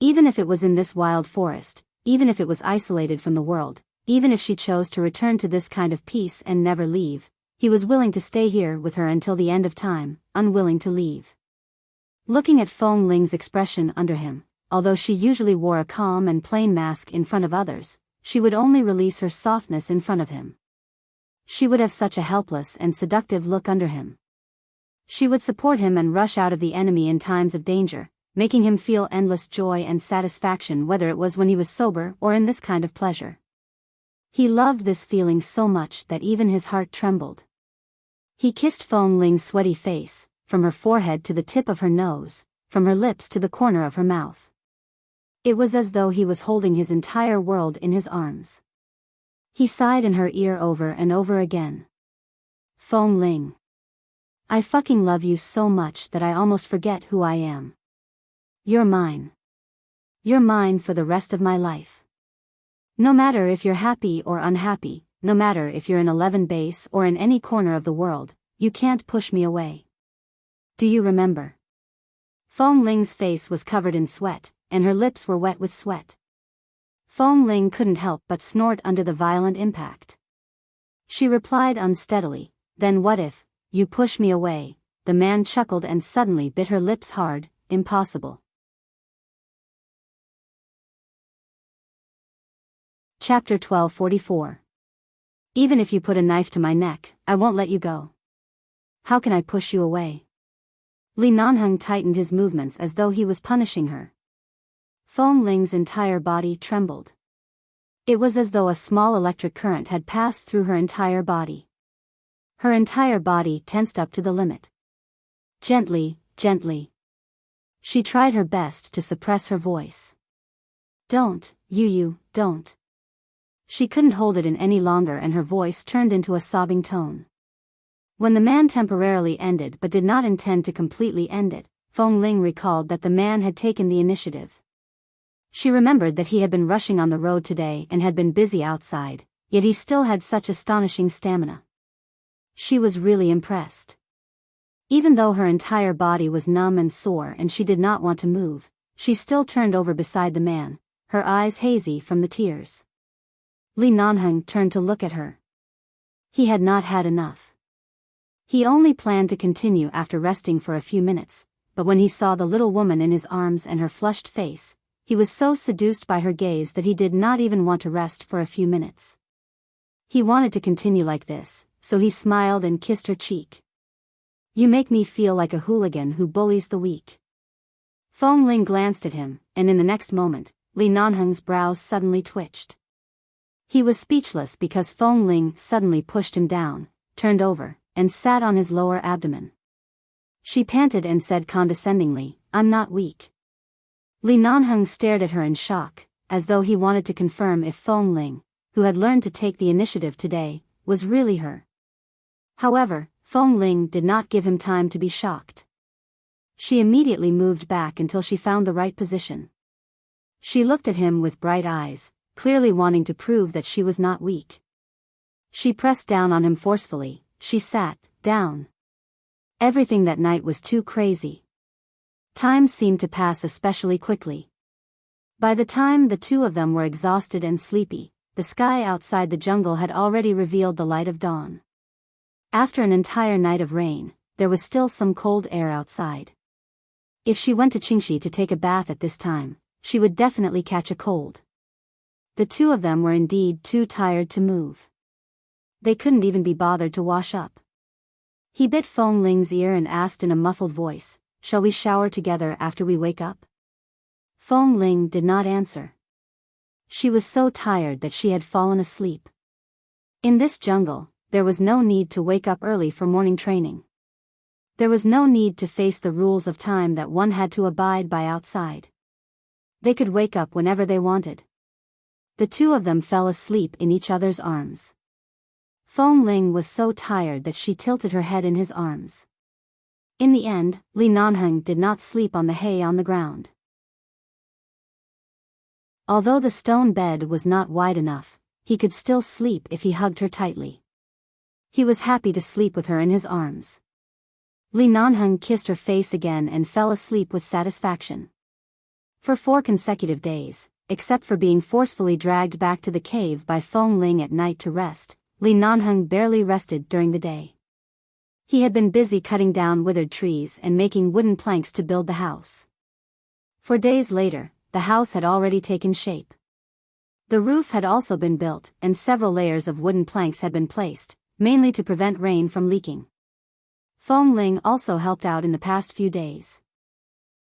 Even if it was in this wild forest, even if it was isolated from the world, even if she chose to return to this kind of peace and never leave, he was willing to stay here with her until the end of time, unwilling to leave. Looking at Fong Ling's expression under him, although she usually wore a calm and plain mask in front of others, she would only release her softness in front of him. She would have such a helpless and seductive look under him. She would support him and rush out of the enemy in times of danger, making him feel endless joy and satisfaction whether it was when he was sober or in this kind of pleasure. He loved this feeling so much that even his heart trembled. He kissed Fong Ling's sweaty face, from her forehead to the tip of her nose, from her lips to the corner of her mouth. It was as though he was holding his entire world in his arms. He sighed in her ear over and over again. "Fong Ling. I fucking love you so much that I almost forget who I am. You're mine. You're mine for the rest of my life. No matter if you're happy or unhappy, no matter if you're in 11 base or in any corner of the world, you can't push me away. Do you remember?" Fong Ling's face was covered in sweat, and her lips were wet with sweat. Fong Ling couldn't help but snort under the violent impact. She replied unsteadily, "Then what if you push me away?" The man chuckled and suddenly bit her lips hard. "Impossible." Chapter 1244. "Even if you put a knife to my neck, I won't let you go. How can I push you away?" Li Nanheng tightened his movements as though he was punishing her. Fong Ling's entire body trembled. It was as though a small electric current had passed through her entire body. Her entire body tensed up to the limit. "Gently, gently." She tried her best to suppress her voice. "Don't, don't." She couldn't hold it in any longer and her voice turned into a sobbing tone. When the man temporarily ended but did not intend to completely end it, Fong Ling recalled that the man had taken the initiative. She remembered that he had been rushing on the road today and had been busy outside, yet he still had such astonishing stamina. She was really impressed. Even though her entire body was numb and sore and she did not want to move, she still turned over beside the man, her eyes hazy from the tears. Li Nanheng turned to look at her. He had not had enough. He only planned to continue after resting for a few minutes, but when he saw the little woman in his arms and her flushed face, he was so seduced by her gaze that he did not even want to rest for a few minutes. He wanted to continue like this, so he smiled and kissed her cheek. "You make me feel like a hooligan who bullies the weak." Fong Ling glanced at him, and in the next moment, Li Nanheng's brows suddenly twitched. He was speechless because Fong Ling suddenly pushed him down, turned over, and sat on his lower abdomen. She panted and said condescendingly, "I'm not weak." Li Nanheng stared at her in shock, as though he wanted to confirm if Fong Ling, who had learned to take the initiative today, was really her. However, Fong Ling did not give him time to be shocked. She immediately moved back until she found the right position. She looked at him with bright eyes, clearly wanting to prove that she was not weak. She pressed down on him forcefully. She sat down. Everything that night was too crazy. Time seemed to pass especially quickly. By the time the two of them were exhausted and sleepy, the sky outside the jungle had already revealed the light of dawn. After an entire night of rain, there was still some cold air outside. If she went to Qingxi to take a bath at this time, she would definitely catch a cold. The two of them were indeed too tired to move. They couldn't even be bothered to wash up. He bit Fong Ling's ear and asked in a muffled voice, "Shall we shower together after we wake up?" Fong Ling did not answer. She was so tired that she had fallen asleep. In this jungle, there was no need to wake up early for morning training. There was no need to face the rules of time that one had to abide by outside. They could wake up whenever they wanted. The two of them fell asleep in each other's arms. Fong Ling was so tired that she tilted her head in his arms. In the end, Li Nanheng did not sleep on the hay on the ground. Although the stone bed was not wide enough, he could still sleep if he hugged her tightly. He was happy to sleep with her in his arms. Li Nanheng kissed her face again and fell asleep with satisfaction. For 4 consecutive days, except for being forcefully dragged back to the cave by Fong Ling at night to rest, Li Nanheng barely rested during the day. He had been busy cutting down withered trees and making wooden planks to build the house. 4 days later, the house had already taken shape. The roof had also been built and several layers of wooden planks had been placed, mainly to prevent rain from leaking. Fong Ling also helped out in the past few days.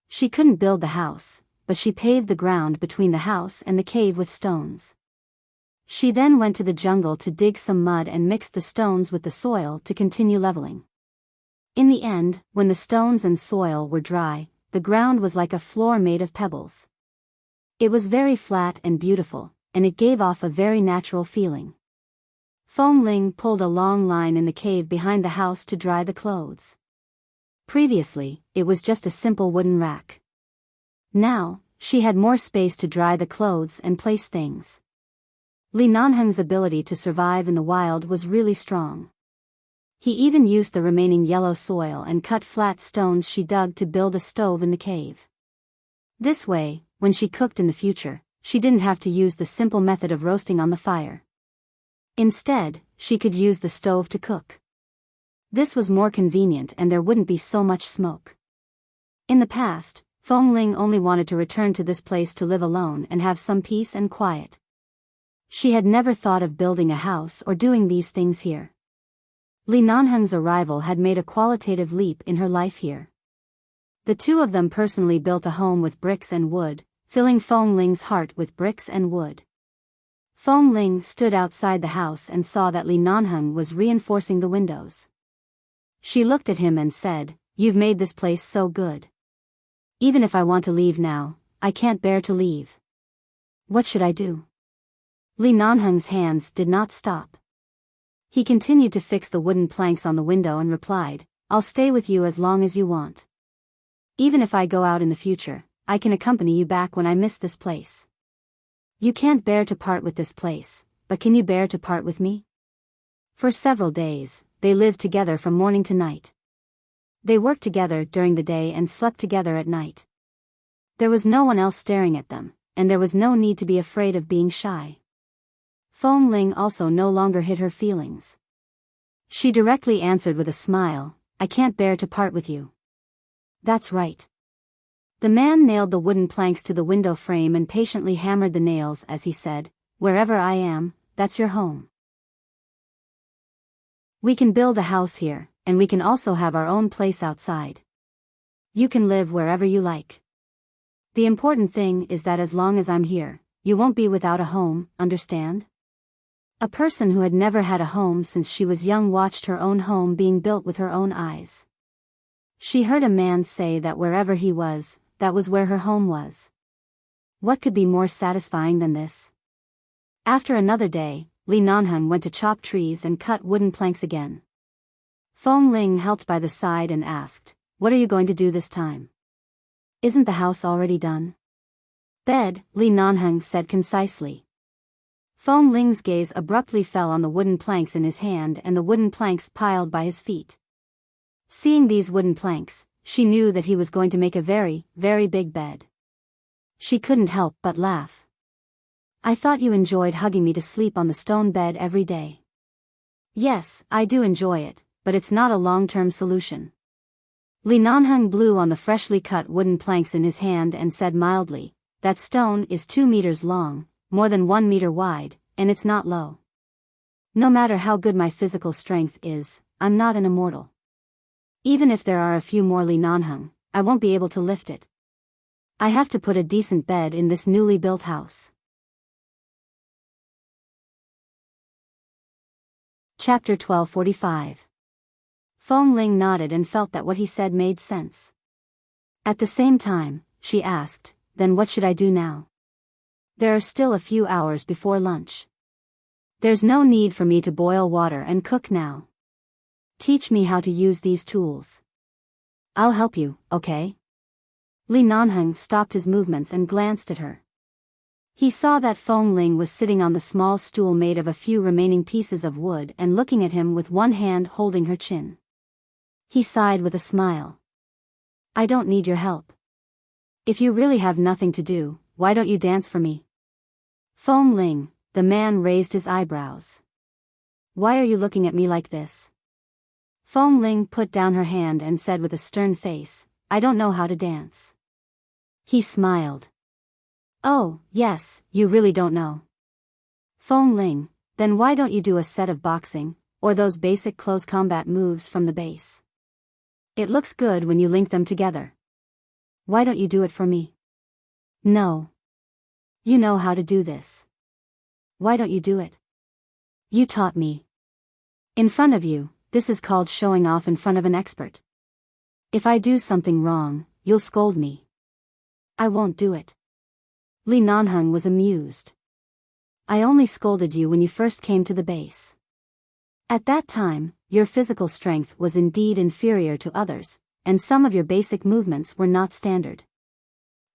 She couldn't build the house, but she paved the ground between the house and the cave with stones. She then went to the jungle to dig some mud and mixed the stones with the soil to continue leveling. In the end, when the stones and soil were dry, the ground was like a floor made of pebbles. It was very flat and beautiful, and it gave off a very natural feeling. Fong Ling pulled a long line in the cave behind the house to dry the clothes. Previously, it was just a simple wooden rack. Now, she had more space to dry the clothes and place things. Li Nanheng's ability to survive in the wild was really strong. He even used the remaining yellow soil and cut flat stones she dug to build a stove in the cave. This way, when she cooked in the future, she didn't have to use the simple method of roasting on the fire. Instead, she could use the stove to cook. This was more convenient and there wouldn't be so much smoke. In the past, Feng Ling only wanted to return to this place to live alone and have some peace and quiet. She had never thought of building a house or doing these things here. Li Nanheng's arrival had made a qualitative leap in her life here. The two of them personally built a home with bricks and wood, filling Feng Ling's heart with bricks and wood. Feng Ling stood outside the house and saw that Li Nanheng was reinforcing the windows. She looked at him and said, "You've made this place so good. Even if I want to leave now, I can't bear to leave. What should I do?" Li Nanheng's hands did not stop. He continued to fix the wooden planks on the window and replied, "I'll stay with you as long as you want. Even if I go out in the future, I can accompany you back when I miss this place. You can't bear to part with this place, but can you bear to part with me?" For several days, they lived together from morning to night. They worked together during the day and slept together at night. There was no one else staring at them, and there was no need to be afraid of being shy. Feng Ling also no longer hid her feelings. She directly answered with a smile, "I can't bear to part with you." "That's right." The man nailed the wooden planks to the window frame and patiently hammered the nails as he said, "Wherever I am, that's your home. We can build a house here, and we can also have our own place outside. You can live wherever you like. The important thing is that as long as I'm here, you won't be without a home, understand?" A person who had never had a home since she was young watched her own home being built with her own eyes. She heard a man say that wherever he was, that was where her home was. What could be more satisfying than this? After another day, Li Nanheng went to chop trees and cut wooden planks again. Feng Ling helped by the side and asked, "What are you going to do this time? Isn't the house already done?" "Bed," Li Nanheng said concisely. Feng Ling's gaze abruptly fell on the wooden planks in his hand and the wooden planks piled by his feet. Seeing these wooden planks, she knew that he was going to make a very, very big bed. She couldn't help but laugh. "I thought you enjoyed hugging me to sleep on the stone bed every day." "Yes, I do enjoy it, but it's not a long-term solution." Li Nanheng blew on the freshly cut wooden planks in his hand and said mildly, "That stone is 2 meters long, more than 1 meter wide, and it's not low. No matter how good my physical strength is, I'm not an immortal. Even if there are a few more Li Nanheng, I won't be able to lift it. I have to put a decent bed in this newly built house." Chapter 1245. Feng Ling nodded and felt that what he said made sense. At the same time, she asked, "Then what should I do now? There are still a few hours before lunch. There's no need for me to boil water and cook now. Teach me how to use these tools. I'll help you, okay?" Li Nanheng stopped his movements and glanced at her. He saw that Feng Ling was sitting on the small stool made of a few remaining pieces of wood and looking at him with one hand holding her chin. He sighed with a smile. "I don't need your help. If you really have nothing to do, why don't you dance for me?" "Feng Ling," the man raised his eyebrows. "Why are you looking at me like this?" Feng Ling put down her hand and said with a stern face, "I don't know how to dance." He smiled. "Oh, yes, you really don't know. Feng Ling, then why don't you do a set of boxing, or those basic close combat moves from the base? It looks good when you link them together. Why don't you do it for me?" "No. You know how to do this. Why don't you do it? You taught me. In front of you, this is called showing off in front of an expert. If I do something wrong, you'll scold me." "I won't do it." Li Nanheng was amused. "I only scolded you when you first came to the base. At that time, your physical strength was indeed inferior to others, and some of your basic movements were not standard.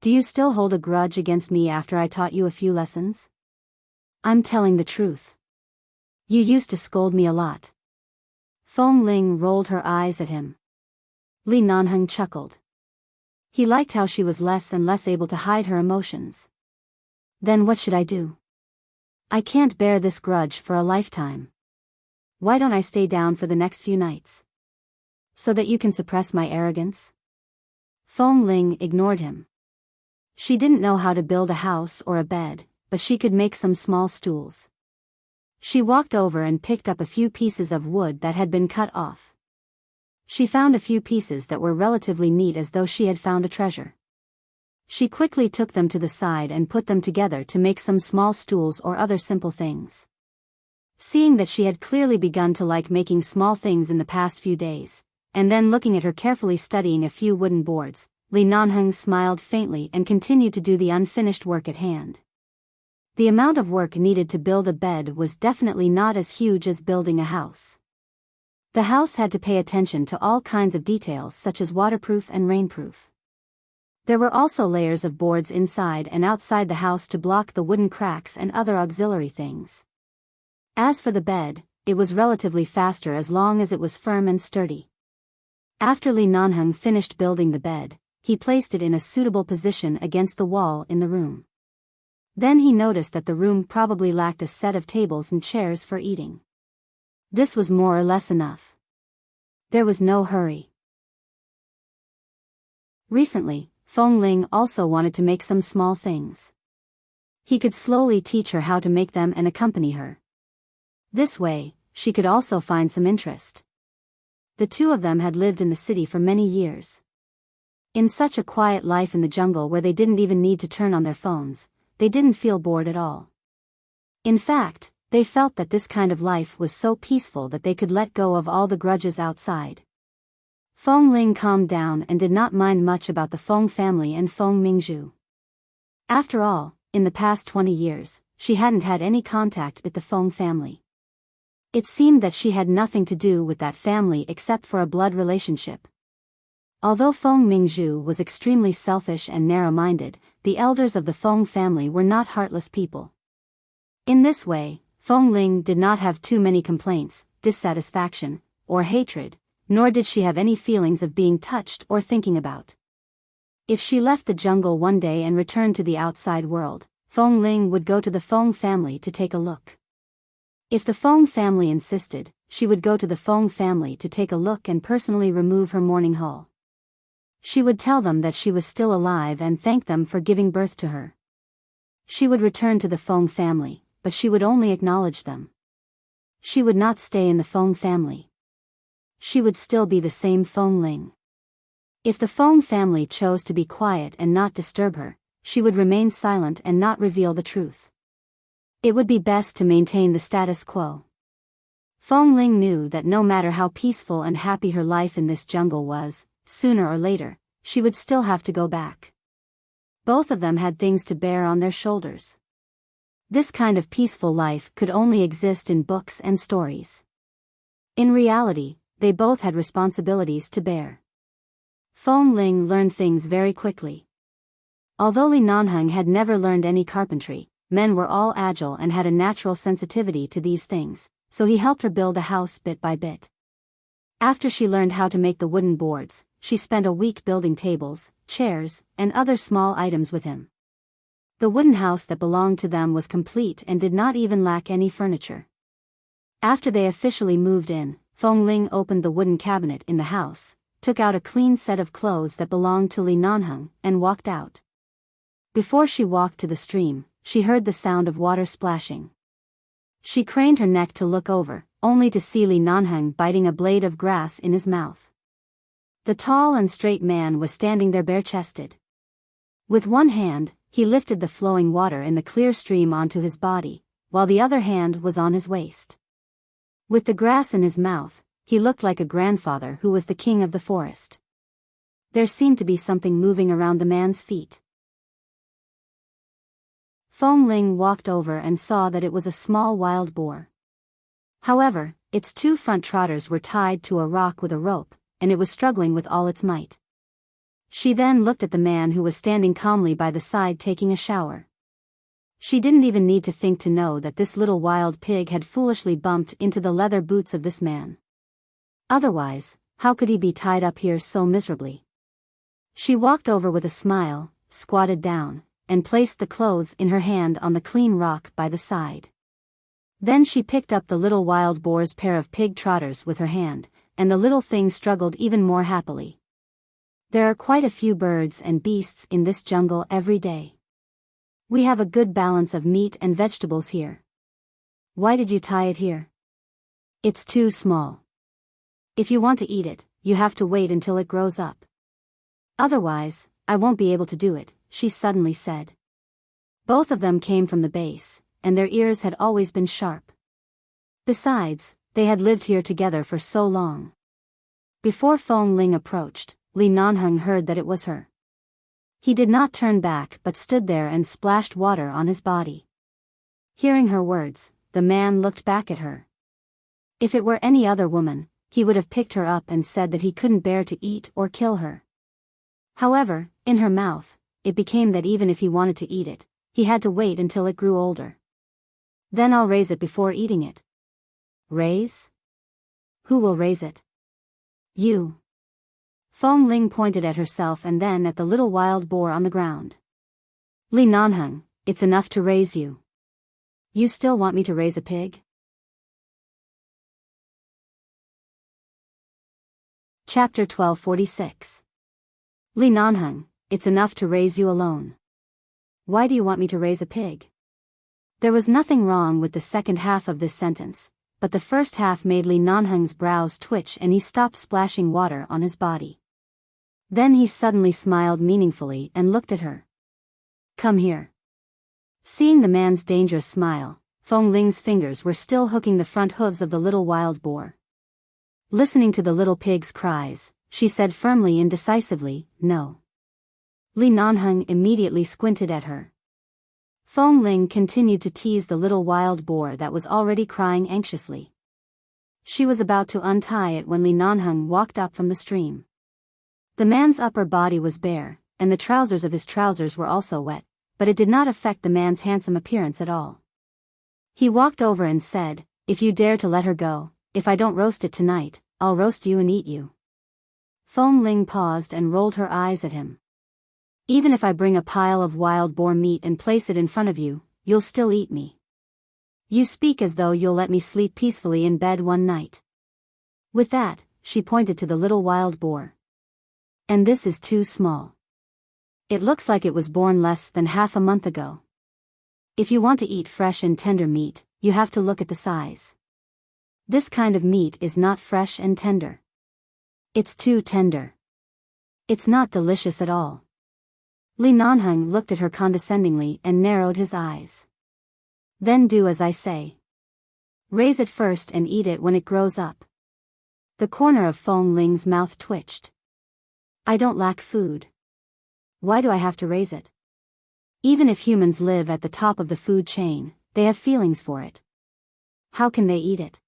Do you still hold a grudge against me after I taught you a few lessons? I'm telling the truth. You used to scold me a lot." Fong Ling rolled her eyes at him. Li Nanheng chuckled. He liked how she was less and less able to hide her emotions. Then what should I do? I can't bear this grudge for a lifetime. Why don't I stay down for the next few nights? So that you can suppress my arrogance? Fong Ling ignored him. She didn't know how to build a house or a bed, but she could make some small stools. She walked over and picked up a few pieces of wood that had been cut off. She found a few pieces that were relatively neat, as though she had found a treasure. She quickly took them to the side and put them together to make some small stools or other simple things. Seeing that she had clearly begun to like making small things in the past few days, and then looking at her carefully studying a few wooden boards, Li Nanheng smiled faintly and continued to do the unfinished work at hand. The amount of work needed to build a bed was definitely not as huge as building a house. The house had to pay attention to all kinds of details such as waterproof and rainproof. There were also layers of boards inside and outside the house to block the wooden cracks and other auxiliary things. As for the bed, it was relatively faster as long as it was firm and sturdy. After Li Nanheng finished building the bed, he placed it in a suitable position against the wall in the room. Then he noticed that the room probably lacked a set of tables and chairs for eating. This was more or less enough. There was no hurry. Recently, Fong Ling also wanted to make some small things. He could slowly teach her how to make them and accompany her. This way, she could also find some interest. The two of them had lived in the city for many years. In such a quiet life in the jungle where they didn't even need to turn on their phones, they didn't feel bored at all. In fact, they felt that this kind of life was so peaceful that they could let go of all the grudges outside. Fong Ling calmed down and did not mind much about the Fong family and Fong Mingzhu. After all, in the past 20 years, she hadn't had any contact with the Fong family. It seemed that she had nothing to do with that family except for a blood relationship. Although Fong Mingzhu was extremely selfish and narrow-minded, the elders of the Fong family were not heartless people. In this way, Fong Ling did not have too many complaints, dissatisfaction, or hatred, nor did she have any feelings of being touched or thinking about. If she left the jungle one day and returned to the outside world, Fong Ling would go to the Fong family to take a look. If the Fong family insisted, she would go to the Fong family to take a look and personally remove her mourning hull. She would tell them that she was still alive and thank them for giving birth to her. She would return to the Fong family, but she would only acknowledge them. She would not stay in the Fong family. She would still be the same Fong Ling. If the Fong family chose to be quiet and not disturb her, she would remain silent and not reveal the truth. It would be best to maintain the status quo. Fong Ling knew that no matter how peaceful and happy her life in this jungle was, sooner or later, she would still have to go back. Both of them had things to bear on their shoulders. This kind of peaceful life could only exist in books and stories. In reality, they both had responsibilities to bear. Fong Ling learned things very quickly. Although Li Nanheng had never learned any carpentry, men were all agile and had a natural sensitivity to these things, so he helped her build a house bit by bit. After she learned how to make the wooden boards, she spent a week building tables, chairs, and other small items with him. The wooden house that belonged to them was complete and did not even lack any furniture. After they officially moved in, Fong Ling opened the wooden cabinet in the house, took out a clean set of clothes that belonged to Li Nanheng, and walked out. Before she walked to the stream, she heard the sound of water splashing. She craned her neck to look over, only to see Li Nanheng biting a blade of grass in his mouth. The tall and straight man was standing there bare-chested. With one hand, he lifted the flowing water in the clear stream onto his body, while the other hand was on his waist. With the grass in his mouth, he looked like a grandfather who was the king of the forest. There seemed to be something moving around the man's feet. Fong Ling walked over and saw that it was a small wild boar. However, its two front trotters were tied to a rock with a rope, and it was struggling with all its might. She then looked at the man who was standing calmly by the side taking a shower. She didn't even need to think to know that this little wild pig had foolishly bumped into the leather boots of this man. Otherwise, how could he be tied up here so miserably? She walked over with a smile, squatted down, and placed the clothes in her hand on the clean rock by the side. Then she picked up the little wild boar's pair of pig trotters with her hand, and the little thing struggled even more happily. There are quite a few birds and beasts in this jungle every day. We have a good balance of meat and vegetables here. Why did you tie it here? It's too small. If you want to eat it, you have to wait until it grows up. Otherwise, I won't be able to do it, she suddenly said. Both of them came from the base, and their ears had always been sharp. Besides, they had lived here together for so long. Before Fong Ling approached, Li Nanheng heard that it was her. He did not turn back but stood there and splashed water on his body. Hearing her words, the man looked back at her. If it were any other woman, he would have picked her up and said that he couldn't bear to eat or kill her. However, in her mouth, it became that even if he wanted to eat it, he had to wait until it grew older. Then I'll raise it before eating it. Raise? Who will raise it? You. Fong Ling pointed at herself and then at the little wild boar on the ground. Li Nanheng, it's enough to raise you. You still want me to raise a pig? Chapter 1246. Li Nanheng, it's enough to raise you alone. Why do you want me to raise a pig? There was nothing wrong with the second half of this sentence, but the first half made Li Nanheng's brows twitch and he stopped splashing water on his body. Then he suddenly smiled meaningfully and looked at her. Come here. Seeing the man's dangerous smile, Fong Ling's fingers were still hooking the front hooves of the little wild boar. Listening to the little pig's cries, she said firmly and decisively, no. Li Nanheng immediately squinted at her. Fong Ling continued to tease the little wild boar that was already crying anxiously. She was about to untie it when Li Nanheng walked up from the stream. The man's upper body was bare, and the trousers of his trousers were also wet, but it did not affect the man's handsome appearance at all. He walked over and said, if you dare to let her go, if I don't roast it tonight, I'll roast you and eat you. Fong Ling paused and rolled her eyes at him. Even if I bring a pile of wild boar meat and place it in front of you, you'll still eat me. You speak as though you'll let me sleep peacefully in bed one night. With that, she pointed to the little wild boar. And this is too small. It looks like it was born less than half a month ago. If you want to eat fresh and tender meat, you have to look at the size. This kind of meat is not fresh and tender. It's too tender. It's not delicious at all. Li Nanheng looked at her condescendingly and narrowed his eyes. Then do as I say. Raise it first and eat it when it grows up. The corner of Fong Ling's mouth twitched. I don't lack food. Why do I have to raise it? Even if humans live at the top of the food chain, they have feelings for it. How can they eat it?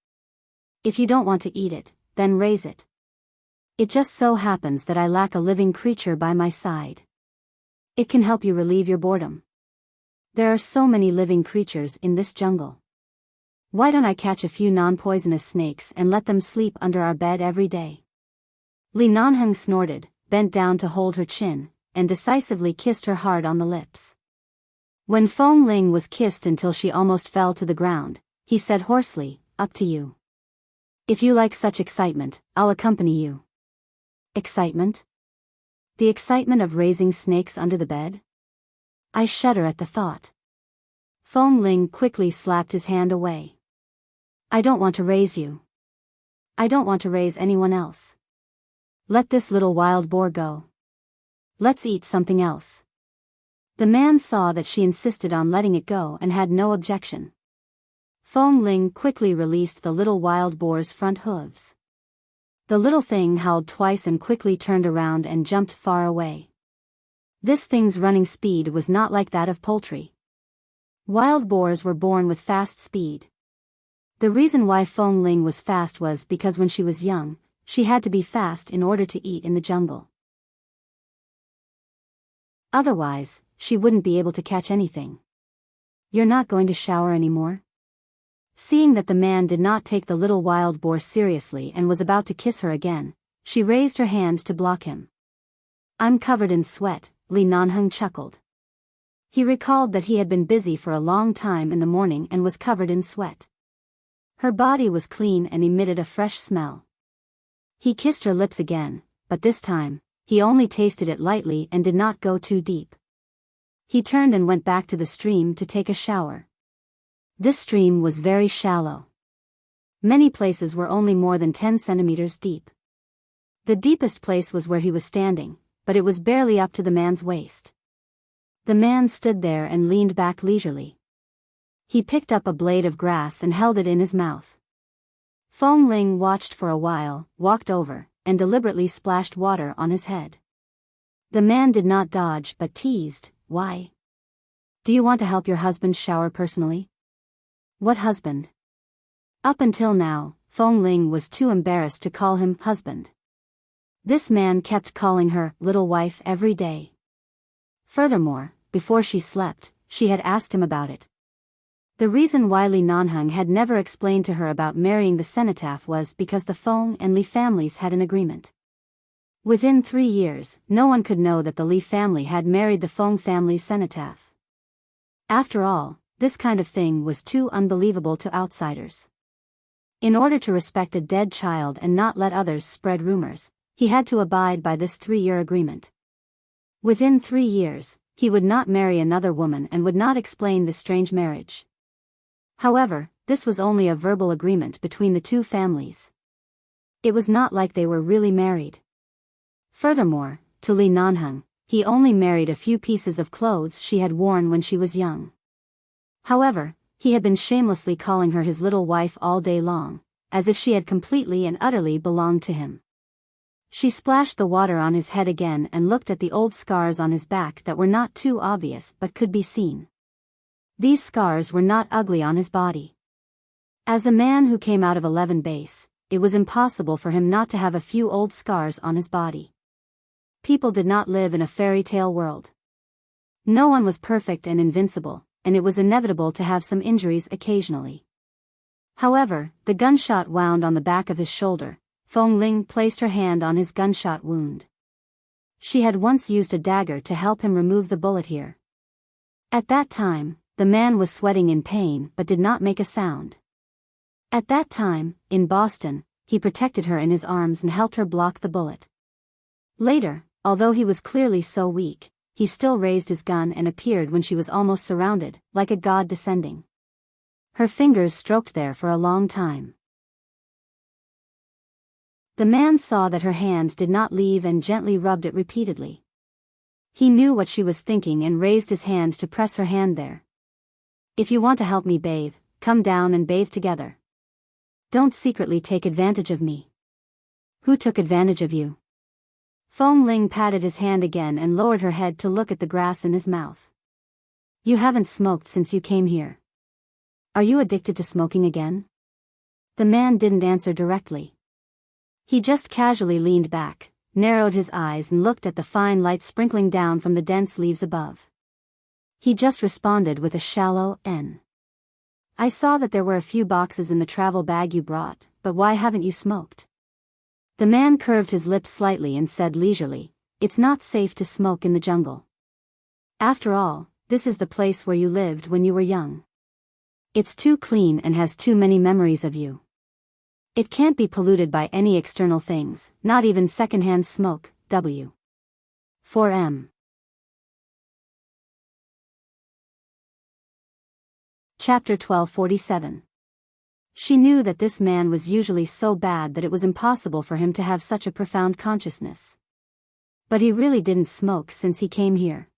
If you don't want to eat it, then raise it. It just so happens that I lack a living creature by my side. It can help you relieve your boredom. There are so many living creatures in this jungle. Why don't I catch a few non-poisonous snakes and let them sleep under our bed every day? Li Nanheng snorted, bent down to hold her chin, and decisively kissed her hard on the lips. When Fong Ling was kissed until she almost fell to the ground, he said hoarsely, up to you. If you like such excitement, I'll accompany you. Excitement? The excitement of raising snakes under the bed? I shudder at the thought. Fong Ling quickly slapped his hand away. I don't want to raise you. I don't want to raise anyone else. Let this little wild boar go. Let's eat something else. The man saw that she insisted on letting it go and had no objection. Fong Ling quickly released the little wild boar's front hooves. The little thing howled twice and quickly turned around and jumped far away. This thing's running speed was not like that of poultry. Wild boars were born with fast speed. The reason why Fong Ling was fast was because when she was young, she had to be fast in order to eat in the jungle. Otherwise, she wouldn't be able to catch anything. You're not going to shower anymore? Seeing that the man did not take the little wild boar seriously and was about to kiss her again, she raised her hand to block him. "I'm covered in sweat," Li Nanheng chuckled. He recalled that he had been busy for a long time in the morning and was covered in sweat. Her body was clean and emitted a fresh smell. He kissed her lips again, but this time, he only tasted it lightly and did not go too deep. He turned and went back to the stream to take a shower. This stream was very shallow. Many places were only more than 10 centimeters deep. The deepest place was where he was standing, but it was barely up to the man's waist. The man stood there and leaned back leisurely. He picked up a blade of grass and held it in his mouth. Feng Ling watched for a while, walked over, and deliberately splashed water on his head. The man did not dodge but teased, "Why? Do you want to help your husband shower personally?" "What husband?" Up until now, Feng Ling was too embarrassed to call him husband. This man kept calling her little wife every day. Furthermore, before she slept, she had asked him about it. The reason why Li Nanheng had never explained to her about marrying the cenotaph was because the Feng and Li families had an agreement. Within 3 years, no one could know that the Li family had married the Feng family's cenotaph. After all, this kind of thing was too unbelievable to outsiders. In order to respect a dead child and not let others spread rumors, he had to abide by this 3-year agreement. Within 3 years, he would not marry another woman and would not explain this strange marriage. However, this was only a verbal agreement between the two families. It was not like they were really married. Furthermore, to Li Nanheng, he only married a few pieces of clothes she had worn when she was young. However, he had been shamelessly calling her his little wife all day long, as if she had completely and utterly belonged to him. She splashed the water on his head again and looked at the old scars on his back that were not too obvious but could be seen. These scars were not ugly on his body. As a man who came out of 11 base, it was impossible for him not to have a few old scars on his body. People did not live in a fairy tale world. No one was perfect and invincible, and it was inevitable to have some injuries occasionally. However, the gunshot wound on the back of his shoulder. Feng Ling placed her hand on his gunshot wound. She had once used a dagger to help him remove the bullet here. At that time, the man was sweating in pain but did not make a sound. At that time, in Boston, he protected her in his arms and helped her block the bullet. Later, although he was clearly so weak, he still raised his gun and appeared when she was almost surrounded, like a god descending. Her fingers stroked there for a long time. The man saw that her hand did not leave and gently rubbed it repeatedly. He knew what she was thinking and raised his hand to press her hand there. "If you want to help me bathe, come down and bathe together. Don't secretly take advantage of me." "Who took advantage of you?" Feng Ling patted his hand again and lowered her head to look at the grass in his mouth. "You haven't smoked since you came here. Are you addicted to smoking again?" The man didn't answer directly. He just casually leaned back, narrowed his eyes and looked at the fine light sprinkling down from the dense leaves above. He just responded with a shallow "N." "I saw that there were a few boxes in the travel bag you brought, but why haven't you smoked?" The man curved his lips slightly and said leisurely, "It's not safe to smoke in the jungle. After all, this is the place where you lived when you were young. It's too clean and has too many memories of you. It can't be polluted by any external things, not even secondhand smoke. W. 4M. Chapter 1247. She knew that this man was usually so bad that it was impossible for him to have such a profound consciousness. But he really didn't smoke since he came here.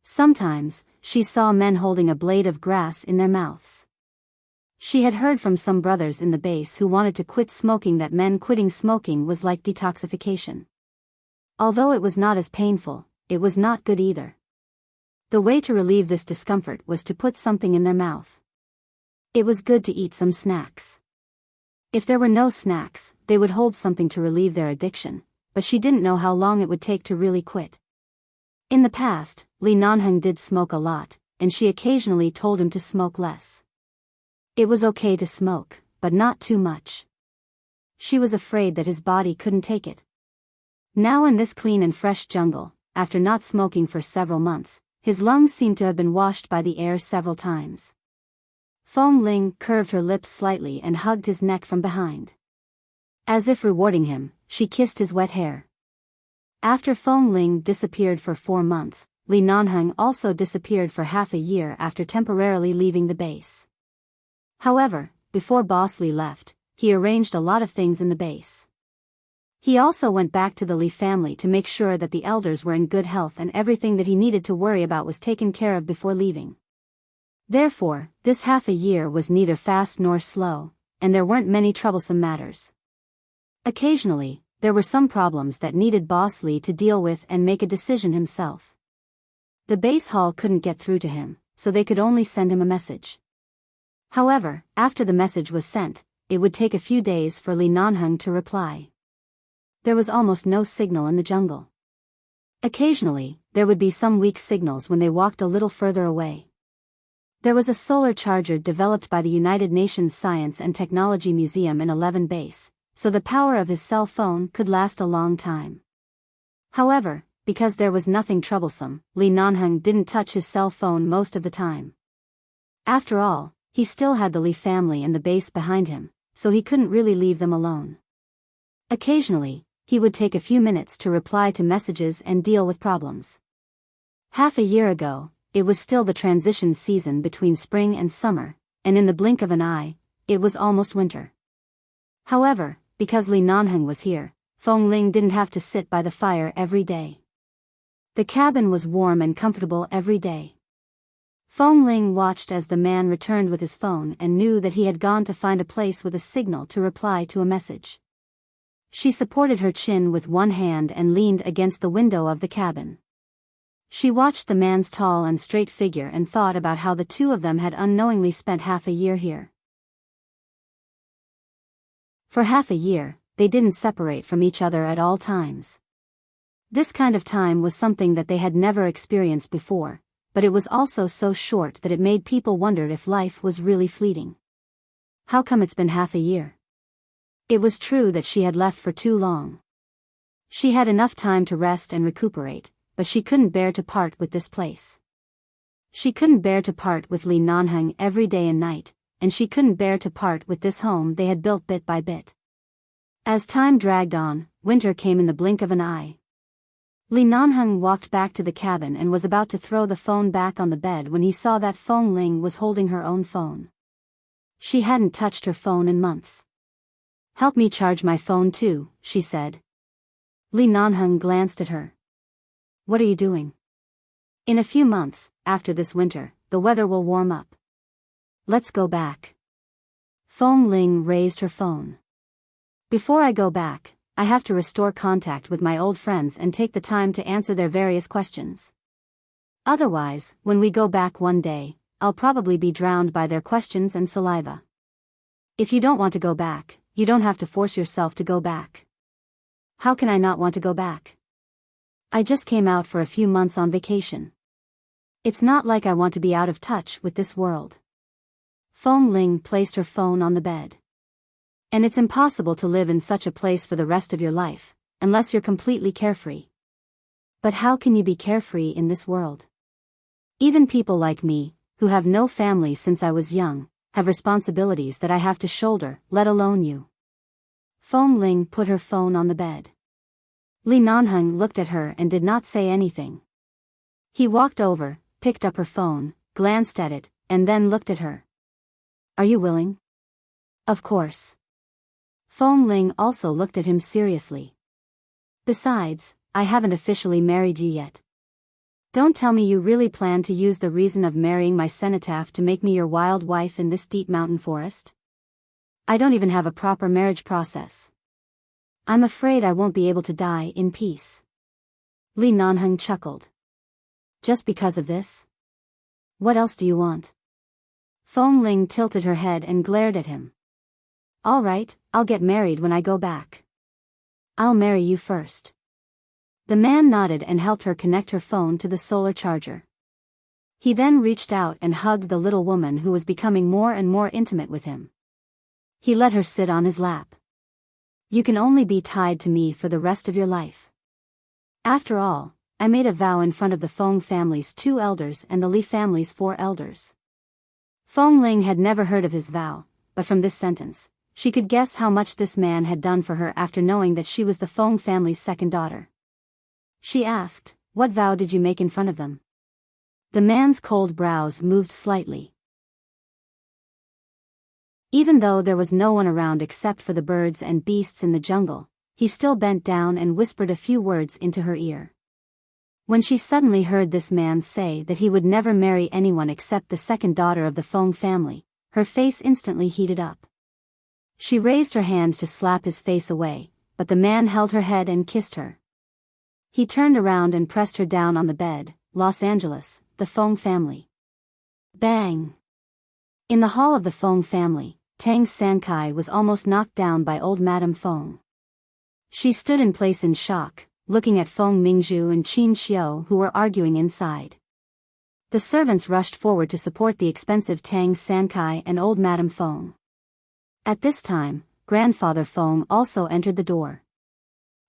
Sometimes, she saw men holding a blade of grass in their mouths. She had heard from some brothers in the base who wanted to quit smoking that men quitting smoking was like detoxification. Although it was not as painful, it was not good either. The way to relieve this discomfort was to put something in their mouth. It was good to eat some snacks. If there were no snacks, they would hold something to relieve their addiction, but she didn't know how long it would take to really quit. In the past, Li Nanheng did smoke a lot, and she occasionally told him to smoke less. It was okay to smoke, but not too much. She was afraid that his body couldn't take it. Now in this clean and fresh jungle, after not smoking for several months, his lungs seemed to have been washed by the air several times. Fong Ling curved her lips slightly and hugged his neck from behind. As if rewarding him, she kissed his wet hair. After Fong Ling disappeared for 4 months, Li Nanheng also disappeared for half a year after temporarily leaving the base. However, before Boss Li left, he arranged a lot of things in the base. He also went back to the Li family to make sure that the elders were in good health and everything that he needed to worry about was taken care of before leaving. Therefore, this half a year was neither fast nor slow, and there weren't many troublesome matters. Occasionally, there were some problems that needed Boss Li to deal with and make a decision himself. The base hall couldn't get through to him, so they could only send him a message. However, after the message was sent, it would take a few days for Li Nanheng to reply. There was almost no signal in the jungle. Occasionally, there would be some weak signals when they walked a little further away. There was a solar charger developed by the United Nations Science and Technology Museum in 11 Base, so the power of his cell phone could last a long time. However, because there was nothing troublesome, Li Nanheng didn't touch his cell phone most of the time. After all, he still had the Li family and the base behind him, so he couldn't really leave them alone. Occasionally, he would take a few minutes to reply to messages and deal with problems. Half a year ago, it was still the transition season between spring and summer, and in the blink of an eye, it was almost winter. However, because Li Nanheng was here, Fong Ling didn't have to sit by the fire every day. The cabin was warm and comfortable every day. Fong Ling watched as the man returned with his phone and knew that he had gone to find a place with a signal to reply to a message. She supported her chin with one hand and leaned against the window of the cabin. She watched the man's tall and straight figure and thought about how the two of them had unknowingly spent half a year here. For half a year, they didn't separate from each other at all times. This kind of time was something that they had never experienced before, but it was also so short that it made people wonder if life was really fleeting. How come it's been half a year? It was true that she had left for too long. She had enough time to rest and recuperate, but she couldn't bear to part with this place. She couldn't bear to part with Li Nanheng every day and night, and she couldn't bear to part with this home they had built bit by bit. As time dragged on, winter came in the blink of an eye. Li Nanheng walked back to the cabin and was about to throw the phone back on the bed when he saw that Fong Ling was holding her own phone. She hadn't touched her phone in months. "Help me charge my phone too," she said. Li Nanheng glanced at her. "What are you doing?" "In a few months, after this winter, the weather will warm up. Let's go back." Fong Ling raised her phone. "Before I go back, I have to restore contact with my old friends and take the time to answer their various questions. Otherwise, when we go back one day, I'll probably be drowned by their questions and saliva. If you don't want to go back, you don't have to force yourself to go back." "How can I not want to go back? I just came out for a few months on vacation. It's not like I want to be out of touch with this world." Fong Ling placed her phone on the bed. "And it's impossible to live in such a place for the rest of your life, unless you're completely carefree. But how can you be carefree in this world? Even people like me, who have no family since I was young, have responsibilities that I have to shoulder, let alone you." Fong Ling put her phone on the bed. Li Nanheng looked at her and did not say anything. He walked over, picked up her phone, glanced at it, and then looked at her. "Are you willing?" "Of course." Fong Ling also looked at him seriously. "Besides, I haven't officially married you yet. Don't tell me you really plan to use the reason of marrying my cenotaph to make me your wild wife in this deep mountain forest? I don't even have a proper marriage process. I'm afraid I won't be able to die in peace." Li Nanheng chuckled. "Just because of this? What else do you want?" Fong Ling tilted her head and glared at him. "All right, I'll get married when I go back. I'll marry you first." The man nodded and helped her connect her phone to the solar charger. He then reached out and hugged the little woman who was becoming more and more intimate with him. He let her sit on his lap. You can only be tied to me for the rest of your life. After all, I made a vow in front of the Feng family's 2 elders and the Li family's 4 elders. Feng Ling had never heard of his vow, but from this sentence, she could guess how much this man had done for her after knowing that she was the Feng family's second daughter. She asked, "What vow did you make in front of them?" The man's cold brows moved slightly. Even though there was no one around except for the birds and beasts in the jungle, he still bent down and whispered a few words into her ear. When she suddenly heard this man say that he would never marry anyone except the second daughter of the Feng family, her face instantly heated up. She raised her hand to slap his face away, but the man held her head and kissed her. He turned around and pressed her down on the bed. Los Angeles, the Feng family. Bang! In the hall of the Feng family, Tang Sankai was almost knocked down by old Madame Feng. She stood in place in shock, looking at Feng Mingzhu and Qin Xiao who were arguing inside. The servants rushed forward to support the expensive Tang Sankai and old Madame Feng. At this time, Grandfather Feng also entered the door.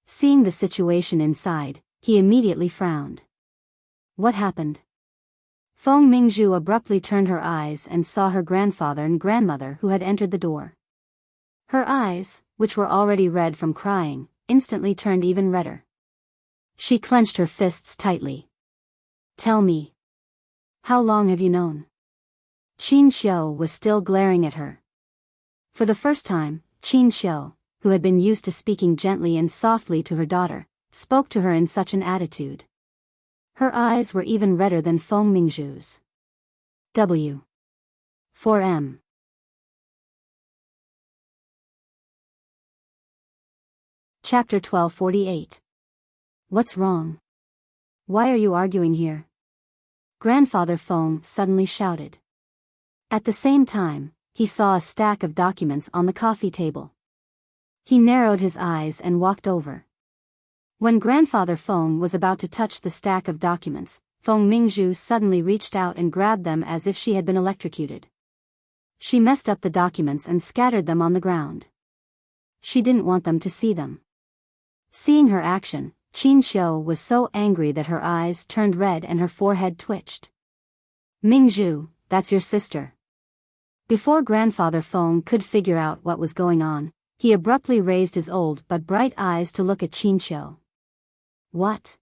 Seeing the situation inside, he immediately frowned. What happened? Feng Mingzhu abruptly turned her eyes and saw her grandfather and grandmother who had entered the door. Her eyes, which were already red from crying, instantly turned even redder. She clenched her fists tightly. Tell me. How long have you known? Qin Xiao was still glaring at her. For the first time, Qin Xiao, who had been used to speaking gently and softly to her daughter, spoke to her in such an attitude. Her eyes were even redder than Feng Mingzhu's. W. 4M. Chapter 1248. What's wrong? Why are you arguing here? Grandfather Feng suddenly shouted. At the same time, he saw a stack of documents on the coffee table. He narrowed his eyes and walked over. When Grandfather Feng was about to touch the stack of documents, Feng Mingzhu suddenly reached out and grabbed them as if she had been electrocuted. She messed up the documents and scattered them on the ground. She didn't want them to see them. Seeing her action, Qin Xiao was so angry that her eyes turned red and her forehead twitched. Mingzhu, that's your sister. Before Grandfather Feng could figure out what was going on, he abruptly raised his old but bright eyes to look at Qin Xiao. What?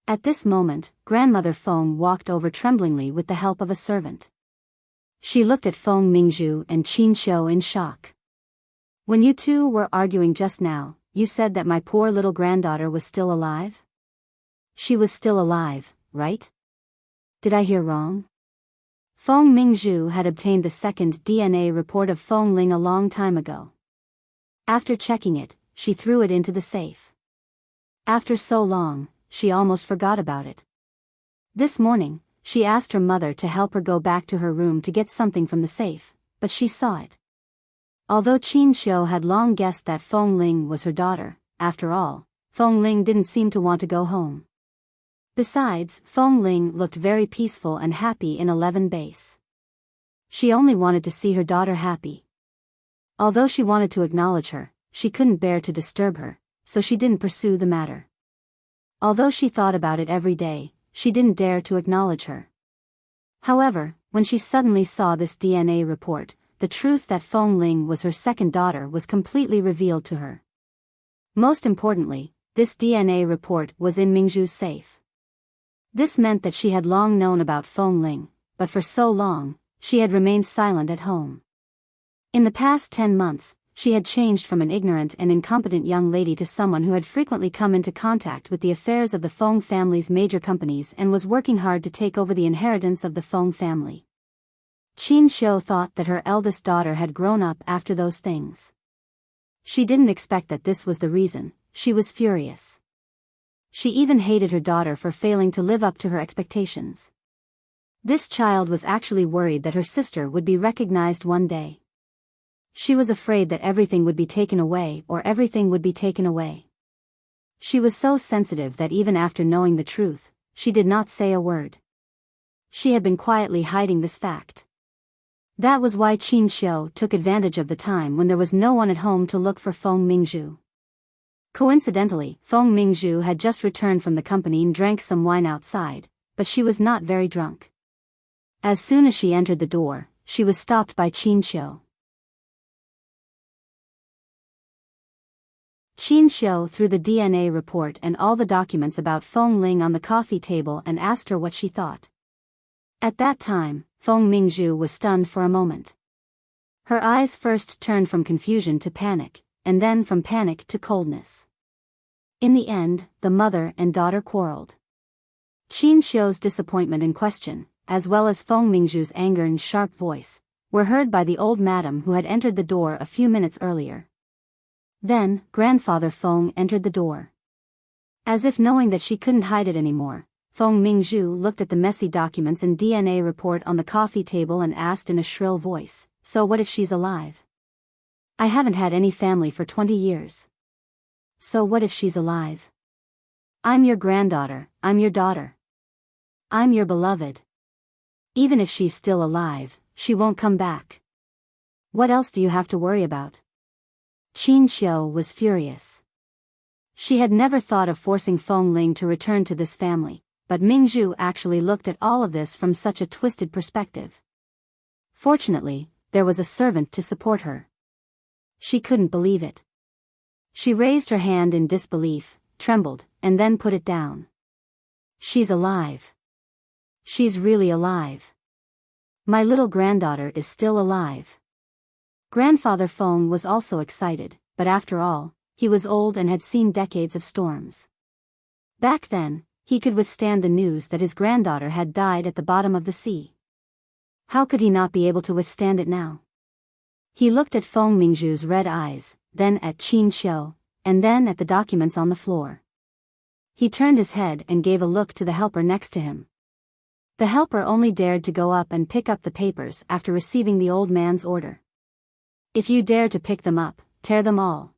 At this moment, Grandmother Feng walked over tremblingly with the help of a servant. She looked at Feng Mingzhu and Qin Xiao in shock. When you two were arguing just now, you said that my poor little granddaughter was still alive? She was still alive, right? Did I hear wrong? Feng Mingzhu had obtained the second DNA report of Feng Ling a long time ago. After checking it, she threw it into the safe. After so long, she almost forgot about it. This morning, she asked her mother to help her go back to her room to get something from the safe, but she saw it. Although Qin Xiao had long guessed that Feng Ling was her daughter, after all, Feng Ling didn't seem to want to go home. Besides, Feng Ling looked very peaceful and happy in 11 base. She only wanted to see her daughter happy. Although she wanted to acknowledge her, she couldn't bear to disturb her, so she didn't pursue the matter. Although she thought about it every day, she didn't dare to acknowledge her. However, when she suddenly saw this DNA report, the truth that Feng Ling was her second daughter was completely revealed to her. Most importantly, this DNA report was in Mingzhu's safe. This meant that she had long known about Feng Ling, but for so long, she had remained silent at home. In the past 10 months, she had changed from an ignorant and incompetent young lady to someone who had frequently come into contact with the affairs of the Feng family's major companies and was working hard to take over the inheritance of the Feng family. Qin Xiao thought that her eldest daughter had grown up after those things. She didn't expect that this was the reason. She was furious. She even hated her daughter for failing to live up to her expectations. This child was actually worried that her sister would be recognized one day. She was afraid that everything would be taken away or everything would be taken away. She was so sensitive that even after knowing the truth, she did not say a word. She had been quietly hiding this fact. That was why Qin Xiu took advantage of the time when there was no one at home to look for Feng Mingzhu. Coincidentally, Feng Mingzhu had just returned from the company and drank some wine outside, but she was not very drunk. As soon as she entered the door, she was stopped by Qin Xiu. Qin Xiu threw the DNA report and all the documents about Feng Ling on the coffee table and asked her what she thought. At that time, Feng Mingzhu was stunned for a moment. Her eyes first turned from confusion to panic, and then from panic to coldness. In the end, the mother and daughter quarreled. Qin Xiu's disappointment and question, as well as Feng Mingzhu's anger and sharp voice, were heard by the old madam who had entered the door a few minutes earlier. Then, grandfather Feng entered the door. As if knowing that she couldn't hide it anymore, Feng Mingzhu looked at the messy documents and DNA report on the coffee table and asked in a shrill voice, "So what if she's alive? I haven't had any family for 20 years. So what if she's alive? I'm your granddaughter, I'm your daughter. I'm your beloved. Even if she's still alive, she won't come back. What else do you have to worry about?" Qin Xiu was furious. She had never thought of forcing Feng Ling to return to this family, but Mingzhu actually looked at all of this from such a twisted perspective. Fortunately, there was a servant to support her. She couldn't believe it. She raised her hand in disbelief, trembled, and then put it down. "She's alive. She's really alive. My little granddaughter is still alive." Grandfather Feng was also excited, but after all, he was old and had seen decades of storms. Back then, he could withstand the news that his granddaughter had died at the bottom of the sea. How could he not be able to withstand it now? He looked at Feng Mingzhu's red eyes, then at Qin Xiu, and then at the documents on the floor. He turned his head and gave a look to the helper next to him. The helper only dared to go up and pick up the papers after receiving the old man's order. "If you dare to pick them up, tear them all.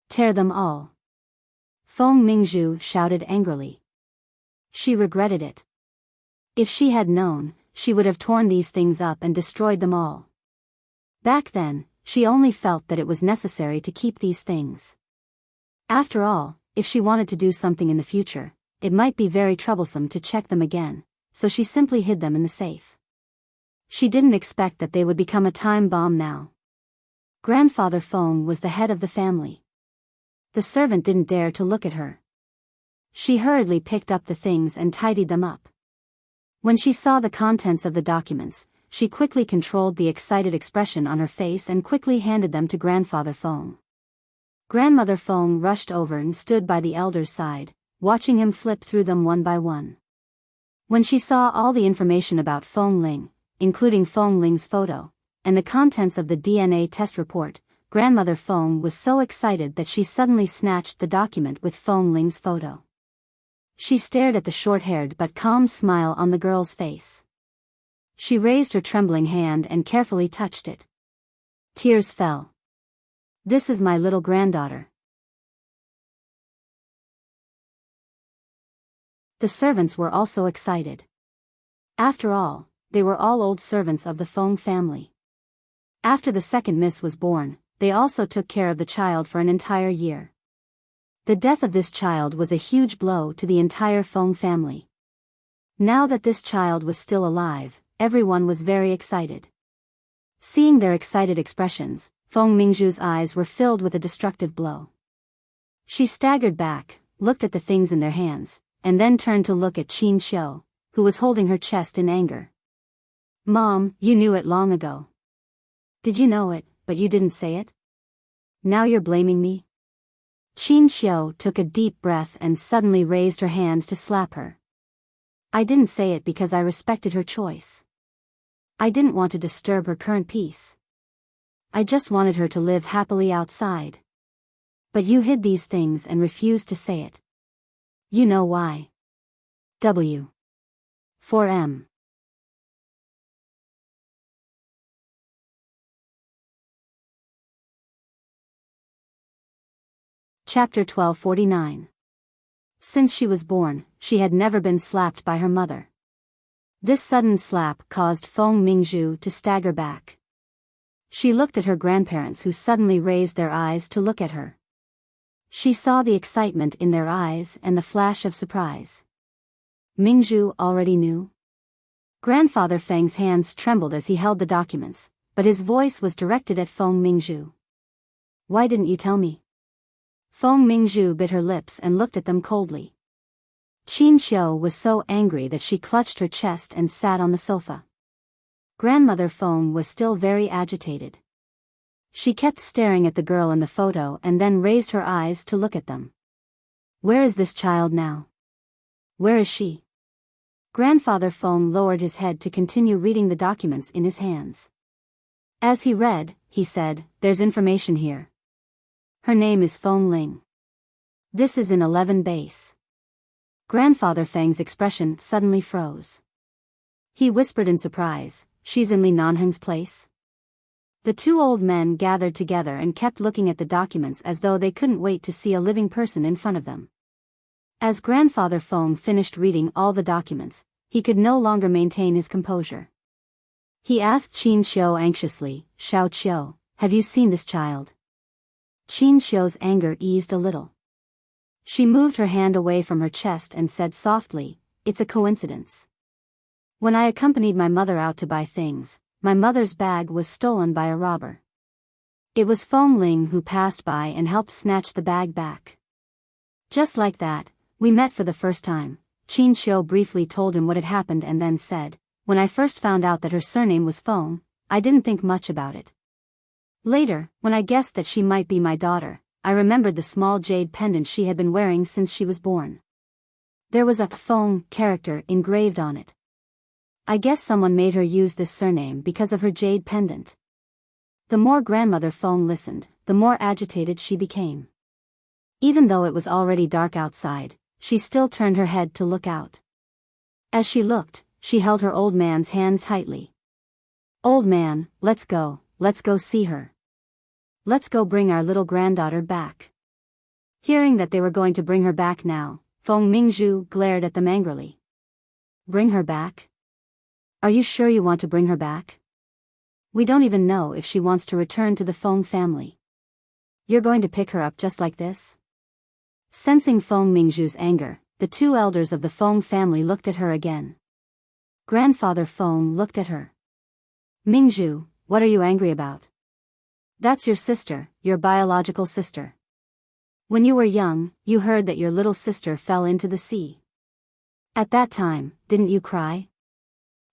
Tear them all." Feng Mingzhu shouted angrily. She regretted it. If she had known, she would have torn these things up and destroyed them all. Back then, she only felt that it was necessary to keep these things. After all, if she wanted to do something in the future, it might be very troublesome to check them again, so she simply hid them in the safe. She didn't expect that they would become a time bomb now. Grandfather Feng was the head of the family. The servant didn't dare to look at her. She hurriedly picked up the things and tidied them up. When she saw the contents of the documents, she quickly controlled the excited expression on her face and quickly handed them to Grandfather Feng. Grandmother Feng rushed over and stood by the elder's side, watching him flip through them one by one. When she saw all the information about Feng Ling, including Feng Ling's photo, and the contents of the DNA test report, Grandmother Feng was so excited that she suddenly snatched the document with Feng Ling's photo. She stared at the short-haired but calm smile on the girl's face. She raised her trembling hand and carefully touched it. Tears fell. "This is my little granddaughter." The servants were also excited. After all, they were all old servants of the Feng family. After the second miss was born, they also took care of the child for an entire year. The death of this child was a huge blow to the entire Feng family. Now that this child was still alive, everyone was very excited. Seeing their excited expressions, Feng Mingzhu's eyes were filled with a destructive glow. She staggered back, looked at the things in their hands, and then turned to look at Qin Xiu, who was holding her chest in anger. "Mom, you knew it long ago. Did you know it, but you didn't say it? Now you're blaming me?" Qin Xiu took a deep breath and suddenly raised her hand to slap her. "I didn't say it because I respected her choice. I didn't want to disturb her current peace. I just wanted her to live happily outside. But you hid these things and refused to say it. You know why. W. 4M. Chapter 1249. Since she was born, she had never been slapped by her mother. This sudden slap caused Feng Mingzhu to stagger back. She looked at her grandparents, who suddenly raised their eyes to look at her. She saw the excitement in their eyes and the flash of surprise. Mingzhu already knew? Grandfather Feng's hands trembled as he held the documents, but his voice was directed at Feng Mingzhu. Why didn't you tell me? Feng Mingzhu bit her lips and looked at them coldly. Qin Xiu was so angry that she clutched her chest and sat on the sofa. Grandmother Feng was still very agitated. She kept staring at the girl in the photo and then raised her eyes to look at them. Where is this child now? Where is she? Grandfather Feng lowered his head to continue reading the documents in his hands. As he read, he said, "There's information here. Her name is Feng Ling. This is in 11 base." Grandfather Feng's expression suddenly froze. He whispered in surprise, "She's in Li Nanheng's place?" The two old men gathered together and kept looking at the documents as though they couldn't wait to see a living person in front of them. As Grandfather Feng finished reading all the documents, he could no longer maintain his composure. He asked Qin Xiu anxiously, "Xiao Qiu, have you seen this child?" Qin Xiu's anger eased a little. She moved her hand away from her chest and said softly, "It's a coincidence. When I accompanied my mother out to buy things, my mother's bag was stolen by a robber. It was Feng Ling who passed by and helped snatch the bag back. Just like that, we met for the first time." Qin Xiu briefly told him what had happened and then said, "When I first found out that her surname was Feng, I didn't think much about it. Later, when I guessed that she might be my daughter, I remembered the small jade pendant she had been wearing since she was born. There was a Feng character engraved on it. I guess someone made her use this surname because of her jade pendant." The more Grandmother Feng listened, the more agitated she became. Even though it was already dark outside, she still turned her head to look out. As she looked, she held her old man's hand tightly. "Old man, let's go see her. Let's go bring our little granddaughter back." Hearing that they were going to bring her back now, Feng Mingzhu glared at them angrily. "Bring her back? Are you sure you want to bring her back? We don't even know if she wants to return to the Feng family. You're going to pick her up just like this?" Sensing Feng Mingzhu's anger, the two elders of the Feng family looked at her again. Grandfather Feng looked at her. "Mingzhu, what are you angry about? That's your sister, your biological sister. When you were young, you heard that your little sister fell into the sea. At that time, didn't you cry?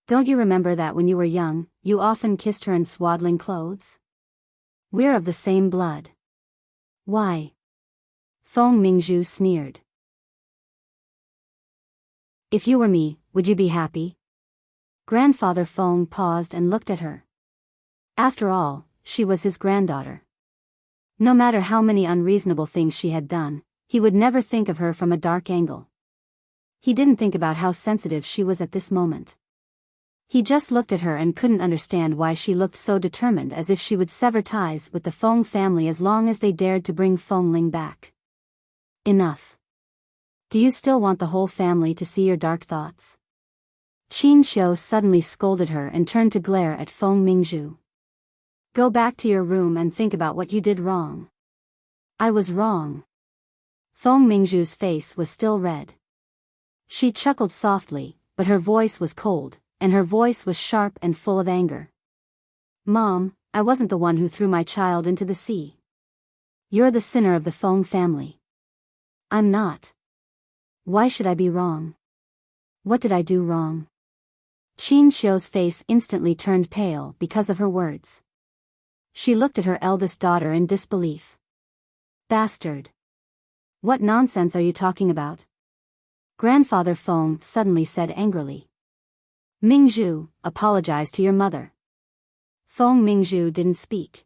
Don't you remember that when you were young, you often kissed her in swaddling clothes? We're of the same blood." "Why?" Feng Mingzhu sneered. "If you were me, would you be happy?" Grandfather Feng paused and looked at her. After all, she was his granddaughter. No matter how many unreasonable things she had done, he would never think of her from a dark angle. He didn't think about how sensitive she was at this moment. He just looked at her and couldn't understand why she looked so determined, as if she would sever ties with the Feng family as long as they dared to bring Feng Ling back. "Enough. Do you still want the whole family to see your dark thoughts?" Qin Xiu suddenly scolded her and turned to glare at Feng Mingzhu. "Go back to your room and think about what you did wrong." "I was wrong." Feng Mingzhu's face was still red. She chuckled softly, but her voice was cold, and her voice was sharp and full of anger. "Mom, I wasn't the one who threw my child into the sea. You're the sinner of the Feng family. I'm not. Why should I be wrong? What did I do wrong?" Qin Xiu's face instantly turned pale because of her words. She looked at her eldest daughter in disbelief. "Bastard! What nonsense are you talking about?" Grandfather Feng suddenly said angrily. "Mingzhu, apologize to your mother." Feng Mingzhu didn't speak.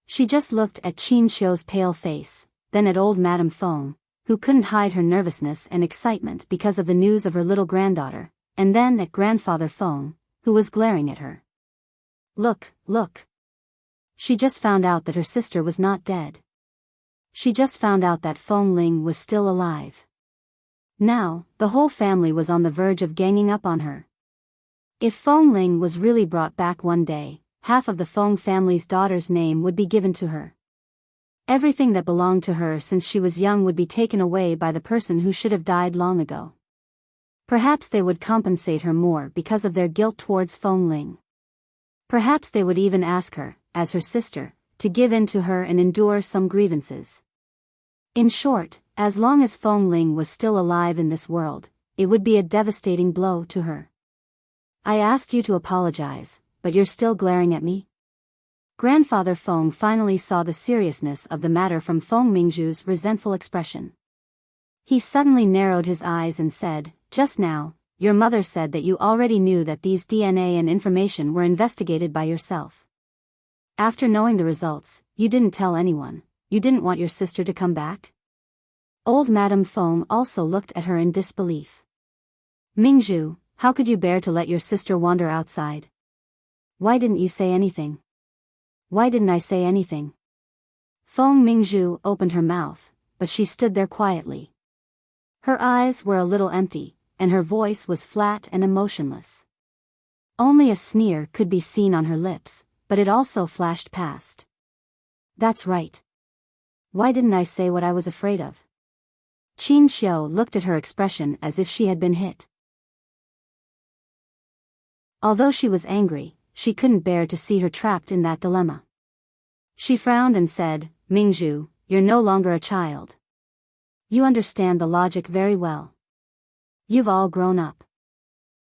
She just looked at Qin Xiu's pale face, then at old Madame Feng, who couldn't hide her nervousness and excitement because of the news of her little granddaughter, and then at Grandfather Feng, who was glaring at her. Look. She just found out that her sister was not dead. She just found out that Feng Ling was still alive. Now, the whole family was on the verge of ganging up on her. If Feng Ling was really brought back one day, half of the Feng family's daughter's name would be given to her. Everything that belonged to her since she was young would be taken away by the person who should have died long ago. Perhaps they would compensate her more because of their guilt towards Feng Ling. Perhaps they would even ask her, as her sister, to give in to her and endure some grievances. In short, as long as Feng Ling was still alive in this world, it would be a devastating blow to her. I asked you to apologize, but you're still glaring at me? Grandfather Feng finally saw the seriousness of the matter from Feng Mingzhu's resentful expression. He suddenly narrowed his eyes and said, "Just now, your mother said that you already knew that these DNA and information were investigated by yourself. After knowing the results, you didn't tell anyone. You didn't want your sister to come back?" Old Madame Feng also looked at her in disbelief. "Mingzhu, how could you bear to let your sister wander outside? Why didn't you say anything?" "Why didn't I say anything?" Feng Mingzhu opened her mouth, but she stood there quietly. Her eyes were a little empty, and her voice was flat and emotionless. Only a sneer could be seen on her lips, but it also flashed past. "That's right. Why didn't I say what I was afraid of?" Qin Xiu looked at her expression as if she had been hit. Although she was angry, she couldn't bear to see her trapped in that dilemma. She frowned and said, "Mingzhu, you're no longer a child. You understand the logic very well. You've all grown up.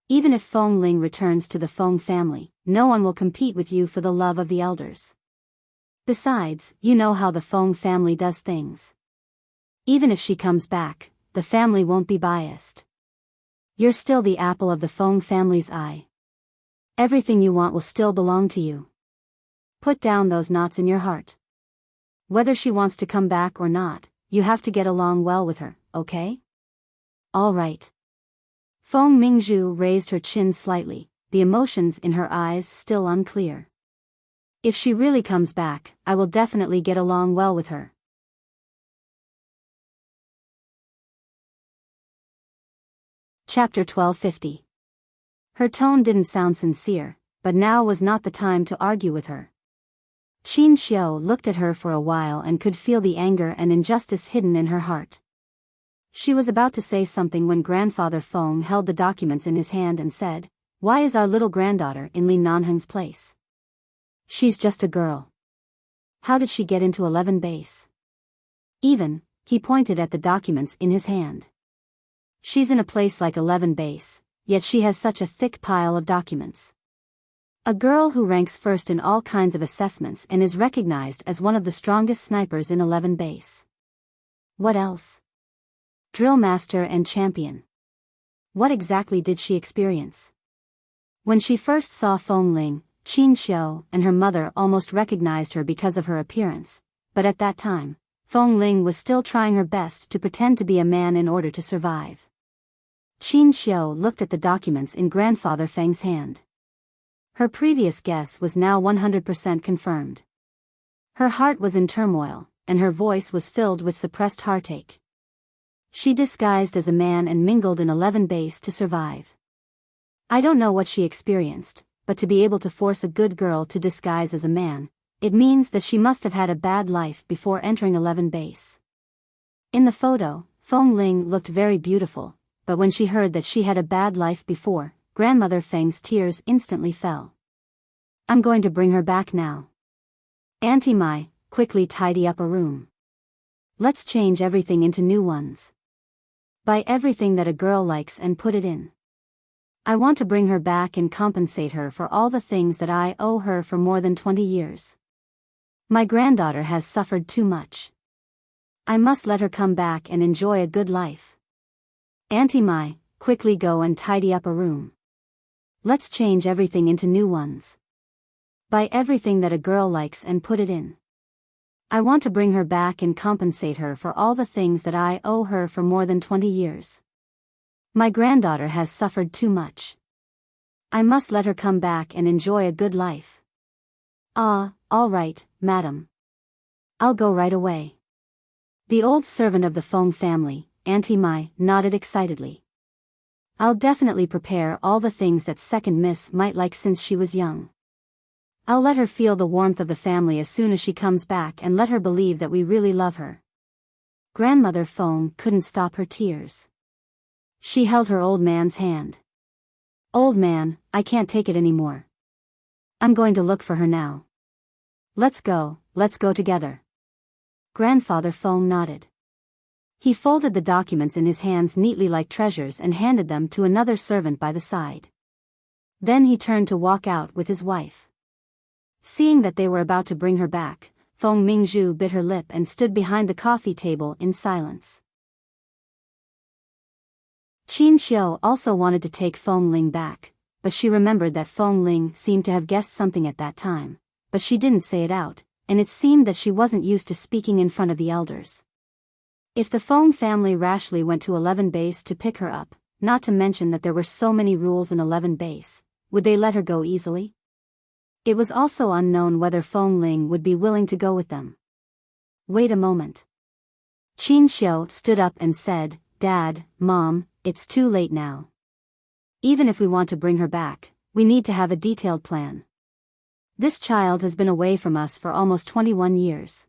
Even if Feng Ling returns to the Feng family, no one will compete with you for the love of the elders. Besides, you know how the Feng family does things. Even if she comes back, the family won't be biased. You're still the apple of the Feng family's eye. Everything you want will still belong to you. Put down those knots in your heart. Whether she wants to come back or not, you have to get along well with her, okay?" "All right." Feng Mingzhu raised her chin slightly, the emotions in her eyes still unclear. "If she really comes back, I will definitely get along well with her." Chapter 1250. Her tone didn't sound sincere, but now was not the time to argue with her. Qin Xiu looked at her for a while and could feel the anger and injustice hidden in her heart. She was about to say something when Grandfather Feng held the documents in his hand and said, "Why is our little granddaughter in Li Nanheng's place? She's just a girl. How did she get into 11 base? Even," he pointed at the documents in his hand. "She's in a place like 11 base. Yet she has such a thick pile of documents. A girl who ranks first in all kinds of assessments and is recognized as one of the strongest snipers in 11 base. What else? Drill master and champion. What exactly did she experience?" When she first saw Feng Ling, Qin Xiu and her mother almost recognized her because of her appearance, but at that time, Feng Ling was still trying her best to pretend to be a man in order to survive. Qin Xiu looked at the documents in Grandfather Feng's hand. Her previous guess was now 100% confirmed. Her heart was in turmoil, and her voice was filled with suppressed heartache. She disguised as a man and mingled in 11 base to survive. I don't know what she experienced, but to be able to force a good girl to disguise as a man, it means that she must have had a bad life before entering 11 base. In the photo, Feng Ling looked very beautiful, but when she heard that she had a bad life before, Grandmother Feng's tears instantly fell. "I'm going to bring her back now. Auntie Mai, quickly tidy up a room. Let's change everything into new ones. Buy everything that a girl likes and put it in. I want to bring her back and compensate her for all the things that I owe her for more than 20 years. My granddaughter has suffered too much. I must let her come back and enjoy a good life. Auntie Mai, quickly go and tidy up a room. Let's change everything into new ones. Buy everything that a girl likes and put it in. I want to bring her back and compensate her for all the things that I owe her for more than 20 years. My granddaughter has suffered too much. I must let her come back and enjoy a good life." "Ah, all right, madam. I'll go right away." The old servant of the Feng family, Auntie Mai, nodded excitedly. I'll definitely prepare all the things that second miss might like since she was young. I'll let her feel the warmth of the family as soon as she comes back and let her believe that we really love her. Grandmother Fong couldn't stop her tears. She held her old man's hand. Old man, I can't take it anymore. I'm going to look for her now. Let's go together. Grandfather Fong nodded. He folded the documents in his hands neatly like treasures and handed them to another servant by the side. Then he turned to walk out with his wife. Seeing that they were about to bring her back, Feng Mingzhu bit her lip and stood behind the coffee table in silence. Qin Xiu also wanted to take Feng Ling back, but she remembered that Feng Ling seemed to have guessed something at that time, but she didn't say it out, and it seemed that she wasn't used to speaking in front of the elders. If the Feng family rashly went to 11 base to pick her up, not to mention that there were so many rules in 11 base, would they let her go easily? It was also unknown whether Feng Ling would be willing to go with them. Wait a moment. Qin Xiu stood up and said, Dad, Mom, it's too late now. Even if we want to bring her back, we need to have a detailed plan. This child has been away from us for almost 21 years.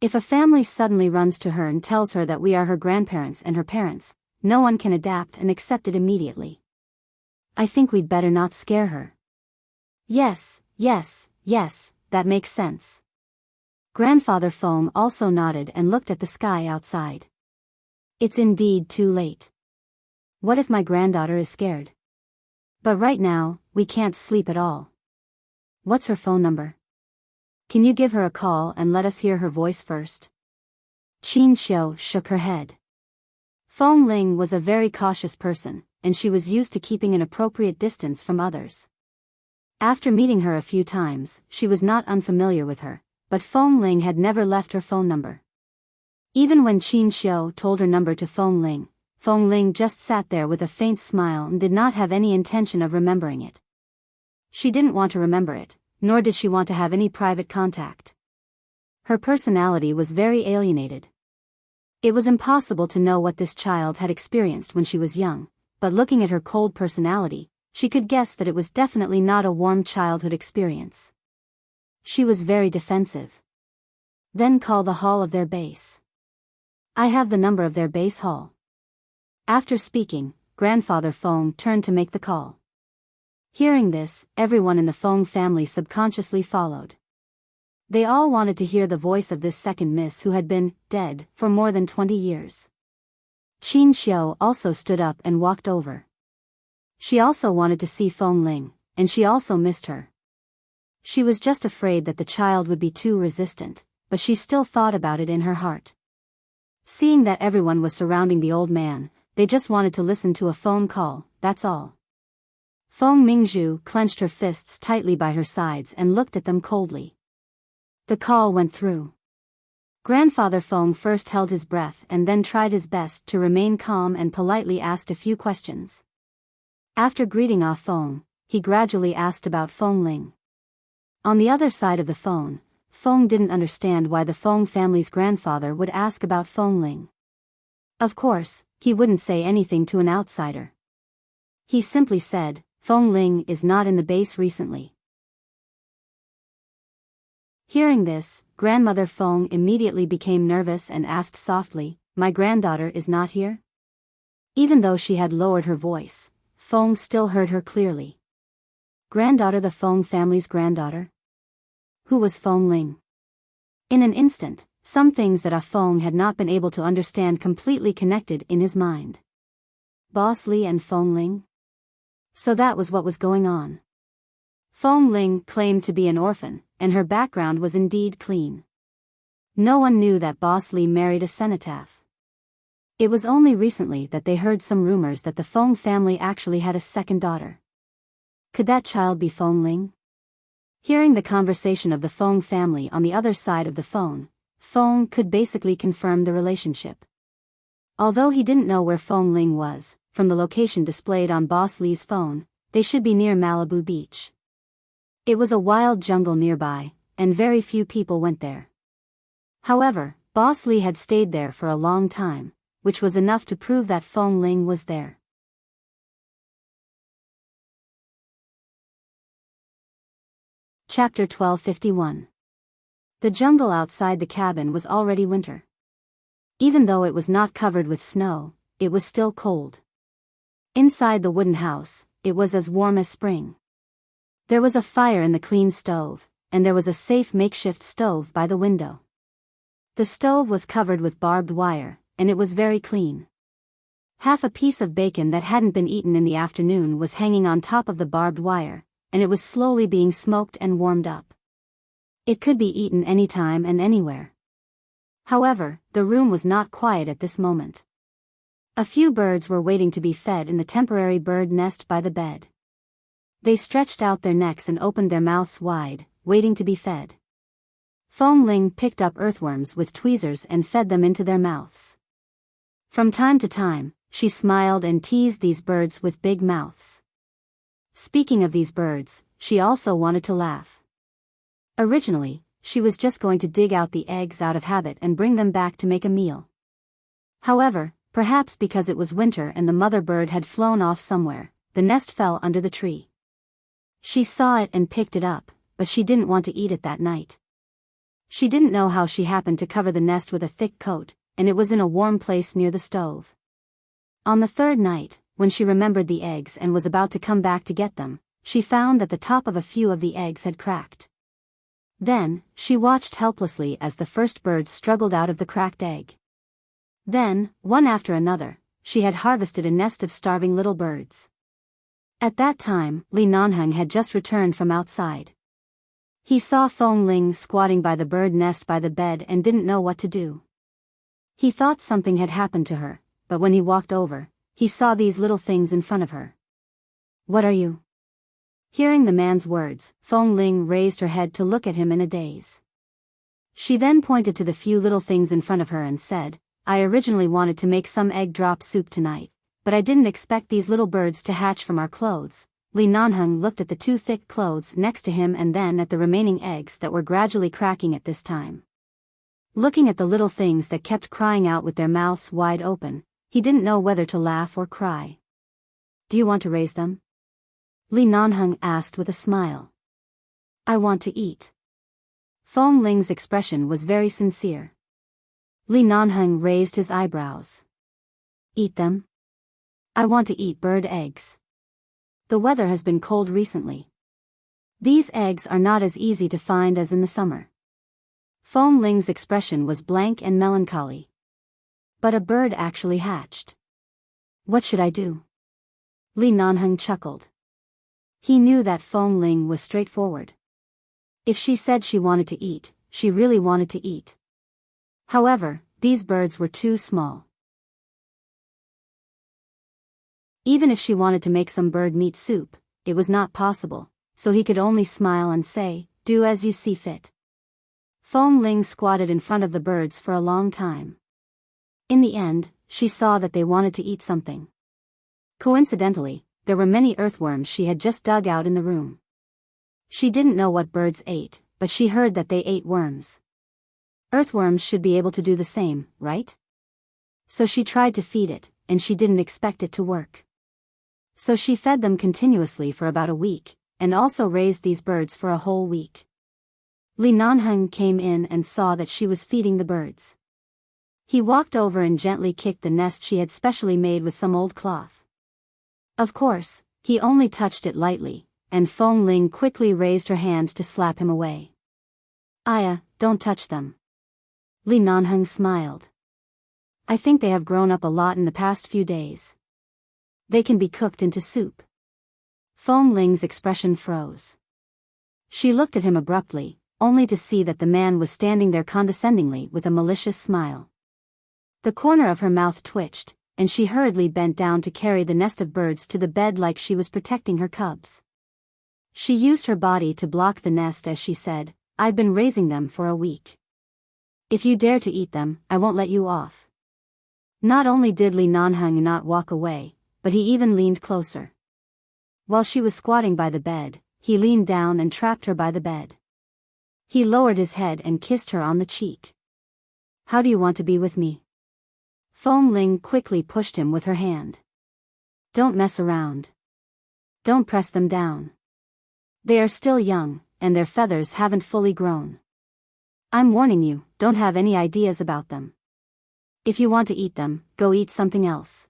If a family suddenly runs to her and tells her that we are her grandparents and her parents, no one can adapt and accept it immediately. I think we'd better not scare her. Yes, that makes sense. Grandfather Feng also nodded and looked at the sky outside. It's indeed too late. What if my granddaughter is scared? But right now, we can't sleep at all. What's her phone number? Can you give her a call and let us hear her voice first? Qin Xiu shook her head. Feng Ling was a very cautious person, and she was used to keeping an appropriate distance from others. After meeting her a few times, she was not unfamiliar with her, but Feng Ling had never left her phone number. Even when Qin Xiu told her number to Feng Ling just sat there with a faint smile and did not have any intention of remembering it. She didn't want to remember it, nor did she want to have any private contact. Her personality was very alienated. It was impossible to know what this child had experienced when she was young, but looking at her cold personality, she could guess that it was definitely not a warm childhood experience. She was very defensive. Then call the hall of their base. I have the number of their base hall. After speaking, Grandfather Feng turned to make the call. Hearing this, everyone in the Feng family subconsciously followed. They all wanted to hear the voice of this second miss who had been dead for more than 20 years. Qin Xiu also stood up and walked over. She also wanted to see Feng Ling, and she also missed her. She was just afraid that the child would be too resistant, but she still thought about it in her heart. Seeing that everyone was surrounding the old man, they just wanted to listen to a phone call, that's all. Feng Mingzhu clenched her fists tightly by her sides and looked at them coldly. The call went through. Grandfather Feng first held his breath and then tried his best to remain calm and politely asked a few questions. After greeting Ah Feng, he gradually asked about Feng Ling. On the other side of the phone, Feng didn't understand why the Feng family's grandfather would ask about Feng Ling. Of course, he wouldn't say anything to an outsider. He simply said, Feng Ling is not in the base recently. Hearing this, Grandmother Feng immediately became nervous and asked softly, My granddaughter is not here? Even though she had lowered her voice, Feng still heard her clearly. Granddaughter, the Feng family's granddaughter? Who was Feng Ling? In an instant, some things that Ah Feng had not been able to understand completely connected in his mind. Boss Li and Feng Ling? So that was what was going on. Feng Ling claimed to be an orphan, and her background was indeed clean. No one knew that Boss Li married a cenotaph. It was only recently that they heard some rumors that the Feng family actually had a second daughter. Could that child be Feng Ling? Hearing the conversation of the Feng family on the other side of the phone, Feng could basically confirm the relationship. Although he didn't know where Feng Ling was, from the location displayed on Boss Li's phone, they should be near Malibu Beach. It was a wild jungle nearby, and very few people went there. However, Boss Li had stayed there for a long time, which was enough to prove that Feng Ling was there. Chapter 1251. The jungle outside the cabin was already winter. Even though it was not covered with snow, it was still cold. Inside the wooden house, it was as warm as spring. There was a fire in the clean stove, and there was a safe makeshift stove by the window. The stove was covered with barbed wire, and it was very clean. Half a piece of bacon that hadn't been eaten in the afternoon was hanging on top of the barbed wire, and it was slowly being smoked and warmed up. It could be eaten anytime and anywhere. However, the room was not quiet at this moment. A few birds were waiting to be fed in the temporary bird nest by the bed. They stretched out their necks and opened their mouths wide, waiting to be fed. Fong Ling picked up earthworms with tweezers and fed them into their mouths. From time to time, she smiled and teased these birds with big mouths. Speaking of these birds, she also wanted to laugh. Originally, she was just going to dig out the eggs out of habit and bring them back to make a meal. However, perhaps because it was winter and the mother bird had flown off somewhere, the nest fell under the tree. She saw it and picked it up, but she didn't want to eat it that night. She didn't know how she happened to cover the nest with a thick coat, and it was in a warm place near the stove. On the third night, when she remembered the eggs and was about to come back to get them, she found that the top of a few of the eggs had cracked. Then, she watched helplessly as the first bird struggled out of the cracked egg. Then, one after another, she had harvested a nest of starving little birds. At that time, Li Nanheng had just returned from outside. He saw Fong Ling squatting by the bird nest by the bed and didn't know what to do. He thought something had happened to her, but when he walked over, he saw these little things in front of her. "What are you?" Hearing the man's words, Fong Ling raised her head to look at him in a daze. She then pointed to the few little things in front of her and said, "I originally wanted to make some egg drop soup tonight, but I didn't expect these little birds to hatch from our clothes." Li Nanheng looked at the two thick clothes next to him and then at the remaining eggs that were gradually cracking at this time. Looking at the little things that kept crying out with their mouths wide open, he didn't know whether to laugh or cry. "Do you want to raise them?" Li Nanheng asked with a smile. "I want to eat." Fong Ling's expression was very sincere. Li Nanheng raised his eyebrows. "Eat them?" "I want to eat bird eggs. The weather has been cold recently. These eggs are not as easy to find as in the summer." Fong Ling's expression was blank and melancholy. But a bird actually hatched. "What should I do?" Li Nanheng chuckled. He knew that Fong Ling was straightforward. If she said she wanted to eat, she really wanted to eat. However, these birds were too small. Even if she wanted to make some bird meat soup, it was not possible, so he could only smile and say, "Do as you see fit." Fong Ling squatted in front of the birds for a long time. In the end, she saw that they wanted to eat something. Coincidentally, there were many earthworms she had just dug out in the room. She didn't know what birds ate, but she heard that they ate worms. Earthworms should be able to do the same, right? So she tried to feed it, and she didn't expect it to work. So she fed them continuously for about a week, and also raised these birds for a whole week. Li Nanheng came in and saw that she was feeding the birds. He walked over and gently kicked the nest she had specially made with some old cloth. Of course, he only touched it lightly, and Fong Ling quickly raised her hand to slap him away. "Aya, don't touch them." Li Nanheng smiled. "I think they have grown up a lot in the past few days. They can be cooked into soup." Fong Ling's expression froze. She looked at him abruptly, only to see that the man was standing there condescendingly with a malicious smile. The corner of her mouth twitched, and she hurriedly bent down to carry the nest of birds to the bed like she was protecting her cubs. She used her body to block the nest as she said, "I've been raising them for a week. If you dare to eat them, I won't let you off." Not only did Li Nanheng not walk away, but he even leaned closer. While she was squatting by the bed, he leaned down and trapped her by the bed. He lowered his head and kissed her on the cheek. "How do you want to be with me?" Fong Ling quickly pushed him with her hand. "Don't mess around. Don't press them down. They are still young, and their feathers haven't fully grown. I'm warning you, don't have any ideas about them. If you want to eat them, go eat something else.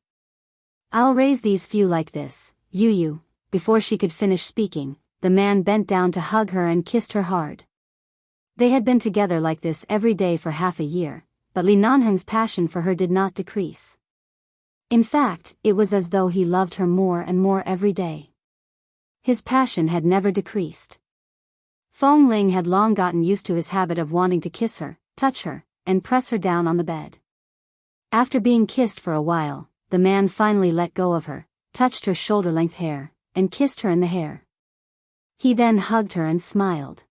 I'll raise these few like this, you. Before she could finish speaking, the man bent down to hug her and kissed her hard. They had been together like this every day for half a year, but Li Nanheng's passion for her did not decrease. In fact, it was as though he loved her more and more every day. His passion had never decreased. Feng Ling had long gotten used to his habit of wanting to kiss her, touch her, and press her down on the bed. After being kissed for a while, the man finally let go of her, touched her shoulder-length hair, and kissed her in the hair. He then hugged her and smiled.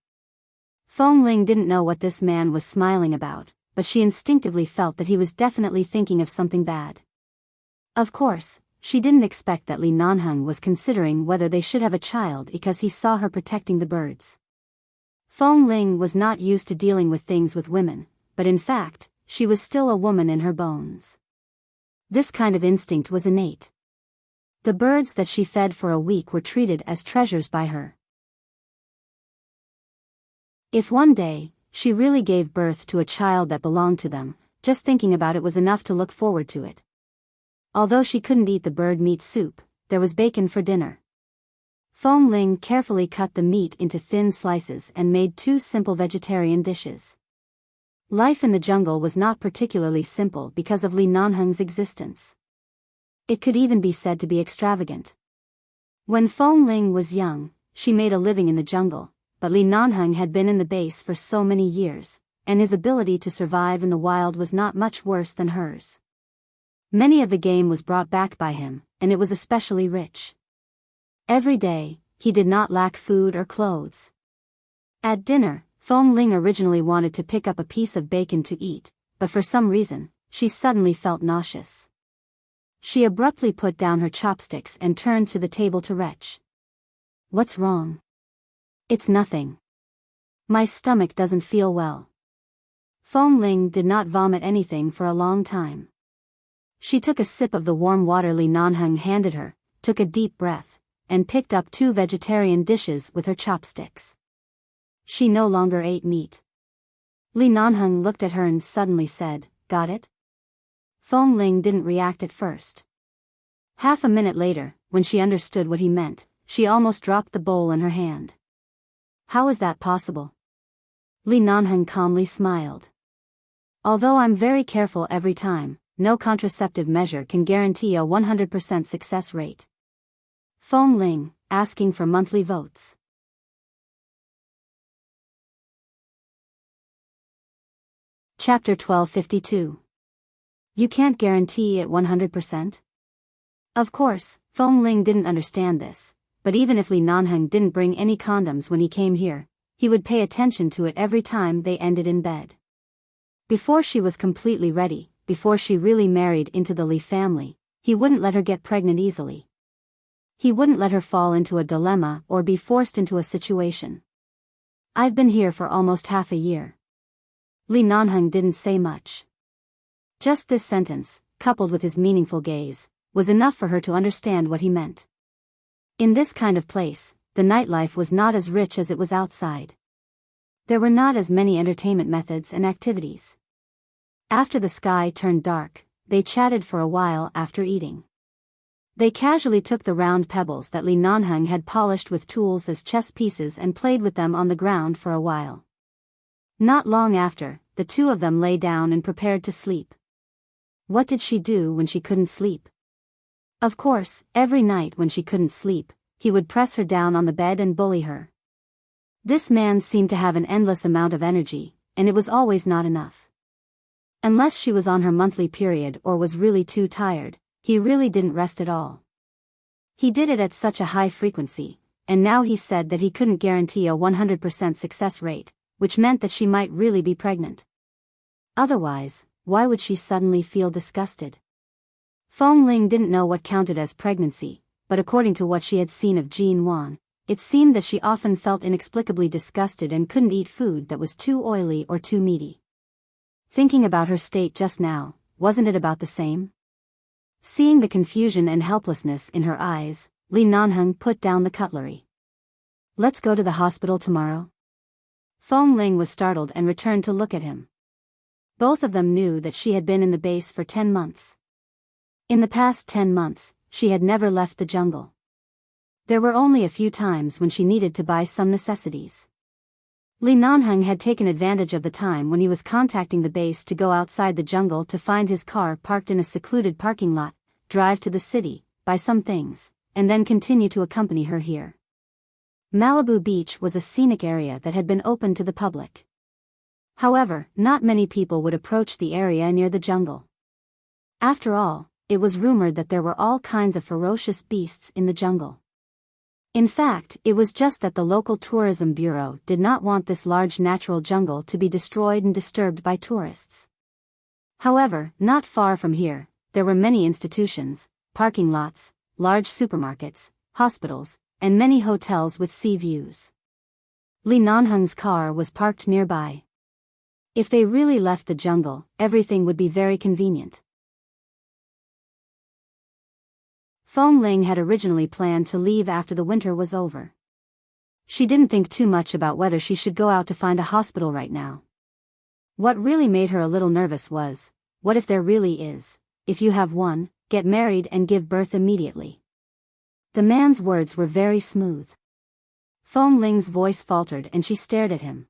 Feng Ling didn't know what this man was smiling about, but she instinctively felt that he was definitely thinking of something bad. Of course, she didn't expect that Li Nanheng was considering whether they should have a child because he saw her protecting the birds. Feng Ling was not used to dealing with things with women, but in fact, she was still a woman in her bones. This kind of instinct was innate. The birds that she fed for a week were treated as treasures by her. If one day, she really gave birth to a child that belonged to them, just thinking about it was enough to look forward to it. Although she couldn't eat the bird meat soup, there was bacon for dinner. Feng Ling carefully cut the meat into thin slices and made 2 simple vegetarian dishes. Life in the jungle was not particularly simple because of Li Nanheng's existence. It could even be said to be extravagant. When Feng Ling was young, she made a living in the jungle, but Li Nanheng had been in the base for so many years, and his ability to survive in the wild was not much worse than hers. Many of the game was brought back by him, and it was especially rich. Every day, he did not lack food or clothes. At dinner, Feng Ling originally wanted to pick up a piece of bacon to eat, but for some reason, she suddenly felt nauseous. She abruptly put down her chopsticks and turned to the table to retch. What's wrong? It's nothing. My stomach doesn't feel well. Feng Ling did not vomit anything for a long time. She took a sip of the warm water Li Nanheng handed her, took a deep breath, and picked up 2 vegetarian dishes with her chopsticks. She no longer ate meat. Li Nanheng looked at her and suddenly said, "Got it?" Feng Ling didn't react at first. Half a minute later, when she understood what he meant, she almost dropped the bowl in her hand. How is that possible? Li Nanheng calmly smiled. Although I'm very careful every time, no contraceptive measure can guarantee a 100% success rate. Feng Ling, asking for monthly votes. Chapter 1252. You can't guarantee it 100%? Of course, Feng Ling didn't understand this, but even if Li Nanheng didn't bring any condoms when he came here, he would pay attention to it every time they ended in bed. Before she was completely ready, before she really married into the Li family, he wouldn't let her get pregnant easily. He wouldn't let her fall into a dilemma or be forced into a situation. I've been here for almost half a year. Li Nanheng didn't say much. Just this sentence, coupled with his meaningful gaze, was enough for her to understand what he meant. In this kind of place, the nightlife was not as rich as it was outside. There were not as many entertainment methods and activities. After the sky turned dark, they chatted for a while after eating. They casually took the round pebbles that Li Nanheng had polished with tools as chess pieces and played with them on the ground for a while. Not long after, the 2 of them lay down and prepared to sleep. What did she do when she couldn't sleep? Of course, every night when she couldn't sleep, he would press her down on the bed and bully her. This man seemed to have an endless amount of energy, and it was always not enough. Unless she was on her monthly period or was really too tired, he really didn't rest at all. He did it at such a high frequency, and now he said that he couldn't guarantee a 100% success rate, which meant that she might really be pregnant. Otherwise, why would she suddenly feel disgusted? Feng Ling didn't know what counted as pregnancy, but according to what she had seen of Jean Wan, it seemed that she often felt inexplicably disgusted and couldn't eat food that was too oily or too meaty. Thinking about her state just now, wasn't it about the same? Seeing the confusion and helplessness in her eyes, Li Nanheng put down the cutlery. Let's go to the hospital tomorrow. Feng Ling was startled and returned to look at him. Both of them knew that she had been in the base for 10 months. In the past 10 months, she had never left the jungle. There were only a few times when she needed to buy some necessities. Li Nanheng had taken advantage of the time when he was contacting the base to go outside the jungle to find his car parked in a secluded parking lot, drive to the city, buy some things, and then continue to accompany her here. Malibu Beach was a scenic area that had been open to the public. However, not many people would approach the area near the jungle. After all, it was rumored that there were all kinds of ferocious beasts in the jungle. In fact, it was just that the local tourism bureau did not want this large natural jungle to be destroyed and disturbed by tourists. However, not far from here, there were many institutions, parking lots, large supermarkets, hospitals, and many hotels with sea views. Li Nanheng's car was parked nearby. If they really left the jungle, everything would be very convenient. Feng Ling had originally planned to leave after the winter was over. She didn't think too much about whether she should go out to find a hospital right now. What really made her a little nervous was, what if there really is, if you have one, get married and give birth immediately. The man's words were very smooth. Feng Ling's voice faltered and she stared at him.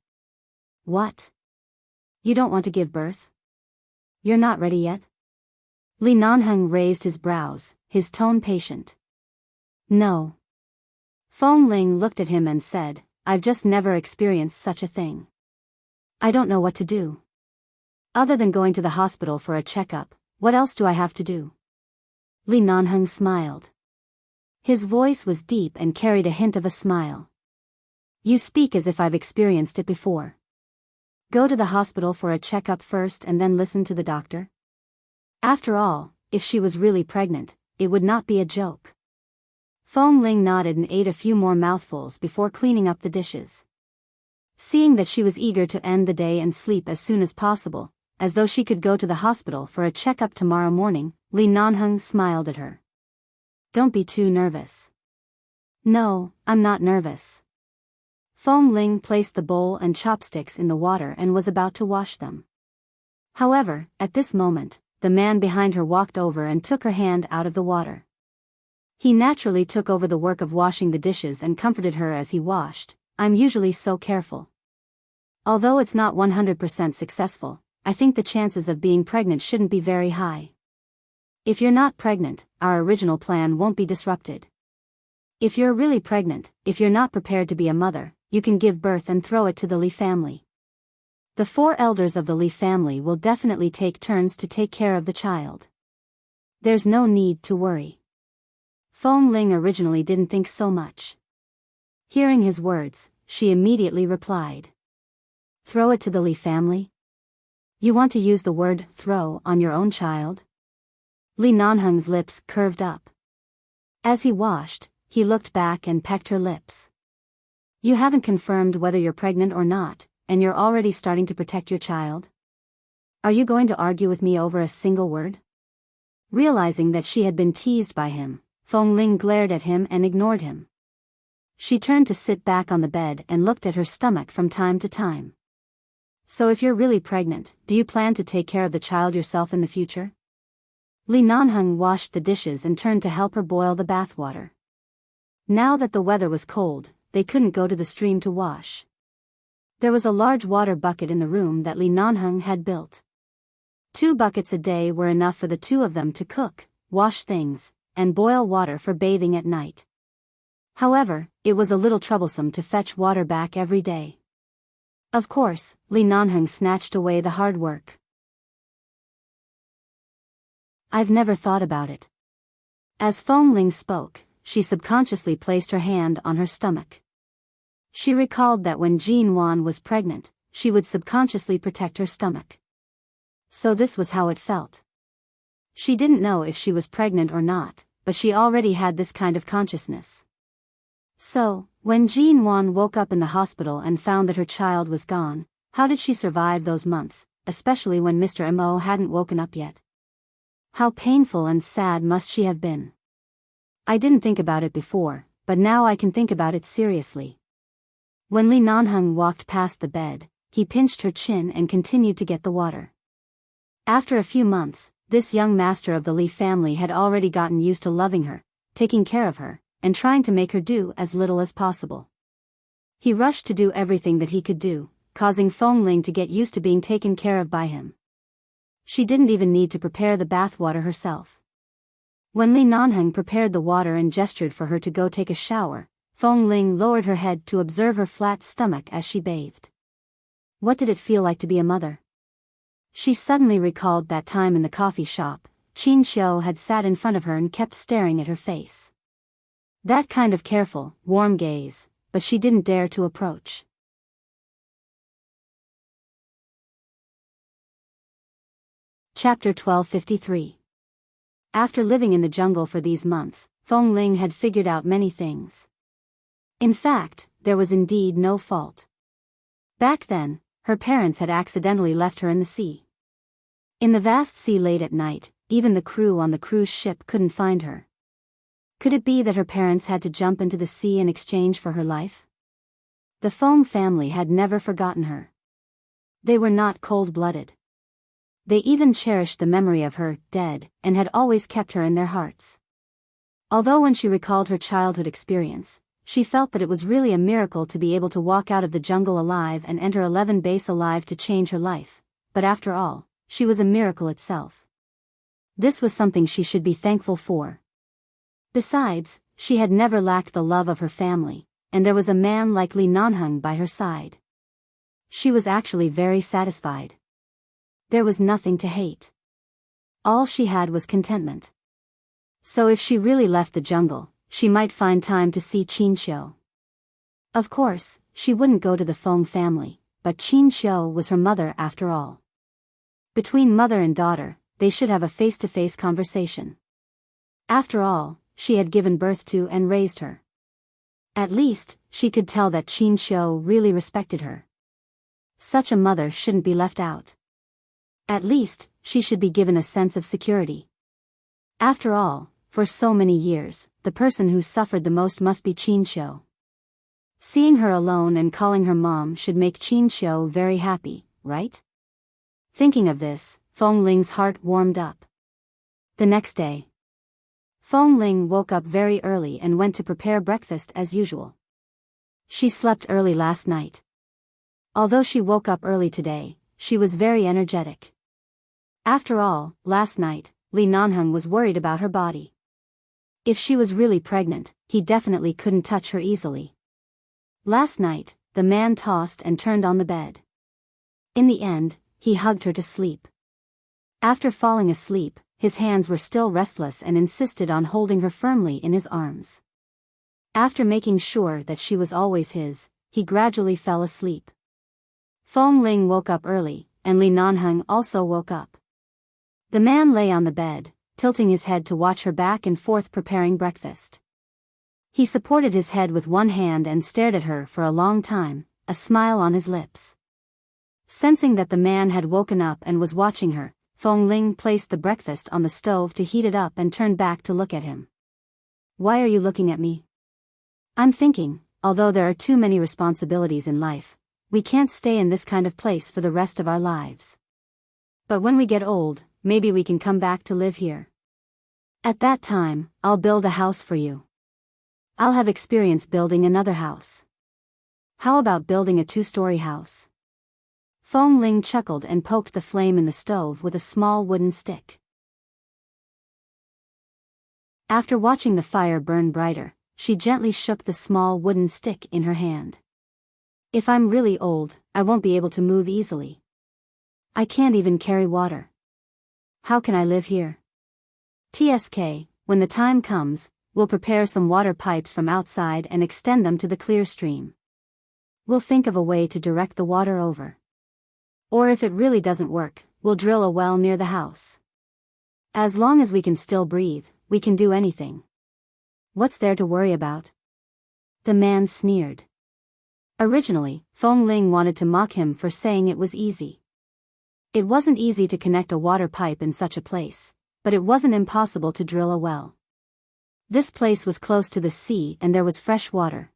What? You don't want to give birth? You're not ready yet? Li Nanheng raised his brows, his tone patient. No. Feng Ling looked at him and said, I've just never experienced such a thing. I don't know what to do. Other than going to the hospital for a checkup, what else do I have to do? Li Nanheng smiled. His voice was deep and carried a hint of a smile. You speak as if I've experienced it before. Go to the hospital for a checkup first and then listen to the doctor? After all, if she was really pregnant, it would not be a joke. Feng Ling nodded and ate a few more mouthfuls before cleaning up the dishes. Seeing that she was eager to end the day and sleep as soon as possible, as though she could go to the hospital for a checkup tomorrow morning, Li Nanheng smiled at her. Don't be too nervous. No, I'm not nervous. Feng Ling placed the bowl and chopsticks in the water and was about to wash them. However, at this moment, the man behind her walked over and took her hand out of the water. He naturally took over the work of washing the dishes and comforted her as he washed. I'm usually so careful. Although it's not 100% successful, I think the chances of being pregnant shouldn't be very high. If you're not pregnant, our original plan won't be disrupted. If you're really pregnant, if you're not prepared to be a mother, you can give birth and throw it to the Li family. The 4 elders of the Li family will definitely take turns to take care of the child. There's no need to worry. Feng Ling originally didn't think so much. Hearing his words, she immediately replied. Throw it to the Li family? You want to use the word throw on your own child? Li Nanheng's lips curved up. As he washed, he looked back and pecked her lips. You haven't confirmed whether you're pregnant or not, and you're already starting to protect your child? Are you going to argue with me over a single word? Realizing that she had been teased by him, Feng Ling glared at him and ignored him. She turned to sit back on the bed and looked at her stomach from time to time. So if you're really pregnant, do you plan to take care of the child yourself in the future? Li Nanheng washed the dishes and turned to help her boil the bathwater. Now that the weather was cold, they couldn't go to the stream to wash. There was a large water bucket in the room that Li Nanheng had built. 2 buckets a day were enough for the 2 of them to cook, wash things, and boil water for bathing at night. However, it was a little troublesome to fetch water back every day. Of course, Li Nanheng snatched away the hard work. I've never thought about it. As Feng Ling spoke, she subconsciously placed her hand on her stomach. She recalled that when Jean Wan was pregnant, she would subconsciously protect her stomach. So this was how it felt. She didn't know if she was pregnant or not, but she already had this kind of consciousness. So, when Jean Wan woke up in the hospital and found that her child was gone, how did she survive those months, especially when Mr. Mo hadn't woken up yet? How painful and sad must she have been? I didn't think about it before, but now I can think about it seriously. When Li Nanheng walked past the bed, he pinched her chin and continued to get the water. After a few months, this young master of the Li family had already gotten used to loving her, taking care of her, and trying to make her do as little as possible. He rushed to do everything that he could do, causing Feng Ling to get used to being taken care of by him. She didn't even need to prepare the bathwater herself. When Li Nanheng prepared the water and gestured for her to go take a shower, Feng Ling lowered her head to observe her flat stomach as she bathed. What did it feel like to be a mother? She suddenly recalled that time in the coffee shop. Qin Xiu had sat in front of her and kept staring at her face. That kind of careful, warm gaze, but she didn't dare to approach. Chapter 1253. After living in the jungle for these months, Feng Ling had figured out many things. In fact, there was indeed no fault. Back then, her parents had accidentally left her in the sea. In the vast sea late at night, even the crew on the cruise ship couldn't find her. Could it be that her parents had to jump into the sea in exchange for her life? The Feng family had never forgotten her. They were not cold-blooded. They even cherished the memory of her, dead, and had always kept her in their hearts. Although when she recalled her childhood experience, she felt that it was really a miracle to be able to walk out of the jungle alive and enter 11 base alive to change her life, but after all, she was a miracle itself. This was something she should be thankful for. Besides, she had never lacked the love of her family, and there was a man like Li Nanheng by her side. She was actually very satisfied. There was nothing to hate. All she had was contentment. So if she really left the jungle, she might find time to see Qin Xiu. Of course, she wouldn't go to the Feng family, but Qin Xiu was her mother after all. Between mother and daughter, they should have a face-to-face conversation. After all, she had given birth to and raised her. At least, she could tell that Qin Xiu really respected her. Such a mother shouldn't be left out. At least, she should be given a sense of security. After all, for so many years, the person who suffered the most must be Qin Xiu. Seeing her alone and calling her mom should make Qin Xiu very happy, right? Thinking of this, Feng Ling's heart warmed up. The next day, Feng Ling woke up very early and went to prepare breakfast as usual. She slept early last night. Although she woke up early today, she was very energetic. After all, last night, Li Nanheng was worried about her body. If she was really pregnant, he definitely couldn't touch her easily. Last night, the man tossed and turned on the bed. In the end, he hugged her to sleep. After falling asleep, his hands were still restless and insisted on holding her firmly in his arms. After making sure that she was always his, he gradually fell asleep. Feng Ling woke up early, and Li Nanheng also woke up. The man lay on the bed, tilting his head to watch her back and forth preparing breakfast. He supported his head with one hand and stared at her for a long time, a smile on his lips. Sensing that the man had woken up and was watching her, Feng Ling placed the breakfast on the stove to heat it up and turned back to look at him. "Why are you looking at me?" "I'm thinking, although there are too many responsibilities in life, we can't stay in this kind of place for the rest of our lives. But when we get old, maybe we can come back to live here. At that time, I'll build a house for you. I'll have experience building another house. How about building a 2-story house?" Feng Ling chuckled and poked the flame in the stove with a small wooden stick. After watching the fire burn brighter, she gently shook the small wooden stick in her hand. "If I'm really old, I won't be able to move easily. I can't even carry water. How can I live here? TSK, when the time comes, we'll prepare some water pipes from outside and extend them to the clear stream. We'll think of a way to direct the water over. Or if it really doesn't work, we'll drill a well near the house. As long as we can still breathe, we can do anything. What's there to worry about?" The man sneered. Originally, Feng Ling wanted to mock him for saying it was easy. It wasn't easy to connect a water pipe in such a place, but it wasn't impossible to drill a well. This place was close to the sea and there was fresh water.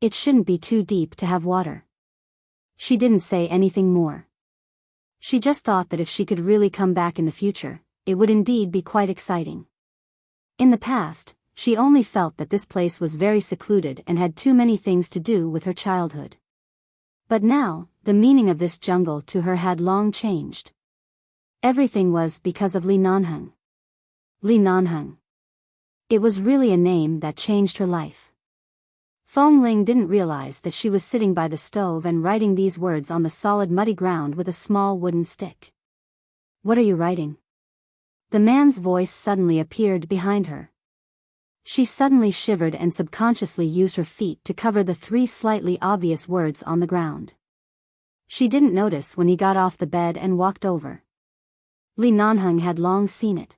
It shouldn't be too deep to have water. She didn't say anything more. She just thought that if she could really come back in the future, it would indeed be quite exciting. In the past, she only felt that this place was very secluded and had too many things to do with her childhood. But now, the meaning of this jungle to her had long changed. Everything was because of Li Nanheng. Li Nanheng. It was really a name that changed her life. Feng Ling didn't realize that she was sitting by the stove and writing these words on the solid muddy ground with a small wooden stick. "What are you writing?" The man's voice suddenly appeared behind her. She suddenly shivered and subconsciously used her feet to cover the 3 slightly obvious words on the ground. She didn't notice when he got off the bed and walked over. Li Nanheng had long seen it.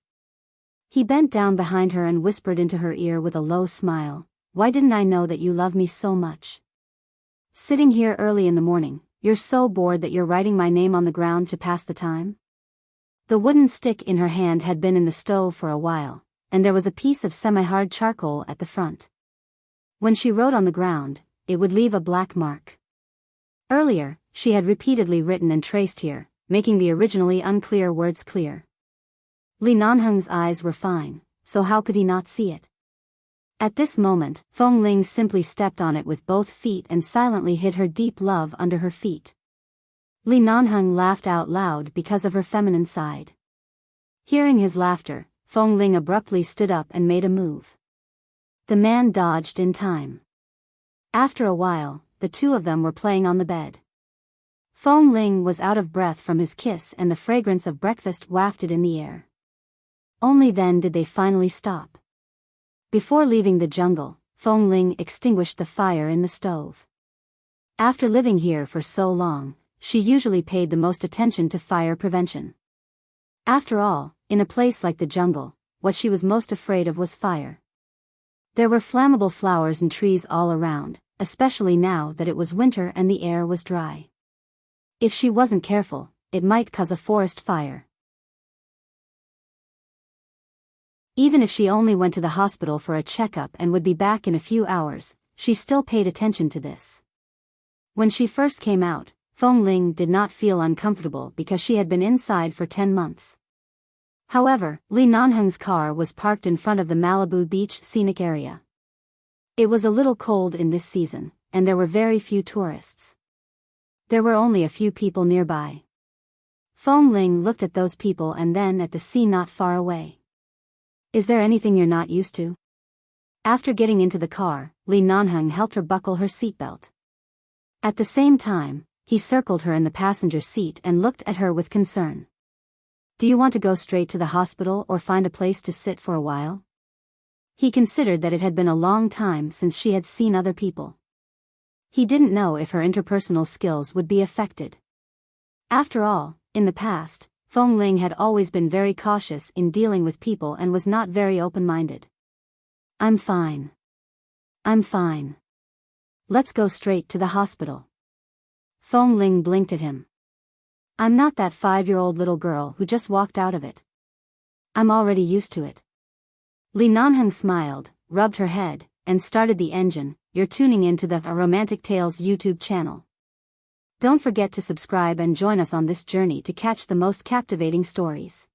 He bent down behind her and whispered into her ear with a low smile, "Why didn't I know that you love me so much? Sitting here early in the morning, you're so bored that you're writing my name on the ground to pass the time?" The wooden stick in her hand had been in the stove for a while, and there was a piece of semi-hard charcoal at the front. When she wrote on the ground, it would leave a black mark. Earlier, she had repeatedly written and traced here, making the originally unclear words clear. Li Nanheng's eyes were fine, so how could he not see it? At this moment, Feng Ling simply stepped on it with both feet and silently hid her deep love under her feet. Li Nanheng laughed out loud because of her feminine side. Hearing his laughter, Feng Ling abruptly stood up and made a move. The man dodged in time. After a while, the two of them were playing on the bed. Feng Ling was out of breath from his kiss and the fragrance of breakfast wafted in the air. Only then did they finally stop. Before leaving the jungle, Feng Ling extinguished the fire in the stove. After living here for so long, she usually paid the most attention to fire prevention. After all, in a place like the jungle, what she was most afraid of was fire. There were flammable flowers and trees all around, especially now that it was winter and the air was dry. If she wasn't careful, it might cause a forest fire. Even if she only went to the hospital for a checkup and would be back in a few hours, she still paid attention to this. When she first came out, Feng Ling did not feel uncomfortable because she had been inside for 10 months. However, Li Nanheng's car was parked in front of the Malibu Beach scenic area. It was a little cold in this season, and there were very few tourists. There were only a few people nearby. Feng Ling looked at those people and then at the sea not far away. "Is there anything you're not used to?" After getting into the car, Li Nanheng helped her buckle her seatbelt. At the same time, he circled her in the passenger seat and looked at her with concern. "Do you want to go straight to the hospital or find a place to sit for a while?" He considered that it had been a long time since she had seen other people. He didn't know if her interpersonal skills would be affected. After all, in the past, Feng Ling had always been very cautious in dealing with people and was not very open-minded. "I'm fine. I'm fine. Let's go straight to the hospital." Feng Ling blinked at him. "I'm not that 5-year-old little girl who just walked out of it. I'm already used to it." Li Nanheng smiled, rubbed her head, and started the engine. "You're tuning into the Romantic Tales YouTube channel. Don't forget to subscribe and join us on this journey to catch the most captivating stories.